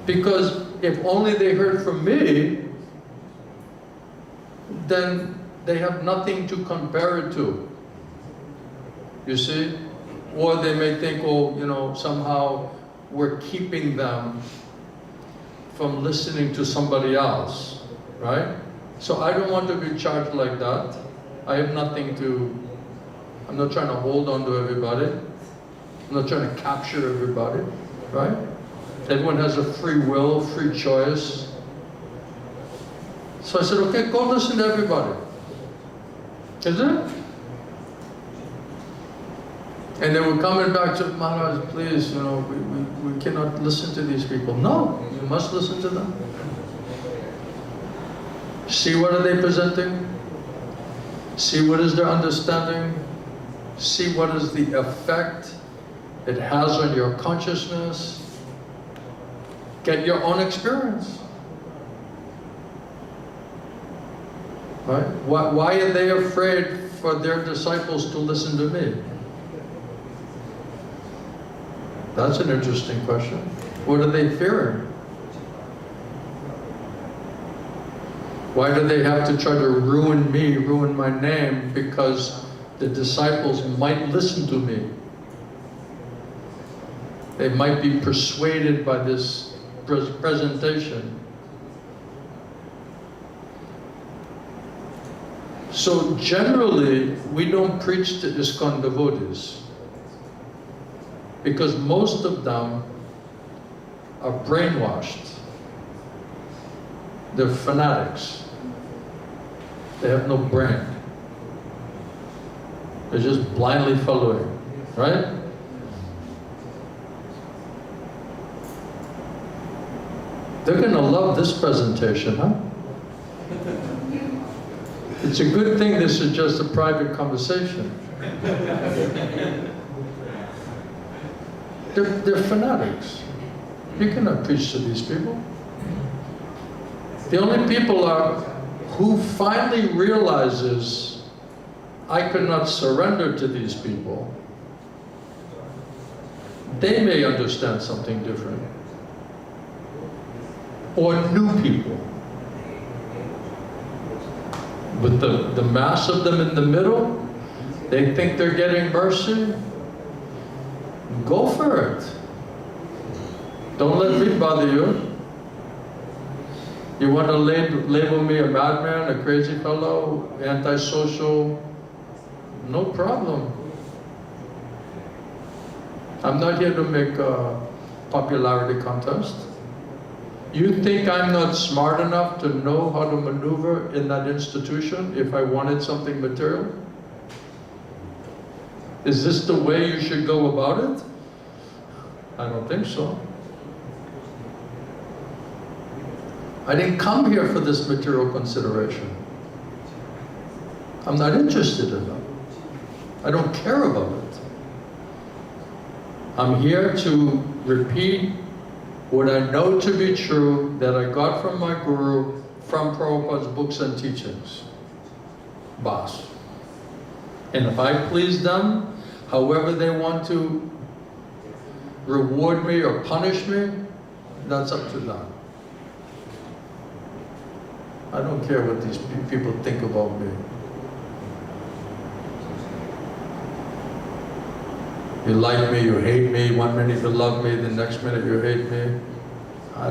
Because if only they heard from me, then they have nothing to compare it to. You see? Or they may think, oh, somehow we're keeping them from listening to somebody else, right? So I don't want to be charged like that. I have nothing to, I'm not trying to hold on to everybody. I'm not trying to capture everybody, right? Everyone has a free will, free choice. So I said, okay, go listen to everybody. Is it? And they were coming back to Maharaj, please, we cannot listen to these people. No, you must listen to them. See what are they presenting? See what is their understanding? See what is the effect it has on your consciousness. Get your own experience. Right? Why are they afraid for their disciples to listen to me? That's an interesting question. What are they fearing? Why do they have to try to ruin me, ruin my name, because the disciples might listen to me? They might be persuaded by this presentation. So generally, we don't preach to ISKCON devotees, because most of them are brainwashed. They're fanatics. They have no brain. They're just blindly following, right? They're going to love this presentation, huh? It's a good thing this is just a private conversation. They're fanatics. You cannot preach to these people. The only people are who finally realizes, I could not surrender to these people. They may understand something different. Or new people. But the mass of them in the middle, they think they're getting mercy. Go for it. Don't let me bother you. You want to label me a madman, a crazy fellow, antisocial? No problem. I'm not here to make a popularity contest. You think I'm not smart enough to know how to maneuver in that institution if I wanted something material? Is this the way you should go about it? I don't think so. I didn't come here for this material consideration. I'm not interested in it. I don't care about it. I'm here to repeat what I know to be true that I got from my Guru, from Prabhupada's books and teachings. Bas. And if I please them, however they want to reward me or punish me, that's up to them. I don't care what these people think about me. You like me, you hate me, 1 minute you love me, the next minute you hate me. I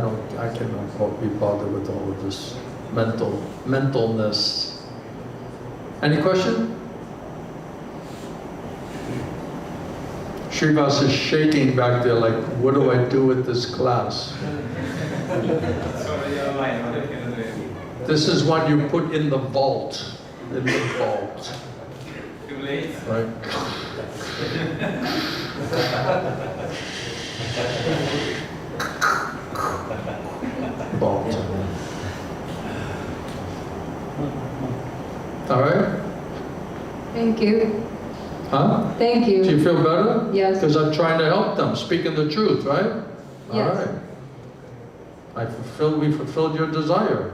cannot be bothered with all of this mentalness. Any question? Srivas is shaking back there like, what do I do with this class? This is what you put in the vault. In the vault. Too late. Right? Vault. All right? Thank you. Huh? Thank Do you. you feel better? Yes. Because I'm trying to help them, speaking the truth, right? Yes. All right. We fulfilled your desire.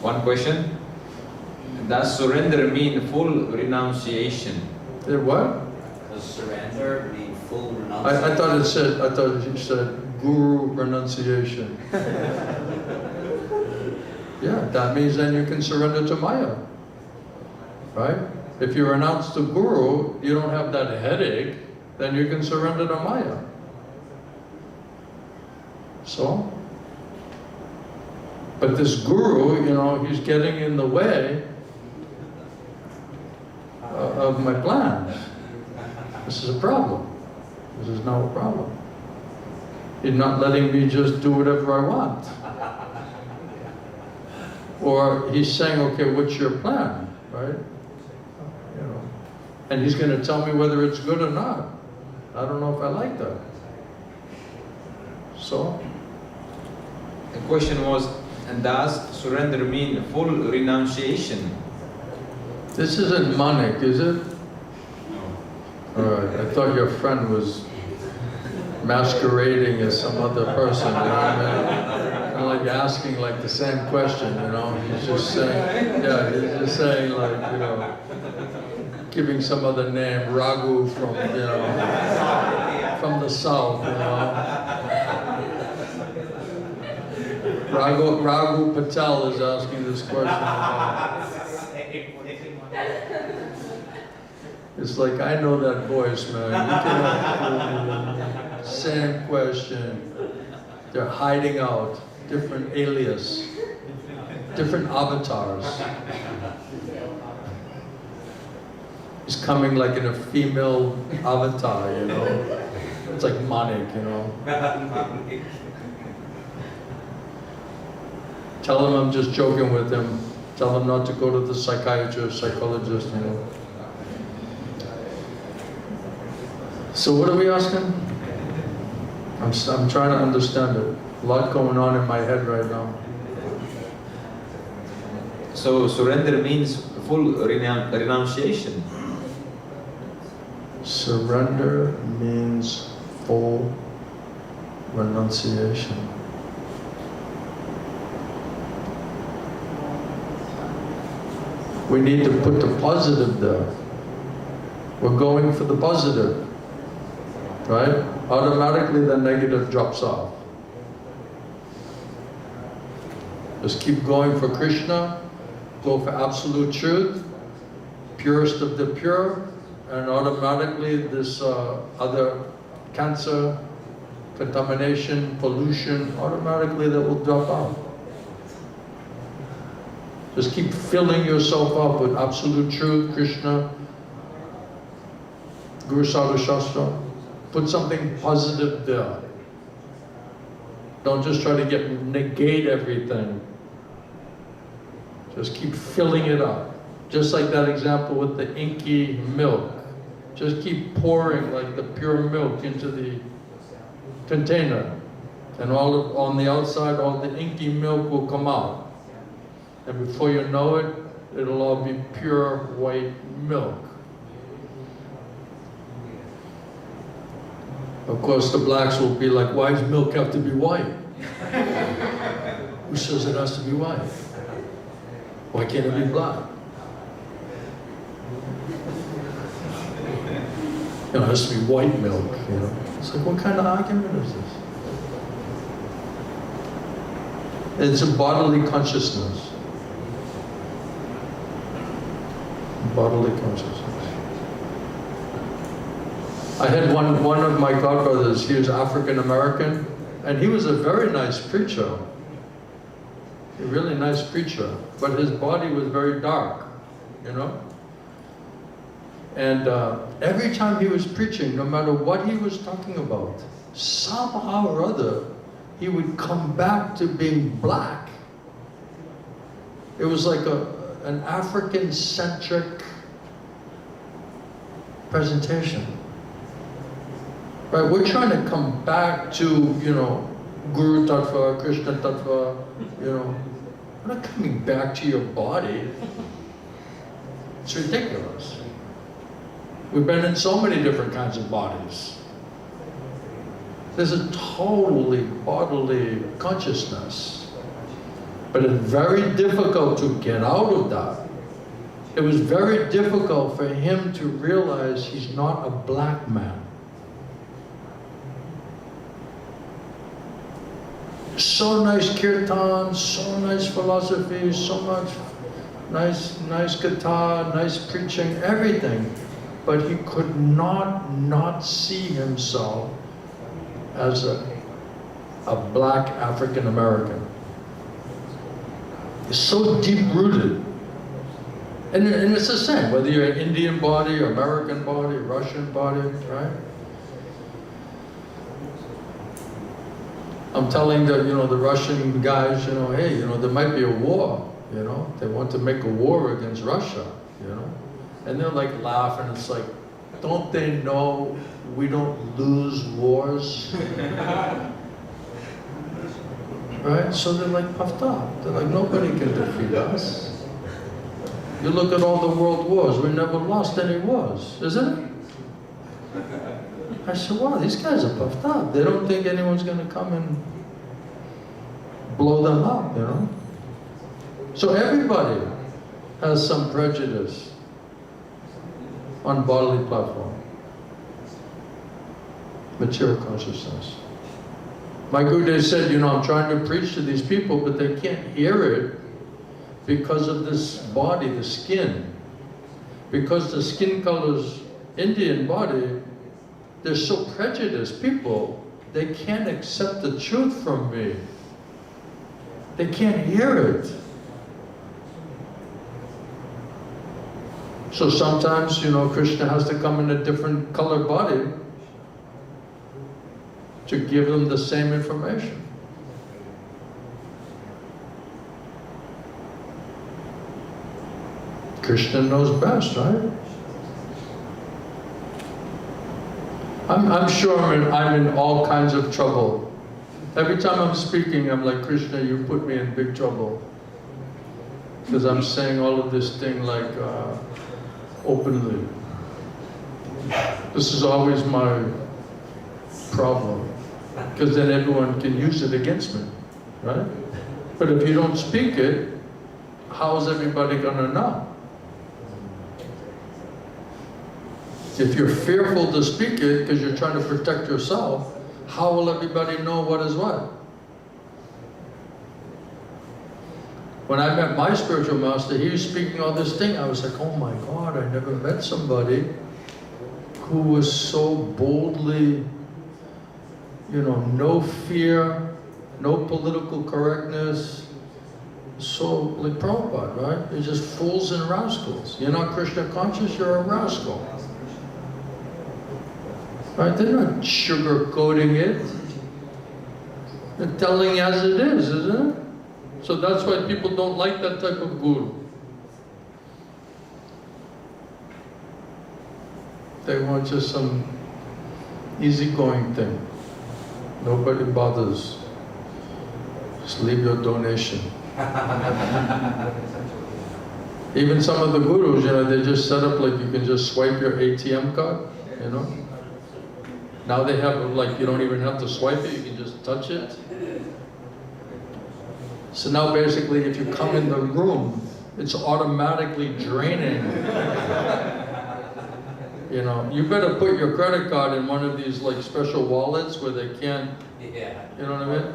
One question. Does surrender mean full renunciation? What? Does surrender mean full I renunciation? thought you said Guru renunciation. Yeah, that means then you can surrender to Maya. Right? If you renounce to Guru, you don't have that headache, then you can surrender to Maya. So? But this Guru, he's getting in the way of my plans. This is a problem. This is now a problem. He's not letting me just do whatever I want. Or he's saying, okay, what's your plan, right? And he's going to tell me whether it's good or not. I don't know if I like that. So? The question was, and does surrender mean full renunciation? This isn't Manik, is it? All right, I thought your friend was masquerading as some other person, you know what I mean? Kind of like asking like the same question, He's just saying, he's just saying like, giving some other name, Raghu from, from the south, Raghu Patel is asking this question. It's like, I know that voice, man. You cannot, same question. They're hiding out, different alias, different avatars. He's coming like in a female avatar, It's like Manik, Tell him I'm just joking with him. Tell him not to go to the psychiatrist, psychologist, So what are we asking? I'm trying to understand it. A lot going on in my head right now. So surrender means full renunciation. Surrender means full renunciation. We need to put the positive there. We're going for the positive. Right? Automatically the negative drops off. Just keep going for Krishna, go for absolute truth, purest of the pure, and automatically this other cancer, contamination, pollution, automatically that will drop out. Just keep filling yourself up with absolute truth, Krishna, Guru Sadhu Shastra. Put something positive there. Don't just try to negate everything. Just keep filling it up. Just like that example with the inky milk. Just keep pouring like the pure milk into the container. And on the outside, all the inky milk will come out. And before you know it, it'll all be pure white milk. Of course, the blacks will be like, why does milk have to be white? Who says it has to be white? Why can't it be black? You know, it has to be white milk, you know. It's like, what kind of argument is this? It's a bodily consciousness. Bodily consciousness. I had one of my godbrothers, he was African American, and he was a very nice preacher. A really nice preacher, but his body was very dark, you know? And every time he was preaching, no matter what he was talking about, somehow or other, he would come back to being black. It was like an African-centric presentation. Right, we're trying to come back to, you know, Guru Tattva, Krishna Tattva, you know. We're not coming back to your body. It's ridiculous. We've been in so many different kinds of bodies. There's a totally bodily consciousness. But it's very difficult to get out of that. It was very difficult for him to realize he's not a black man. So nice kirtan, so nice philosophy, so much nice katha, nice preaching, everything. But he could not see himself as a black African American. It's so deep-rooted. And it's the same, whether you're an Indian body, American body, Russian body, right? I'm telling the Russian guys, hey, there might be a war, They want to make a war against Russia, And they're like laughing, it's like, don't they know we don't lose wars? Right? So they're like puffed up. They're like, nobody can defeat us. You look at all the world wars, we never lost any wars, isn't it? I said, wow, these guys are puffed up. They don't think anyone's going to come and blow them up, So everybody has some prejudice on bodily platform. Material consciousness. My Guru said, I'm trying to preach to these people, but they can't hear it because of this body, the skin. Because the skin color's Indian body, they're so prejudiced people, they can't accept the truth from me. They can't hear it. So sometimes, Krishna has to come in a different color body to give them the same information. Krishna knows best, right? I'm sure I'm in all kinds of trouble. Every time I'm speaking, I'm like, Krishna, you put me in big trouble. Because I'm saying all of this thing like openly. This is always my problem. Because then everyone can use it against me, right? But if you don't speak it, how is everybody going to know? If you're fearful to speak it because you're trying to protect yourself, how will everybody know what is what? When I met my spiritual master, he was speaking all this thing. I was like, oh my God, I never met somebody who was so boldly, no fear, no political correctness. So, like Prabhupada, right? They're just fools and rascals. You're not Krishna conscious, you're a rascal. Right? They're not sugarcoating it. They're telling as it is, isn't it? So that's why people don't like that type of guru. They want just some easygoing thing. Nobody bothers. Just leave your donation. Even some of the gurus, they just set up like you can just swipe your ATM card, Now they have like, you don't even have to swipe it, you can just touch it. So now basically if you come in the room, it's automatically draining. You better put your credit card in one of these like special wallets where they can't, you know what I mean?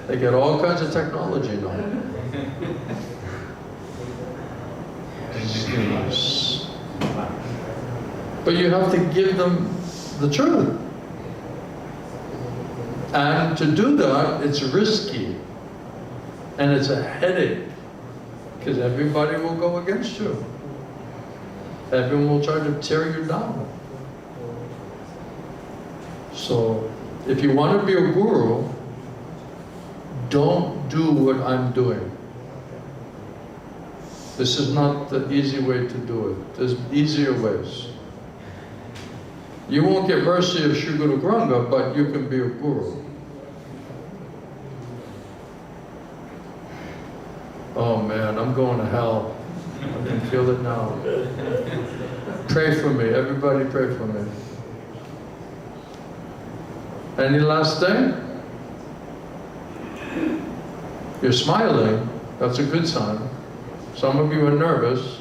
They get all kinds of technology now. Yes. But you have to give them the truth. And to do that, it's risky. And it's a headache. Because everybody will go against you. Everyone will try to tear you down. So, if you want to be a guru, don't do what I'm doing. This is not the easy way to do it. There's easier ways. You won't get mercy of Sri Guru Granga, but you can be a guru. Oh man, I'm going to hell. I can feel it now. Pray for me. Everybody pray for me. Any last thing? You're smiling. That's a good sign. Some of you are nervous.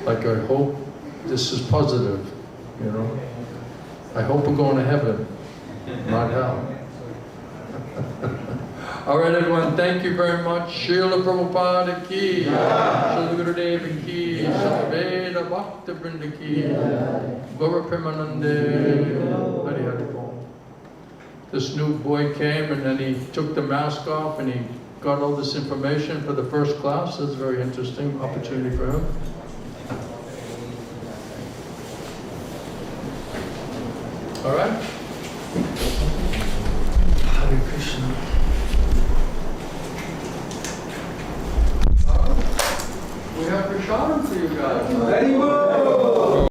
Like, I hope this is positive, I hope we're going to heaven, not hell. All right, everyone, thank you very much. Srila Prabhupada ki, Srila Gurudev ki, Srila Veda Bhakta Vrinda ki, Guru Premanande, Hari Hari. This new boy came and then he took the mask off and he got all this information for the first class. That's a very interesting opportunity for him. All right? Hare Krishna. We have prasadam for you guys.